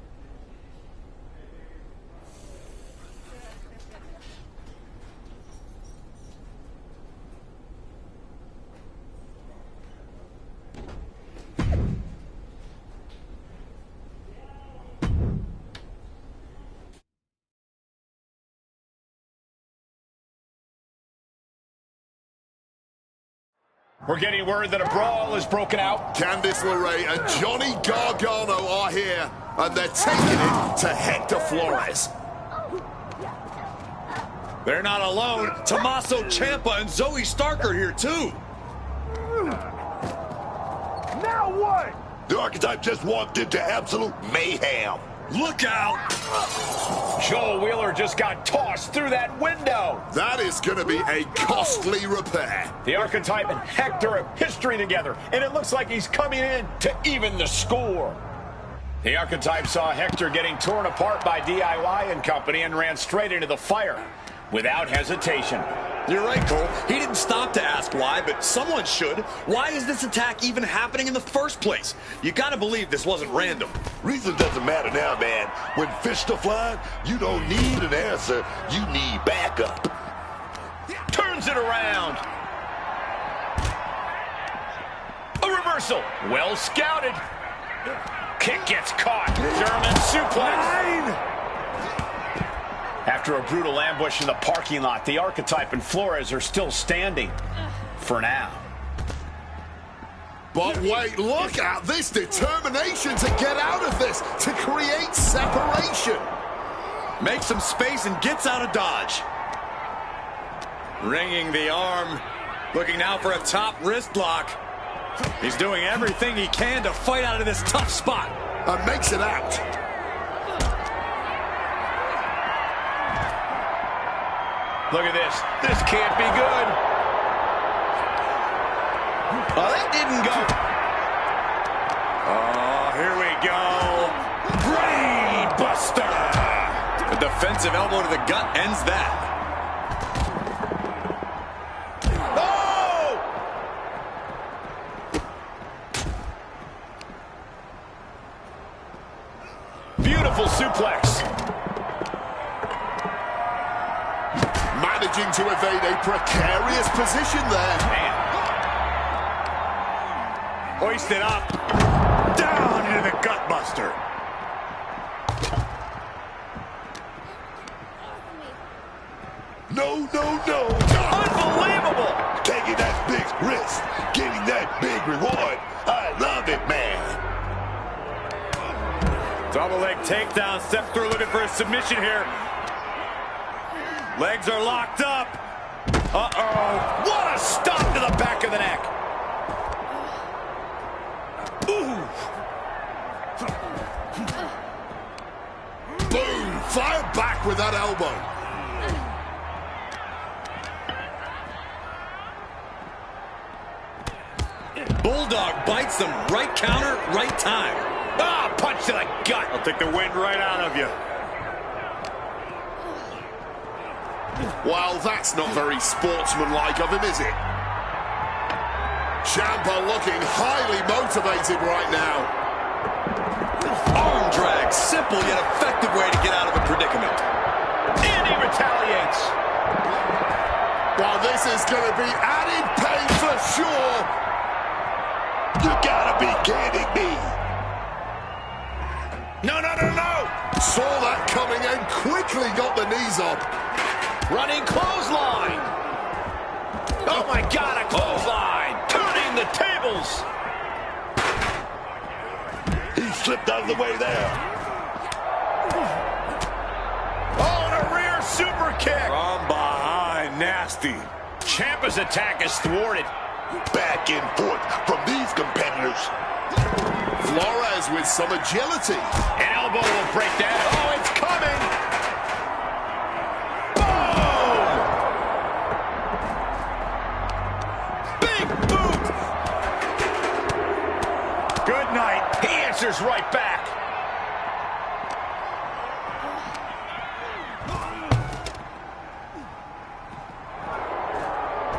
We're getting word that a brawl is broken out. Candice LeRae and Johnny Gargano are here, and they're taking it to Hector Flores. They're not alone. Tommaso Ciampa and Zoe Stark are here, too. Now what? The Archetype just walked into absolute mayhem. Look out! Joel Wheeler just got tossed through that window. That is going to be a costly repair. The Archetype and Hector have history together, and it looks like he's coming in to even the score. The Archetype saw Hector getting torn apart by DIY and company and ran straight into the fire without hesitation. You're right, Cole. He didn't stop to ask why, but someone should. Why is this attack even happening in the first place? You gotta believe this wasn't random. Reason doesn't matter now, man. When fish are flying, you don't need an answer. You need backup. Turns it around. reversal. Well scouted. Kick gets caught. German suplex. After a brutal ambush in the parking lot, the Archetype and Flores are still standing. For now. But wait, look at this determination to get out of this, to create separation. Makes some space and gets out of dodge. Ringing the arm. Looking now for a top wrist lock. He's doing everything he can to fight out of this tough spot. And makes it out. Look at this. This can't be good. Oh, that didn't go. Oh, here we go. Brain buster. A defensive elbow to the gut ends that. Oh! Beautiful suplex. Managing to evade a precarious position there. Man. Hoisted up. Down into the gutbuster. No, no, no. Unbelievable. Taking that big risk, getting that big reward. I love it, man. Double leg takedown. Step through looking for a submission here. Legs are locked up. Uh-oh. What a stop to the back of the neck. Ooh. Boom. Fire back with that elbow. Bulldog bites them. Right counter, right time. Ah, punch to the gut. I'll take the wind right out of you. Well, that's not very sportsmanlike of him, is it? Ciampa looking highly motivated right now. Arm drag. Simple yet effective way to get out of a predicament. And he retaliates. Well, this is going to be added pain for sure. You gotta be kidding me. No, no, no, no. Saw that coming and quickly got the knees up. Running clothesline. Oh, my God, a clothesline. Turning the tables. He slipped out of the way there. Oh, and a rear super kick. From behind, nasty. Ciampa's attack is thwarted. Back and forth from these competitors. Flores with some agility. An elbow will break that. Oh, it's coming. Boom. Big boot. Good night. He answers right back.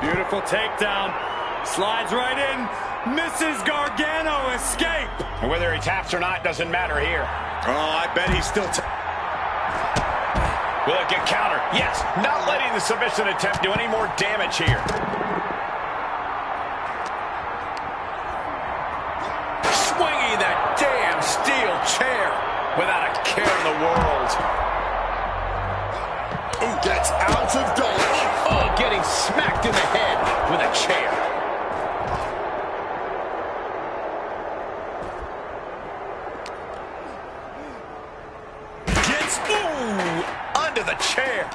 Beautiful takedown. Slides right in. Misses Gargano. Escape. And whether he taps or not doesn't matter here. Oh, I bet he's still... Will it get countered? Yes. Not letting the submission attempt do any more damage here. Swinging that damn steel chair without a care in the world. Who gets out of dodge. Oh, getting smacked in the head with a chair. Gets, ooh, under the chair.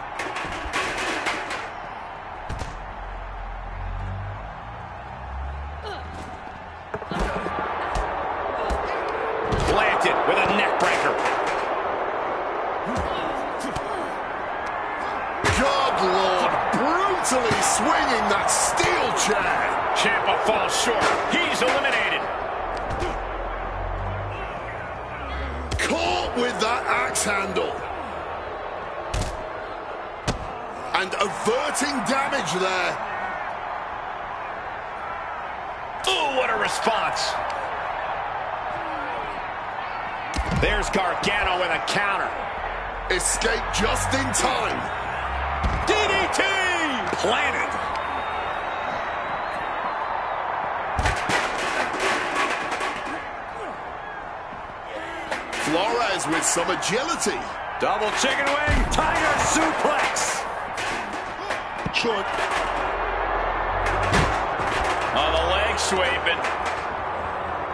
Planted with a neck breaker. God Lord, brutally swinging that steel chair. Ciampa falls short. He's eliminated. Caught with that axe handle. And averting damage there. Ooh, what a response. There's Gargano with a counter. Escape just in time. DDT! Planted. Flores with some agility. Double chicken wing, tiger suplex. Short. On the leg sweeping.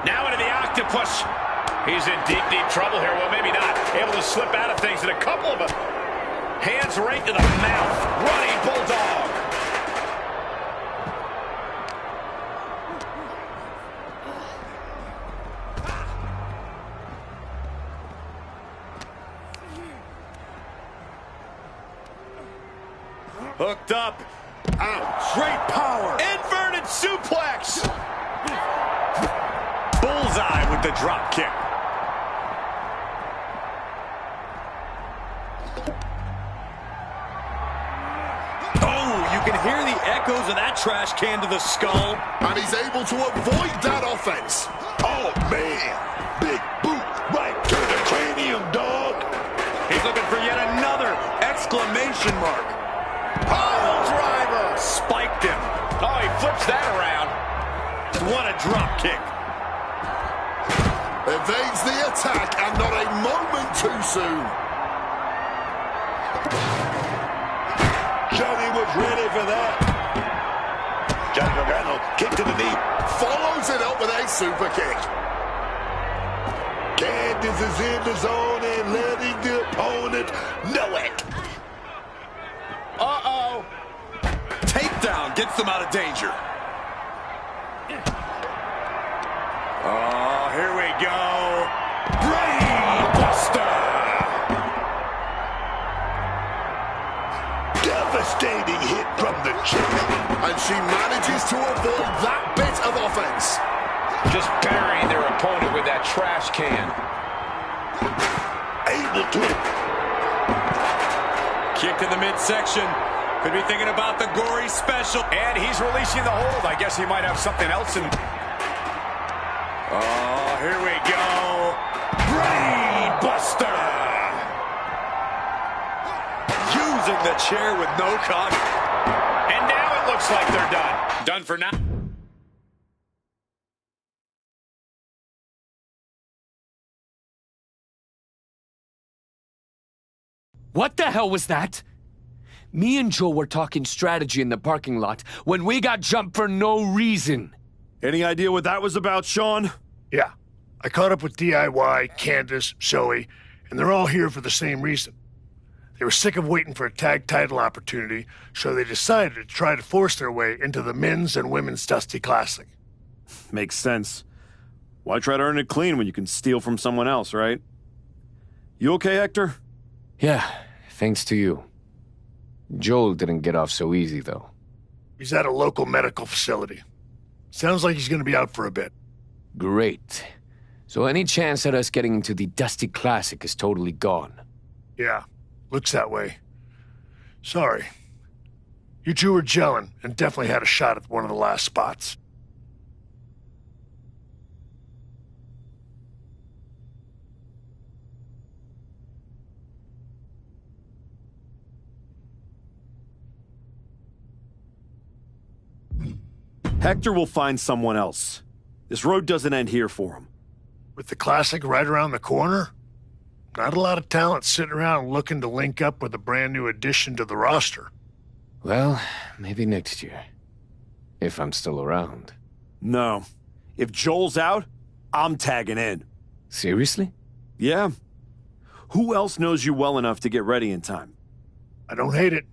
Now into the octopus. He's in deep, deep trouble here. Well, maybe not. Able to slip out of things. And a couple of hands right to the mouth. Running bulldog. Hooked up. Ouch. Great power. Inverted suplex. Bullseye with the drop kick. Oh, you can hear the echoes of that trash can to the skull. And he's able to avoid that offense. Oh, man. Big boot right to the cranium, dog. He's looking for yet another exclamation mark. Pile driver. Spiked him. Oh, he flips that around. What a drop kick. Evades the attack and not a moment too soon. Johnny was ready for that. Johnny Gargano, kick to the knee. Follows it up with a super kick. Candice is in the zone and letting the opponent know it. Uh-oh. Takedown gets them out of danger. Oh, here we go. Brainbuster. Devastating hit from the chick. And she manages to avoid that bit of offense. Just burying their opponent with that trash can. Able to. Kick to the midsection. Could be thinking about the gory special. And he's releasing the hold. I guess he might have something else in. Oh, here we go. Brainbuster. Using the chair with no cock. And now it looks like they're done. Done for now. What the hell was that? Me and Joe were talking strategy in the parking lot when we got jumped for no reason. Any idea what that was about, Sean? Yeah. I caught up with DIY, Candace, Zoe, and they're all here for the same reason. They were sick of waiting for a tag title opportunity, so they decided to try to force their way into the men's and women's Dusty Classic. Makes sense. Why try to earn it clean when you can steal from someone else, right? You okay, Hector? Yeah, thanks to you. Joel didn't get off so easy, though. He's at a local medical facility. Sounds like he's going to be out for a bit. Great. So any chance at us getting into the Dusty Classic is totally gone. Yeah, looks that way. Sorry. You two were gelling and definitely had a shot at one of the last spots. Hector will find someone else. This road doesn't end here for him. With the Classic right around the corner? Not a lot of talent sitting around looking to link up with a brand new addition to the roster. Well, maybe next year. If I'm still around. No. If Joel's out, I'm tagging in. Seriously? Yeah. Who else knows you well enough to get ready in time? I don't hate it.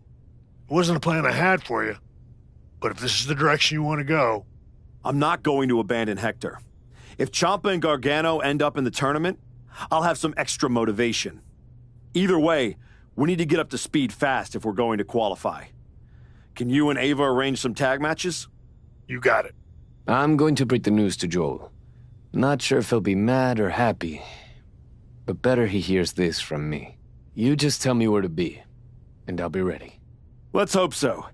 It wasn't a plan I had for you. But if this is the direction you want to go... I'm not going to abandon Hector. If Ciampa and Gargano end up in the tournament, I'll have some extra motivation. Either way, we need to get up to speed fast if we're going to qualify. Can you and Ava arrange some tag matches? You got it. I'm going to break the news to Joel. Not sure if he'll be mad or happy. But better he hears this from me. You just tell me where to be, and I'll be ready. Let's hope so.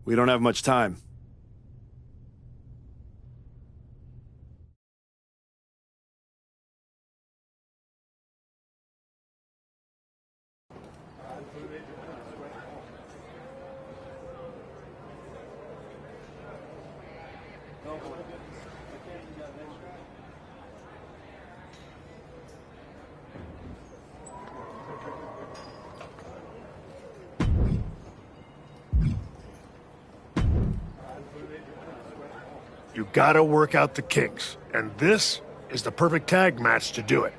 We don't have much time. You gotta work out the kinks, and this is the perfect tag match to do it.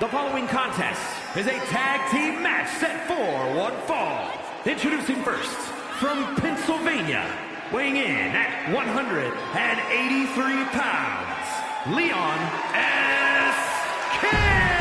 The following contest is a tag team match set for one fall. Introducing first, from Pennsylvania, weighing in at 183 pounds, Leon S. Kennedy.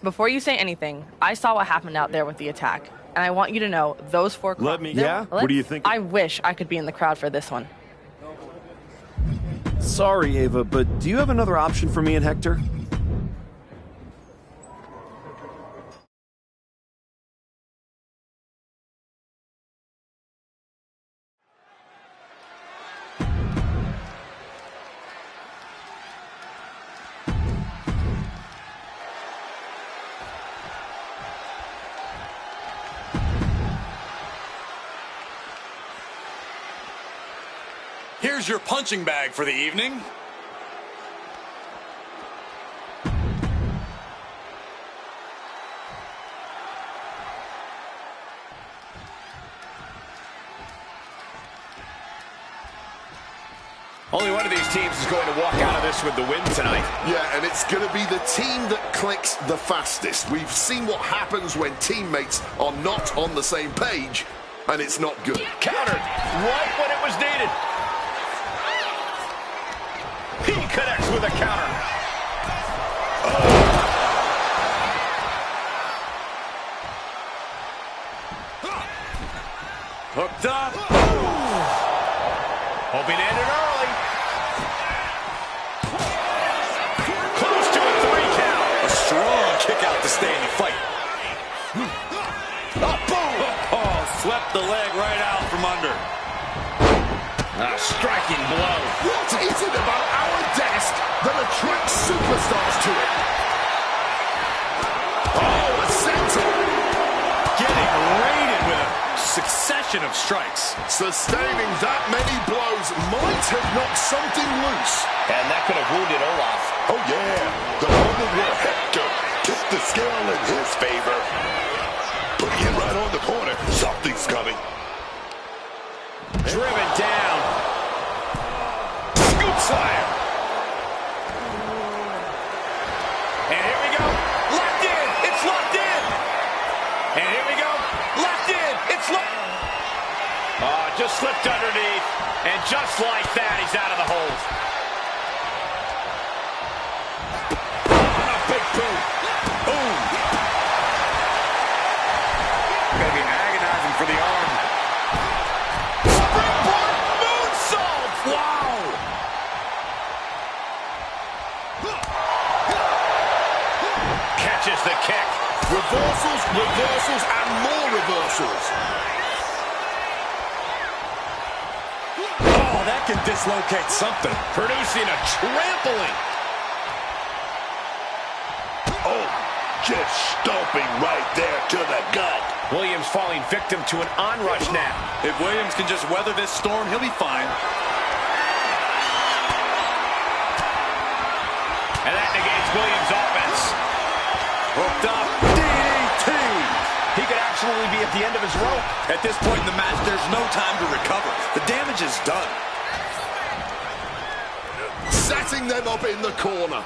Before you say anything, I saw what happened out there with the attack, and I want you to know those four. Yeah? What do you think? I wish I could be in the crowd for this one. Sorry, Ava, but do you have another option for me and Hector? Here's your punching bag for the evening. Only one of these teams is going to walk out of this with the win tonight. Yeah, and it's going to be the team that clicks the fastest. We've seen what happens when teammates are not on the same page, and it's not good. Countered right when it was needed. He connects with a counter. Hooked up. Hoping to end it early. Close to a 3 count. A strong kick out to stay in the fight. Oh, boom! Oh, swept the leg right out from under. A striking blow. What is it about our desk that attracts superstars to it? Oh, a center. Getting raided with a succession of strikes. Sustaining that many blows might have knocked something loose. And that could have wounded Olaf. Oh, yeah. The moment where Hector tipped the scale in his favor. Putting him right on the corner. Something's coming. Driven down. Scoop slam. And here we go. Locked in. It's locked in. And here we go. Locked in. It's locked. Oh, just slipped underneath. And just like that, he's out of the hold. Oh, a big boom. Boom. Gonna be agonizing for the arm. Springboard moonsault. Wow. Catches the kick. Reversals, reversals, and more reversals. Oh, that can dislocate something. Producing a trampling. Oh, just stomping right there to the gut. Williams falling victim to an onrush now. If Williams can just weather this storm, he'll be fine. And that negates Williams' offense. Hooked up. DDT. He could absolutely be at the end of his rope. At this point in the match, there's no time to recover. The damage is done. Setting them up in the corner.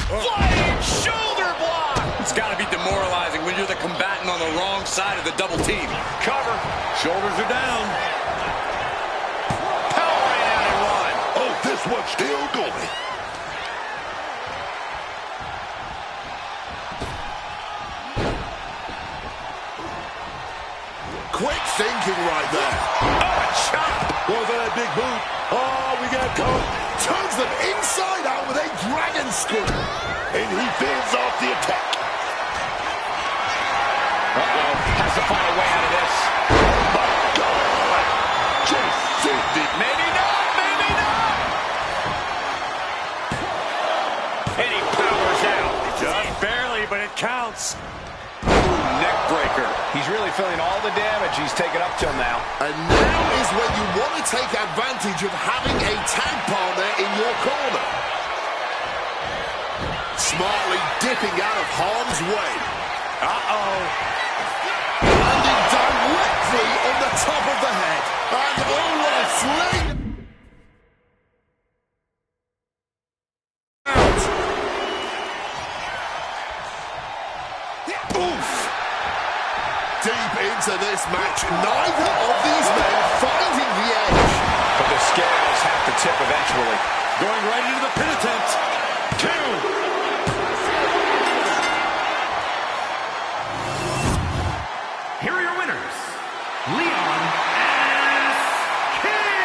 Flying shoulder block. It's got to be demoralizing when you're the combatant on the wrong side of the double team. Cover. Shoulders are down. Powering out and one. Oh, this one's still going. Quick thinking right there. Oh, a chop. Was that a big boot? Oh, we got caught. Turns them inside out with a dragon screw. And he fends off the attack. Uh-oh. Has to find a way out of this. My God. Just Cindy. Maybe not. Maybe not. And he powers out. Just barely, but it counts. Neck breaker. He's really feeling all the damage he's taken up till now. And now is when you want to take advantage of having a tag partner in your corner. Smartly dipping out of harm's way. Uh-oh. Landing directly on the top of the head. And oh, what a sling! this match, neither of these men finding the edge. But the scales have to tip eventually. Going right into the pin attempt. 2. Here are your winners, Leon S. Kennedy.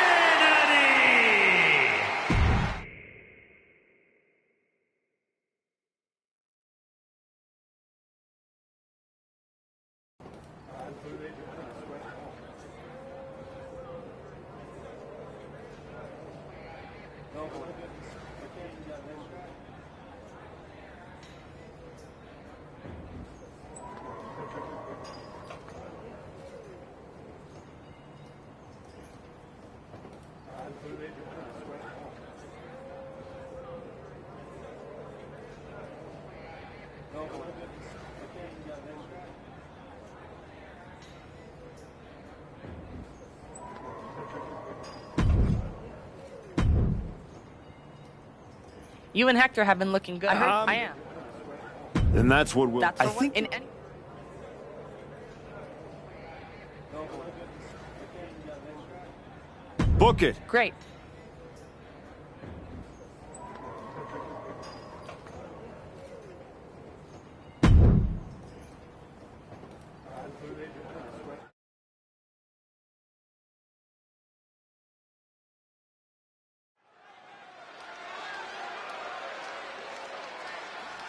You and Hector have been looking good. I am. And that's what we'll... That's for in any... Book it. Great.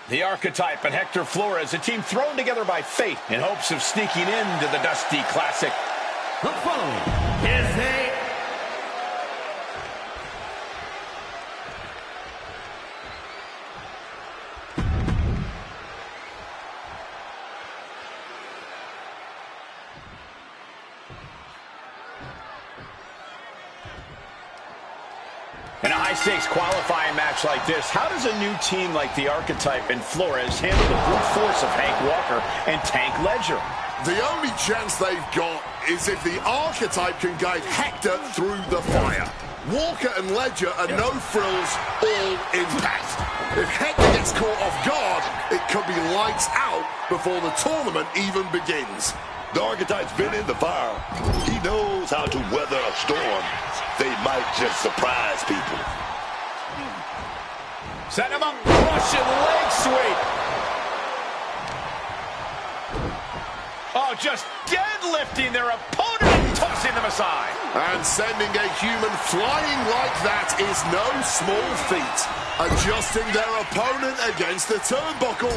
The Archetype and Hector Flores, a team thrown together by fate in hopes of sneaking into the Dusty Classic. The following is a... In a high-stakes qualifying match like this, how does a new team like the Archetype and Flores handle the brute force of Hank Walker and Tank Ledger? The only chance they've got is if the Archetype can guide Hector through the fire. Walker and Ledger are no frills, all impact. If Hector gets caught off guard, it could be lights out before the tournament even begins. The Archetype's been in the fire. He knows how to weather a storm. They might just surprise people. Set him up. Russian leg sweep. Oh, just deadlifting their opponent and tossing them aside. And sending a human flying like that is no small feat. Adjusting their opponent against the turnbuckle.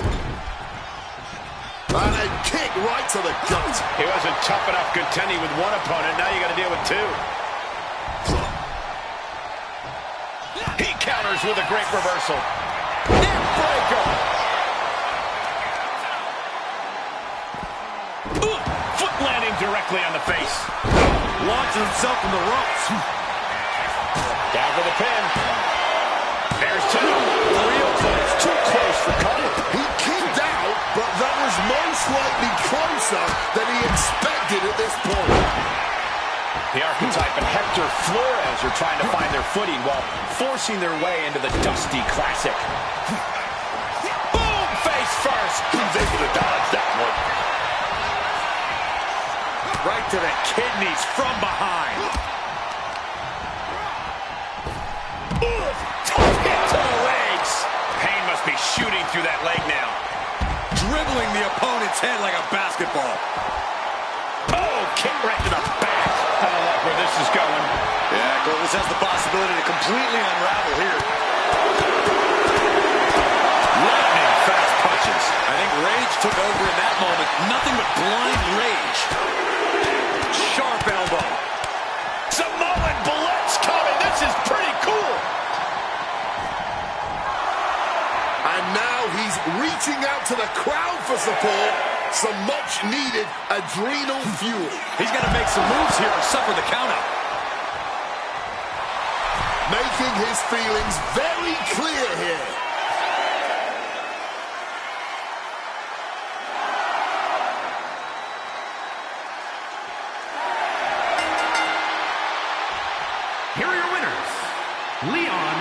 And a kick right to the gut. He wasn't tough enough contending with one opponent. Now you got to deal with two. He counters with a great reversal. Neck breaker. Foot landing directly on the face. Launches himself in the ropes. Down for the pin. There's two. Real close. Too close for cover. He kicked out, but that was most likely closer than he expected at this point. The Archetype and Hector Flores are trying to find their footing while forcing their way into the Dusty Classic. Boom! Face first. He's able to dodge that one. Right to the kidneys from behind. Tough hit to the legs. Pain must be shooting through that leg now. Dribbling the opponent's head like a basketball. Oh, kick right to the back. I don't like where this is going. Yeah, Corvus has the possibility to completely unravel here. Lightning fast punches. I think rage took over in that moment. Nothing but blind rage. Sharp elbow. Samoan Blitz coming. This is pretty cool. And now he's reaching out to the crowd for support. Some much-needed adrenal fuel. He's got to make some moves here or suffer the countout. Making his feelings very clear here. Here are your winners, Leon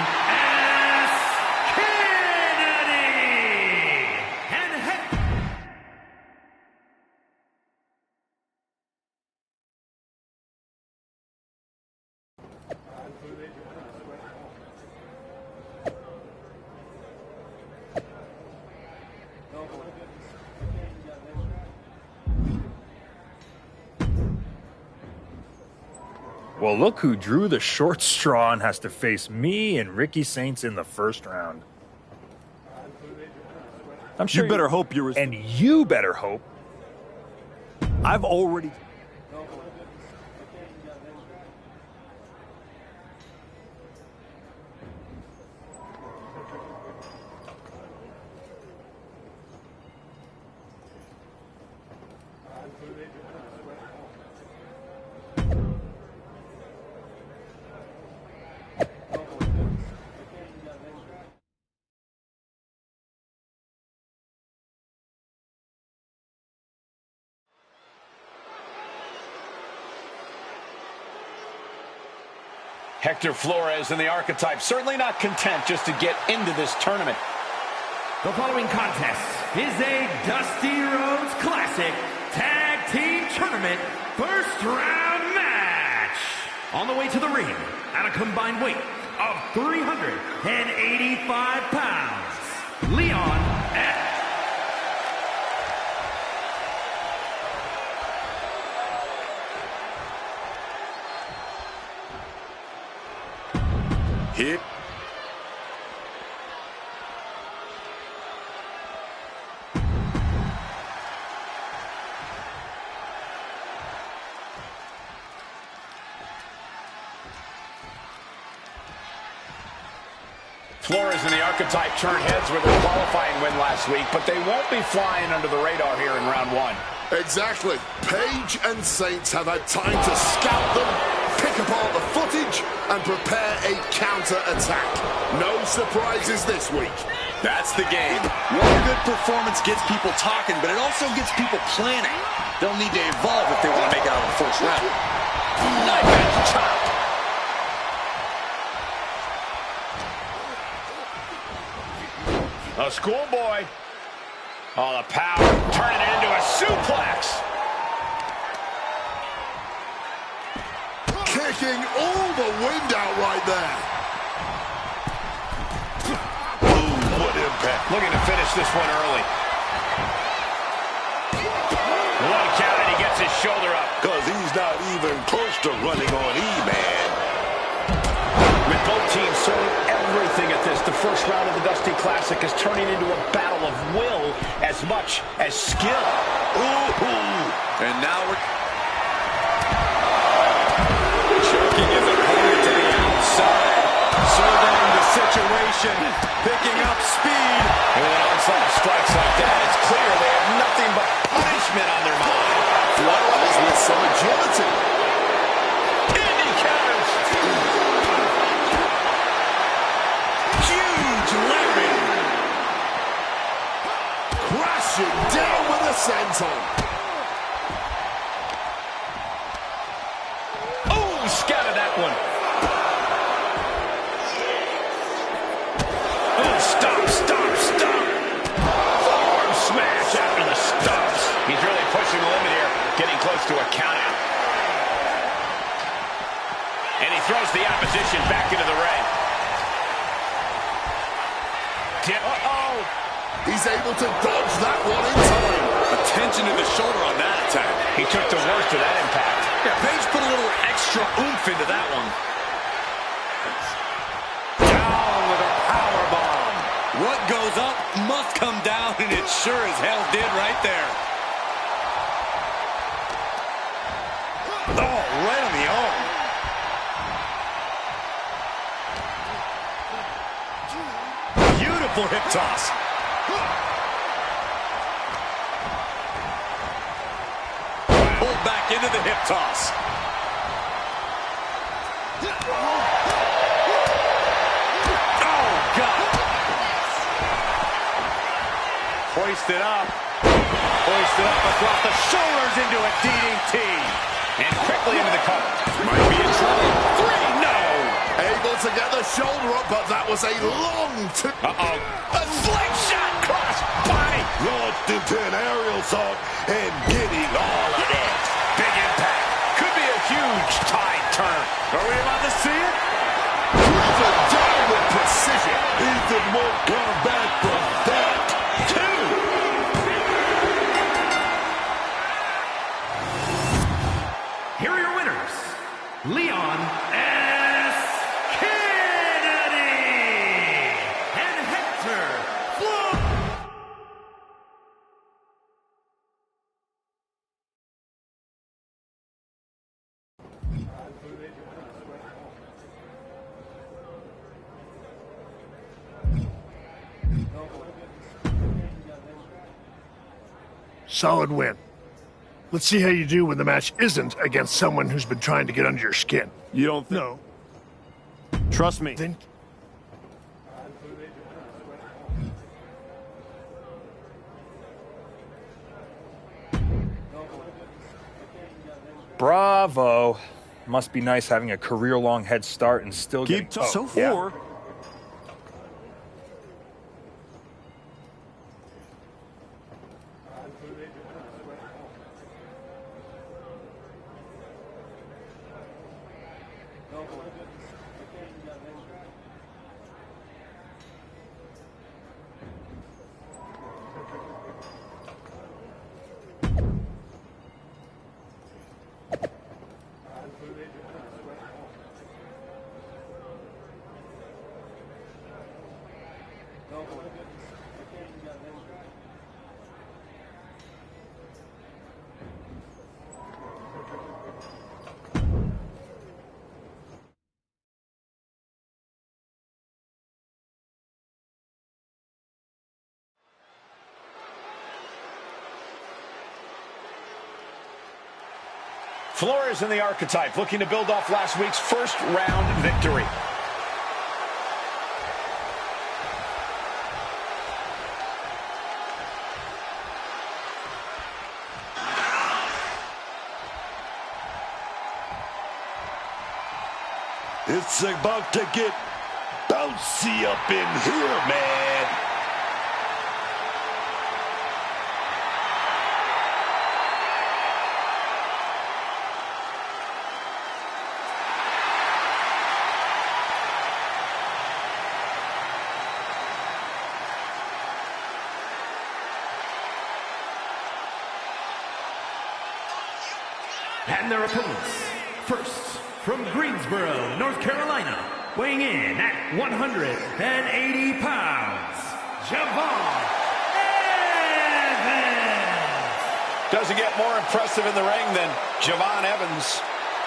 Well, look who drew the short straw and has to face me and Ricky Saints in the first round. I'm sure you better hope you're... And you better hope. I've already... Hector Flores and the Archetype certainly not content just to get into this tournament. The following contest is a Dusty Rhodes Classic Tag Team Tournament first round match. On the way to the ring at a combined weight of 385 pounds, Leon and... Hit. Flores and the Archetype turned heads with their qualifying win last week, but they won't be flying under the radar here in round one. Exactly. Page and Saints have had time to scout them, pick apart the footage, and prepare a counter-attack. No surprises this week. That's the game. One good performance gets people talking, but it also gets people planning. They'll need to evolve if they want to make it out of the first round. Knife edge chop. A schoolboy. Oh, the power. Turning it into a suplex. Kicking all the wind out right there. Boom, what impact. Looking to finish this one early. One count and he gets his shoulder up. Because he's not even close to running on E-Man. With both teams showing everything at this, the first round of the Dusty Classic is turning into a battle of will as much as skill. Ooh. And now we're choking his opponent to the outside, surveying the situation, picking up speed. And with onslaught strikes like that, it's clear they have nothing but punishment on their mind. Flores with some agility. Indy counters. Huge lariat. Crashing down with a senton. Oh, scattered that one. Oh, stop. Forearm smash after the stumps. He's really pushing the limit here, getting close to a countout. And he throws the opposition back into the ring. Uh-oh. He's able to dodge that one in time. Attention to the shoulder on that attack. He took the worst of that impact. Yeah, Page put a little extra oomph into that one. Down with a power bomb. What goes up must come down, and it sure as hell did right there. Oh, right on the arm. Beautiful hip toss. Pulled back into the hip toss. Oh, God. Hoisted up. Hoisted up across the shoulders into a DDT. And quickly into the cover. Might be in trouble. 3, no. Able to get the shoulder up, but that was a long two. Uh-oh. A slingshot cross body. Launched into an aerial assault and getting all of that. Big impact. Could be a huge tide turn. Are we about to see it? Driven down with precision. Ethan won't come back from that. 2. Here are your winners, Leon Solid win. Let's see how you do when the match isn't against someone who's been trying to get under your skin. You don't think? No. Trust me. Then Bravo. Must be nice having a career-long head start and still Keep getting... so yeah. far. Flores in the Archetype, looking to build off last week's first round victory. It's about to get bouncy up in here, man. And their opponents, first, from Greensboro, North Carolina, weighing in at 180 pounds, Javon Evans. Doesn't get more impressive in the ring than Javon Evans.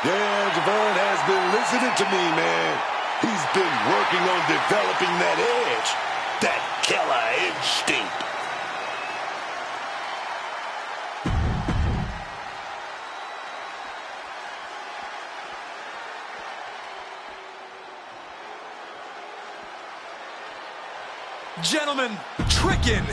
Yeah, Javon has been listening to me, man. He's been working on developing that edge, that killer instinct. Gentlemen, tricking.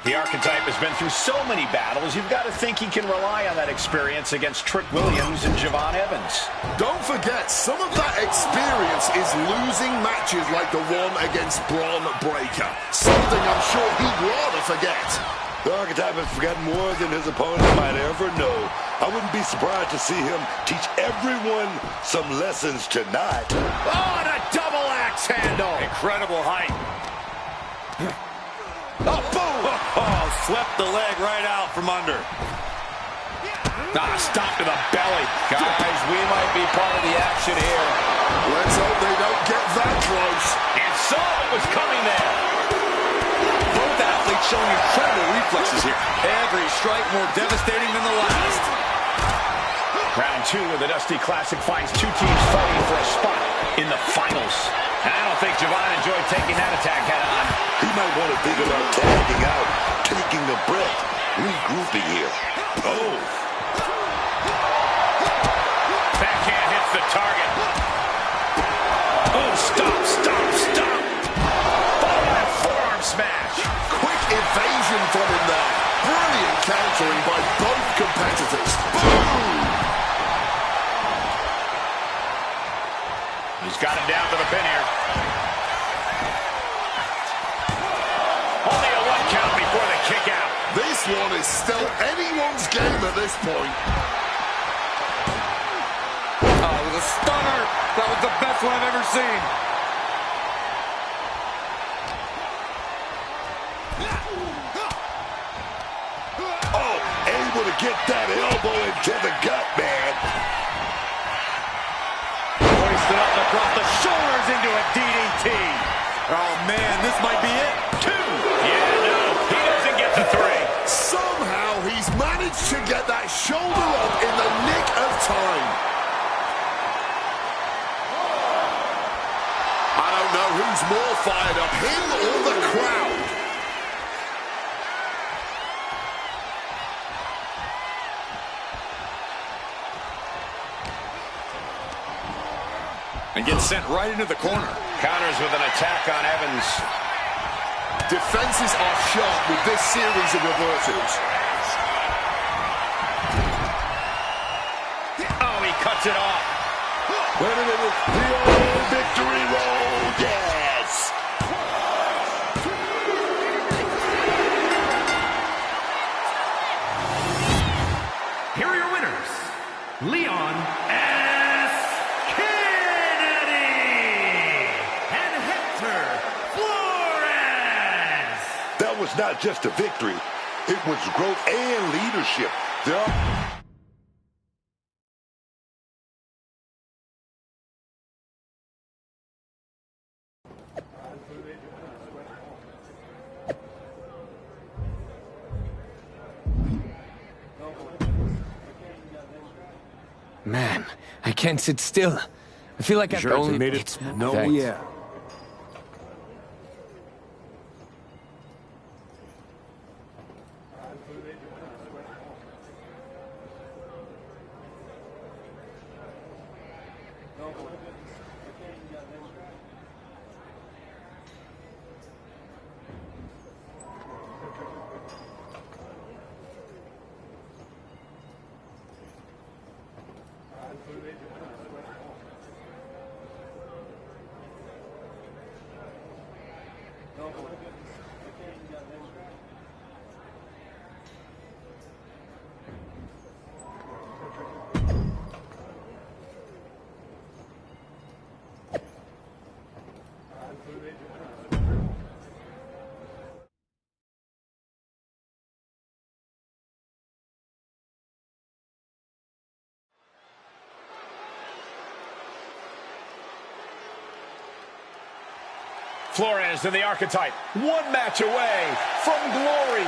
The Archetype has been through so many battles, you've got to think he can rely on that experience against Trick Williams and Javon Evans. Don't forget, some of that experience is losing matches like the one against Braun Breaker. Something I'm sure he'd rather forget. The Archetype has forgotten more than his opponent might ever know. I wouldn't be surprised to see him teach everyone some lessons tonight. Oh, and a double axe handle. Incredible height. Oh, boom! Oh, swept the leg right out from under. Stop to the belly. Guys, we might be part of the action here. Let's hope they don't get that close. And saw it was coming there. Both athletes showing incredible reflexes here. Every strike more devastating than the last. Round 2 of the Dusty Classic finds two teams fighting for a spot in the finals. And I don't think Javon enjoyed taking that attack head on. He might want to think about tagging out, taking a breath, regrouping here. Oh! Backhand hits the target. Oh, stop, stop, stop. Oh, that forearm smash. Quick evasion from him there. Brilliant countering by both competitors. Boom! He's got him down to the pin here. Only a 1 count before the kick out. This one is still anyone's game at this point. Oh, it was a stunner. That was the best one I've ever seen. Oh, able to get that elbow into the gut, man. Hoisted up across the shoulders into a DDT. Oh, man, this might be it. 2. Yeah, no, he doesn't get the 3. Somehow he's managed to get that shoulder up in the nick of time. more fired up, him or the crowd? And gets sent right into the corner. Counters with an attack on Evans. Defenses are sharp with this series of reversals. Oh, he cuts it off. Wait a minute. The old victory roll. Yes. Here are your winners, Leon S. Kennedy and Hector Flores. That was not just a victory. It was growth and leadership. There are... Man, I can't sit still. I feel like I've only made it. No, yeah. Flores and the Archetype, one match away from glory.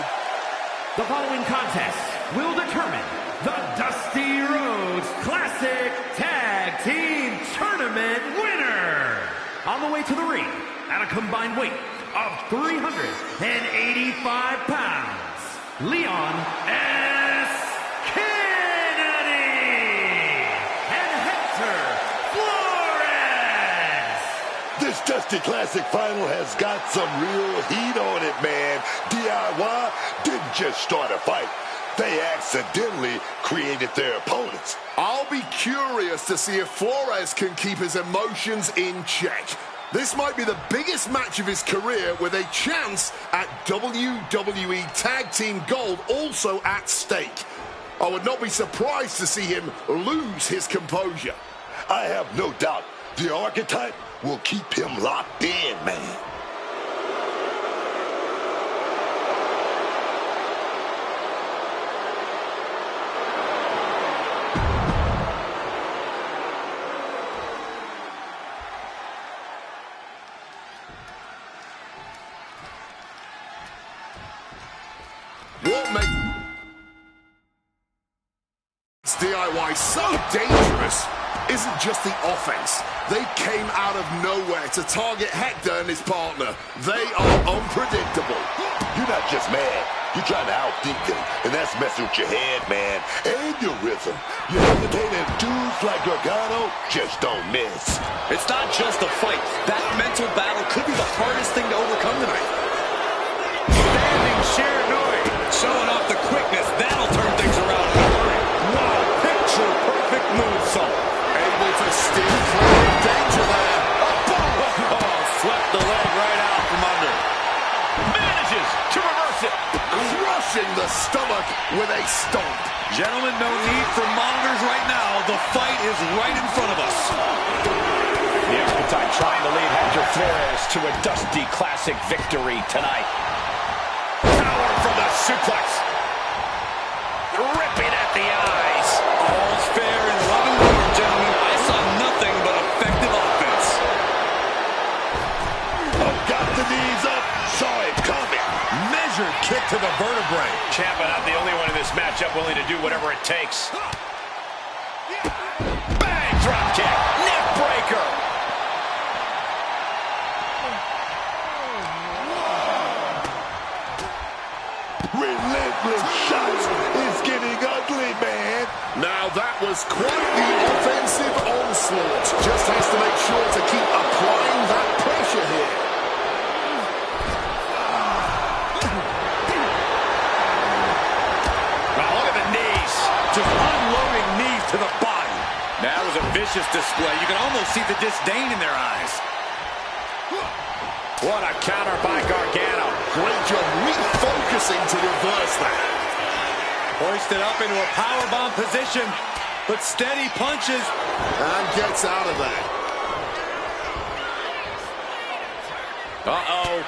The following contest will determine the Dusty Rhodes Classic Tag Team Tournament winner. On the way to the ring at a combined weight of 385 pounds, Leon S. Kennedy and Hector Flores. This Dusty Classic final has got some real heat on it, man. DIY didn't just start a fight. They accidentally created their opponents. I'll be curious to see if Flores can keep his emotions in check. This might be the biggest match of his career with a chance at WWE Tag Team Gold also at stake. I would not be surprised to see him lose his composure. I have no doubt the Archetype will keep him locked in, man. What makes DIY so dangerous isn't just the offense. They came out of nowhere to target Hector and his partner. They are unpredictable. You're not just mad. You're trying to outthink them, and that's messing with your head, man, and your rhythm. You hesitate, and dudes like Gargano just don't miss. It's not just a fight. That mental battle could be the hardest thing to overcome tonight. Standing Shiranui. Showing off the quickness. That'll turn things around. Wow, picture-perfect moonsault. Able to steer clear of danger there. Oh, swept the leg right out from under. Manages to reverse it. Crushing the stomach with a stomp. Gentlemen, no need for monitors right now. The fight is right in front of us. The Archetype trying to lead Hector Flores to a Dusty Classic victory tonight. Power from the suplex. Ripping at the eyes. All's fair in love and war, gentlemen. I saw nothing but effective offense. Oh, got the knees up. Saw it coming. Measured kick to the vertebrae. Ciampa not the only one in this matchup willing to do whatever it takes. Bang! Drop kick. Neck breaker. relentless shots is getting ugly, man. Now that was quite the offensive onslaught. Just has to make sure to keep applying that pressure here. Now look at the knees. Just unloading knees to the body. That was a vicious display. You can almost see the disdain in their eyes. What a counter by Gargano. Great job refocusing to reverse that. Hoisted up into a powerbomb position, but steady punches. And gets out of there. Uh-oh.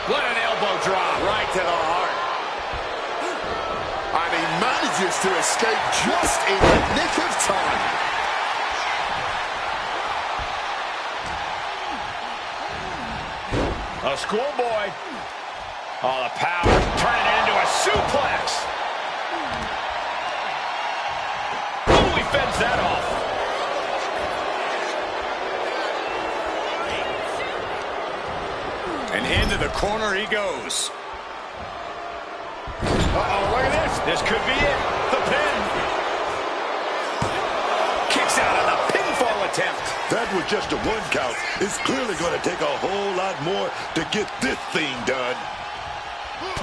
What an elbow drop right to the heart. And he manages to escape just in the nick of time. A schoolboy. Oh, the power. Turning it into a suplex. Oh, he fends that off. And into the corner he goes. Uh-oh, look at this. This could be it. The pin. Kicks out on the pinfall attempt. That was just a 1 count. It's clearly going to take a whole lot more to get this thing done.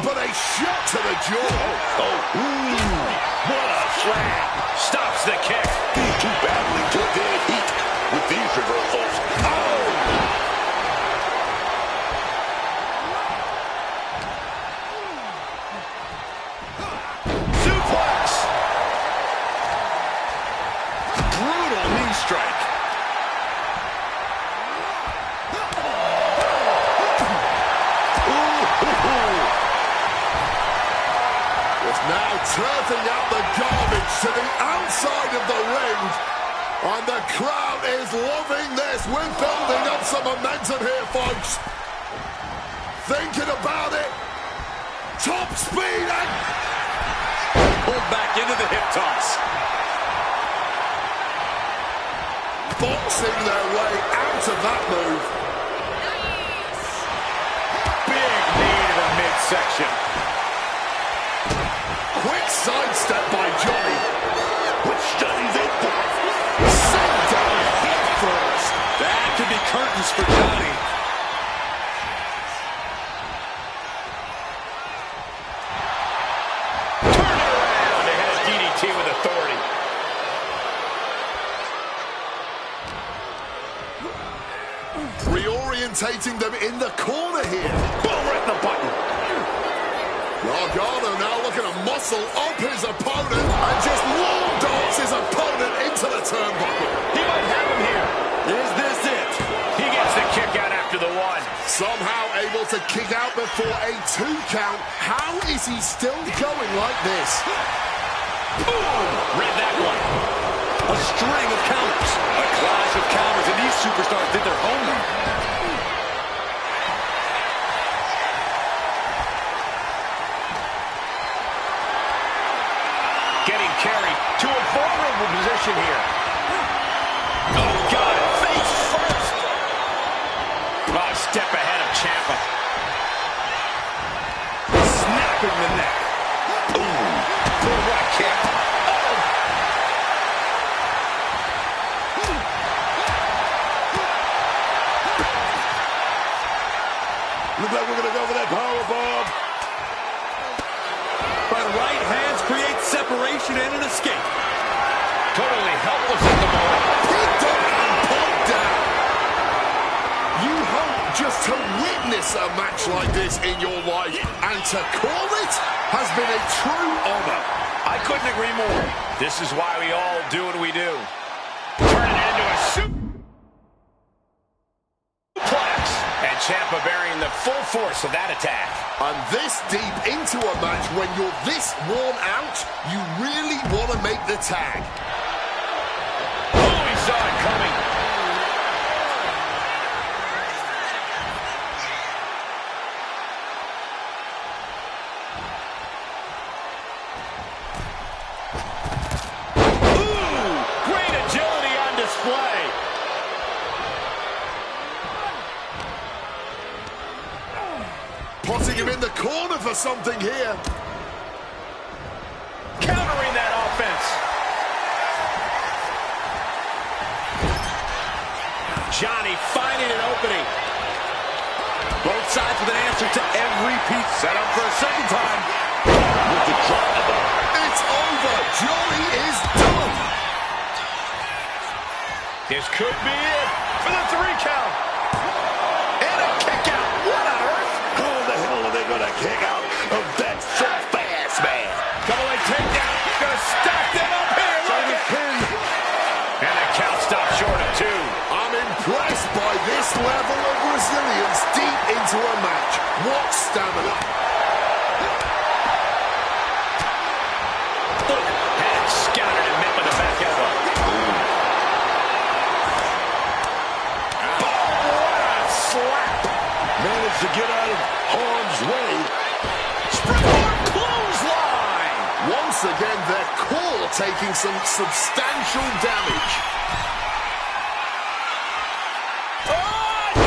But a shot to the jaw. What a slam. Stops the kick. These two battling to their heat with these reversals. Suplex. Brutal knee strike. Now turfing out the garbage to the outside of the ring. And the crowd is loving this. We're building up some momentum here, folks. Thinking about it. Top speed and... Pulled back into the hip toss. Boxing their way out of that move. Big knee to the midsection. Quick sidestep by Johnny. Which studies it? Sent down head first. That could be curtains for Johnny. Turn it around to hit a DDT with authority. Reorientating them in the corner here. Boom, right in the button. Gargano now looking to muscle up his opponent and just long darts his opponent into the turnbuckle. He might have him here. Is this it? He gets the kick out after the 1. Somehow able to kick out before a 2 count. How is he still going like this? Boom! Read that one. A string of counters. A clash of counters, and these superstars did their homework. Getting carried to a vulnerable position here. Oh, God, face first. Oh, step ahead of Ciampa. Snapping the neck. Ooh, full right kick. Looks like we're going to go for that powerbomb. But right hands create separation and an escape. Totally helpless at the moment. Picked up and put down. You hope just to witness a match like this in your life, and to call it has been a true honor. I couldn't agree more. This is why we all do what we do. Turning it into a suplex. And Ciampa bearing the full force of that attack. And this deep into a match, when you're this worn out, you really want to make the tag. Oh, he saw it coming. Ooh, great agility on display. Putting him in the corner for something here. Johnny finding an opening. Both sides with an answer to every piece. Set up for a second time. With the driver. It's over. Johnny is done. This could be it for the 3 count. And a kick out. What on earth? How the hell are they going to kick out of that so fast, man? Double leg takedown. Gonna stack that up here. Look at him. And the count stopped short of 2. I'm impressed by this level of resilience deep into a match. What stamina. Head scouted and met with a back elbow. Oh, what a slap. Managed to get out of harm's way. Springboard clothesline. Once again, their core taking some substantial damage.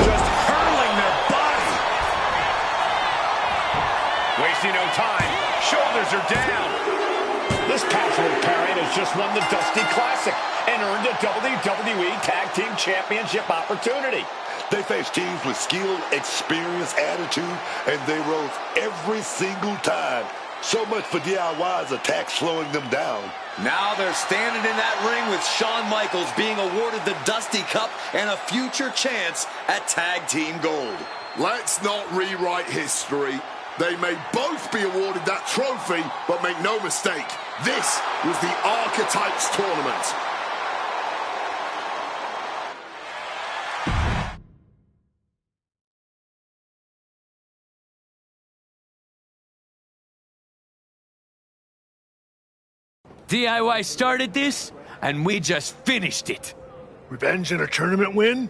Just hurling their body. Wasting no time. Shoulders are down. This patchwork pairing has just won the Dusty Classic and earned a WWE Tag Team Championship opportunity. They faced teams with skill, experience, attitude, and they rose every single time. So much for DIY's attack slowing them down. Now they're standing in that ring with Shawn Michaels being awarded the Dusty Cup and a future chance at Tag Team Gold. Let's not rewrite history. They may both be awarded that trophy, but make no mistake, this was the Archetypes Tournament. DIY started this, and we just finished it. Revenge and a tournament win?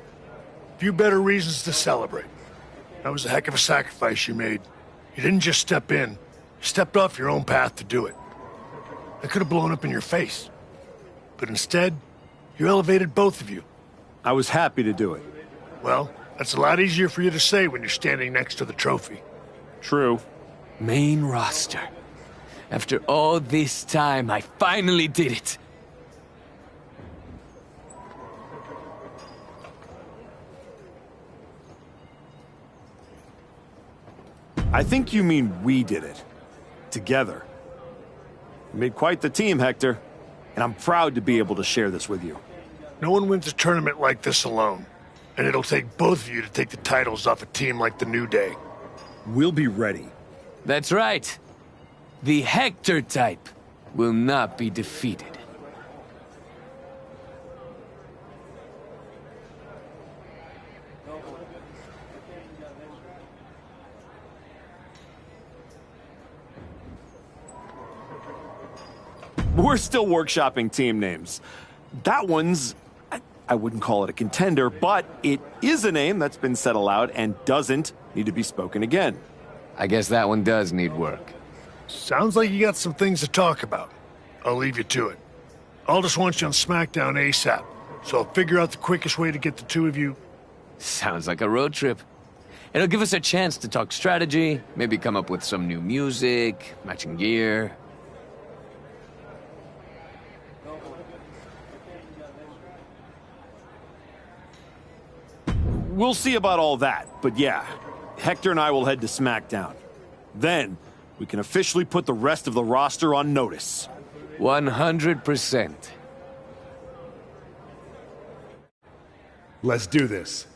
Few better reasons to celebrate. That was a heck of a sacrifice you made. You didn't just step in. You stepped off your own path to do it. That could have blown up in your face. But instead, you elevated both of you. I was happy to do it. Well, that's a lot easier for you to say when you're standing next to the trophy. True. Main roster. After all this time, I finally did it. I think you mean we did it. Together. You made quite the team, Hector. And I'm proud to be able to share this with you. No one wins a tournament like this alone. And it'll take both of you to take the titles off a team like the New Day. We'll be ready. That's right. The Hector type will not be defeated. We're still workshopping team names. That one's... I wouldn't call it a contender, but it is a name that's been said aloud and doesn't need to be spoken again. I guess that one does need work. Sounds like you got some things to talk about. I'll leave you to it. Aldous wants you on SmackDown ASAP, so I'll figure out the quickest way to get the two of you... Sounds like a road trip. It'll give us a chance to talk strategy, maybe come up with some new music, matching gear. We'll see about all that, but yeah, Hector and I will head to SmackDown. Then, we can officially put the rest of the roster on notice. 100%. Let's do this.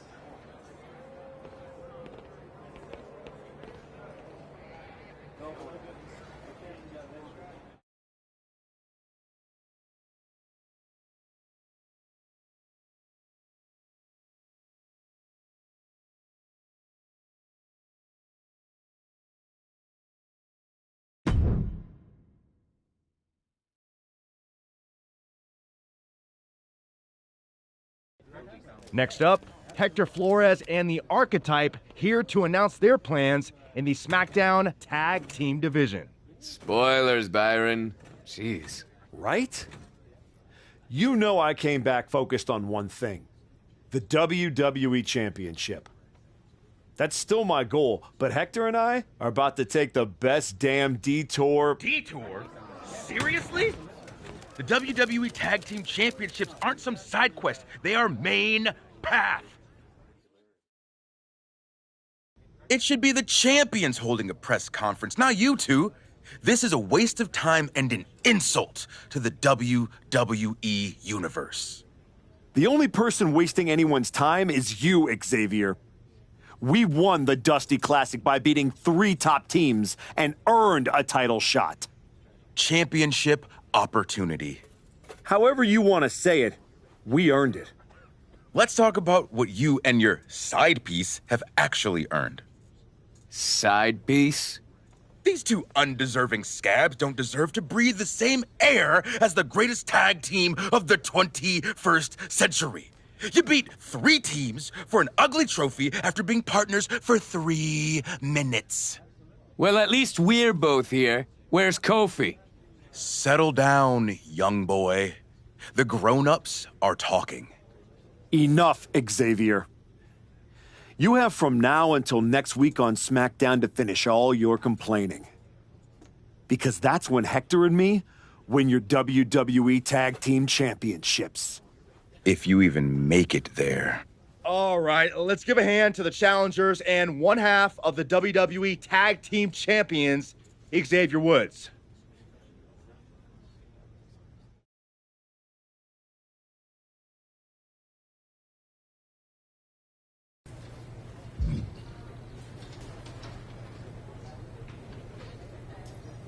Next up, Hector Flores and the Archetype here to announce their plans in the SmackDown Tag Team Division. Spoilers, Byron. Jeez. Right? You know I came back focused on one thing. The WWE Championship. That's still my goal, but Hector and I are about to take the best damn detour... Detour? Seriously? The WWE Tag Team Championships aren't some side quest. They are main path. It should be the champions holding a press conference, not you two. This is a waste of time and an insult to the WWE Universe. The only person wasting anyone's time is you, Xavier. We won the Dusty Classic by beating 3 top teams and earned a title shot. Championship opportunity. However you want to say it, we earned it. Let's talk about what you and your side piece have actually earned. Side piece? These two undeserving scabs don't deserve to breathe the same air as the greatest tag team of the 21st century. You beat 3 teams for an ugly trophy after being partners for 3 minutes. Well, at least we're both here. Where's Kofi? Settle down, young boy. The grown-ups are talking. Enough, Xavier. You have from now until next week on SmackDown to finish all your complaining. Because that's when Hector and me win your WWE Tag Team Championships. If you even make it there. All right, let's give a hand to the challengers and one half of the WWE Tag Team Champions, Xavier Woods.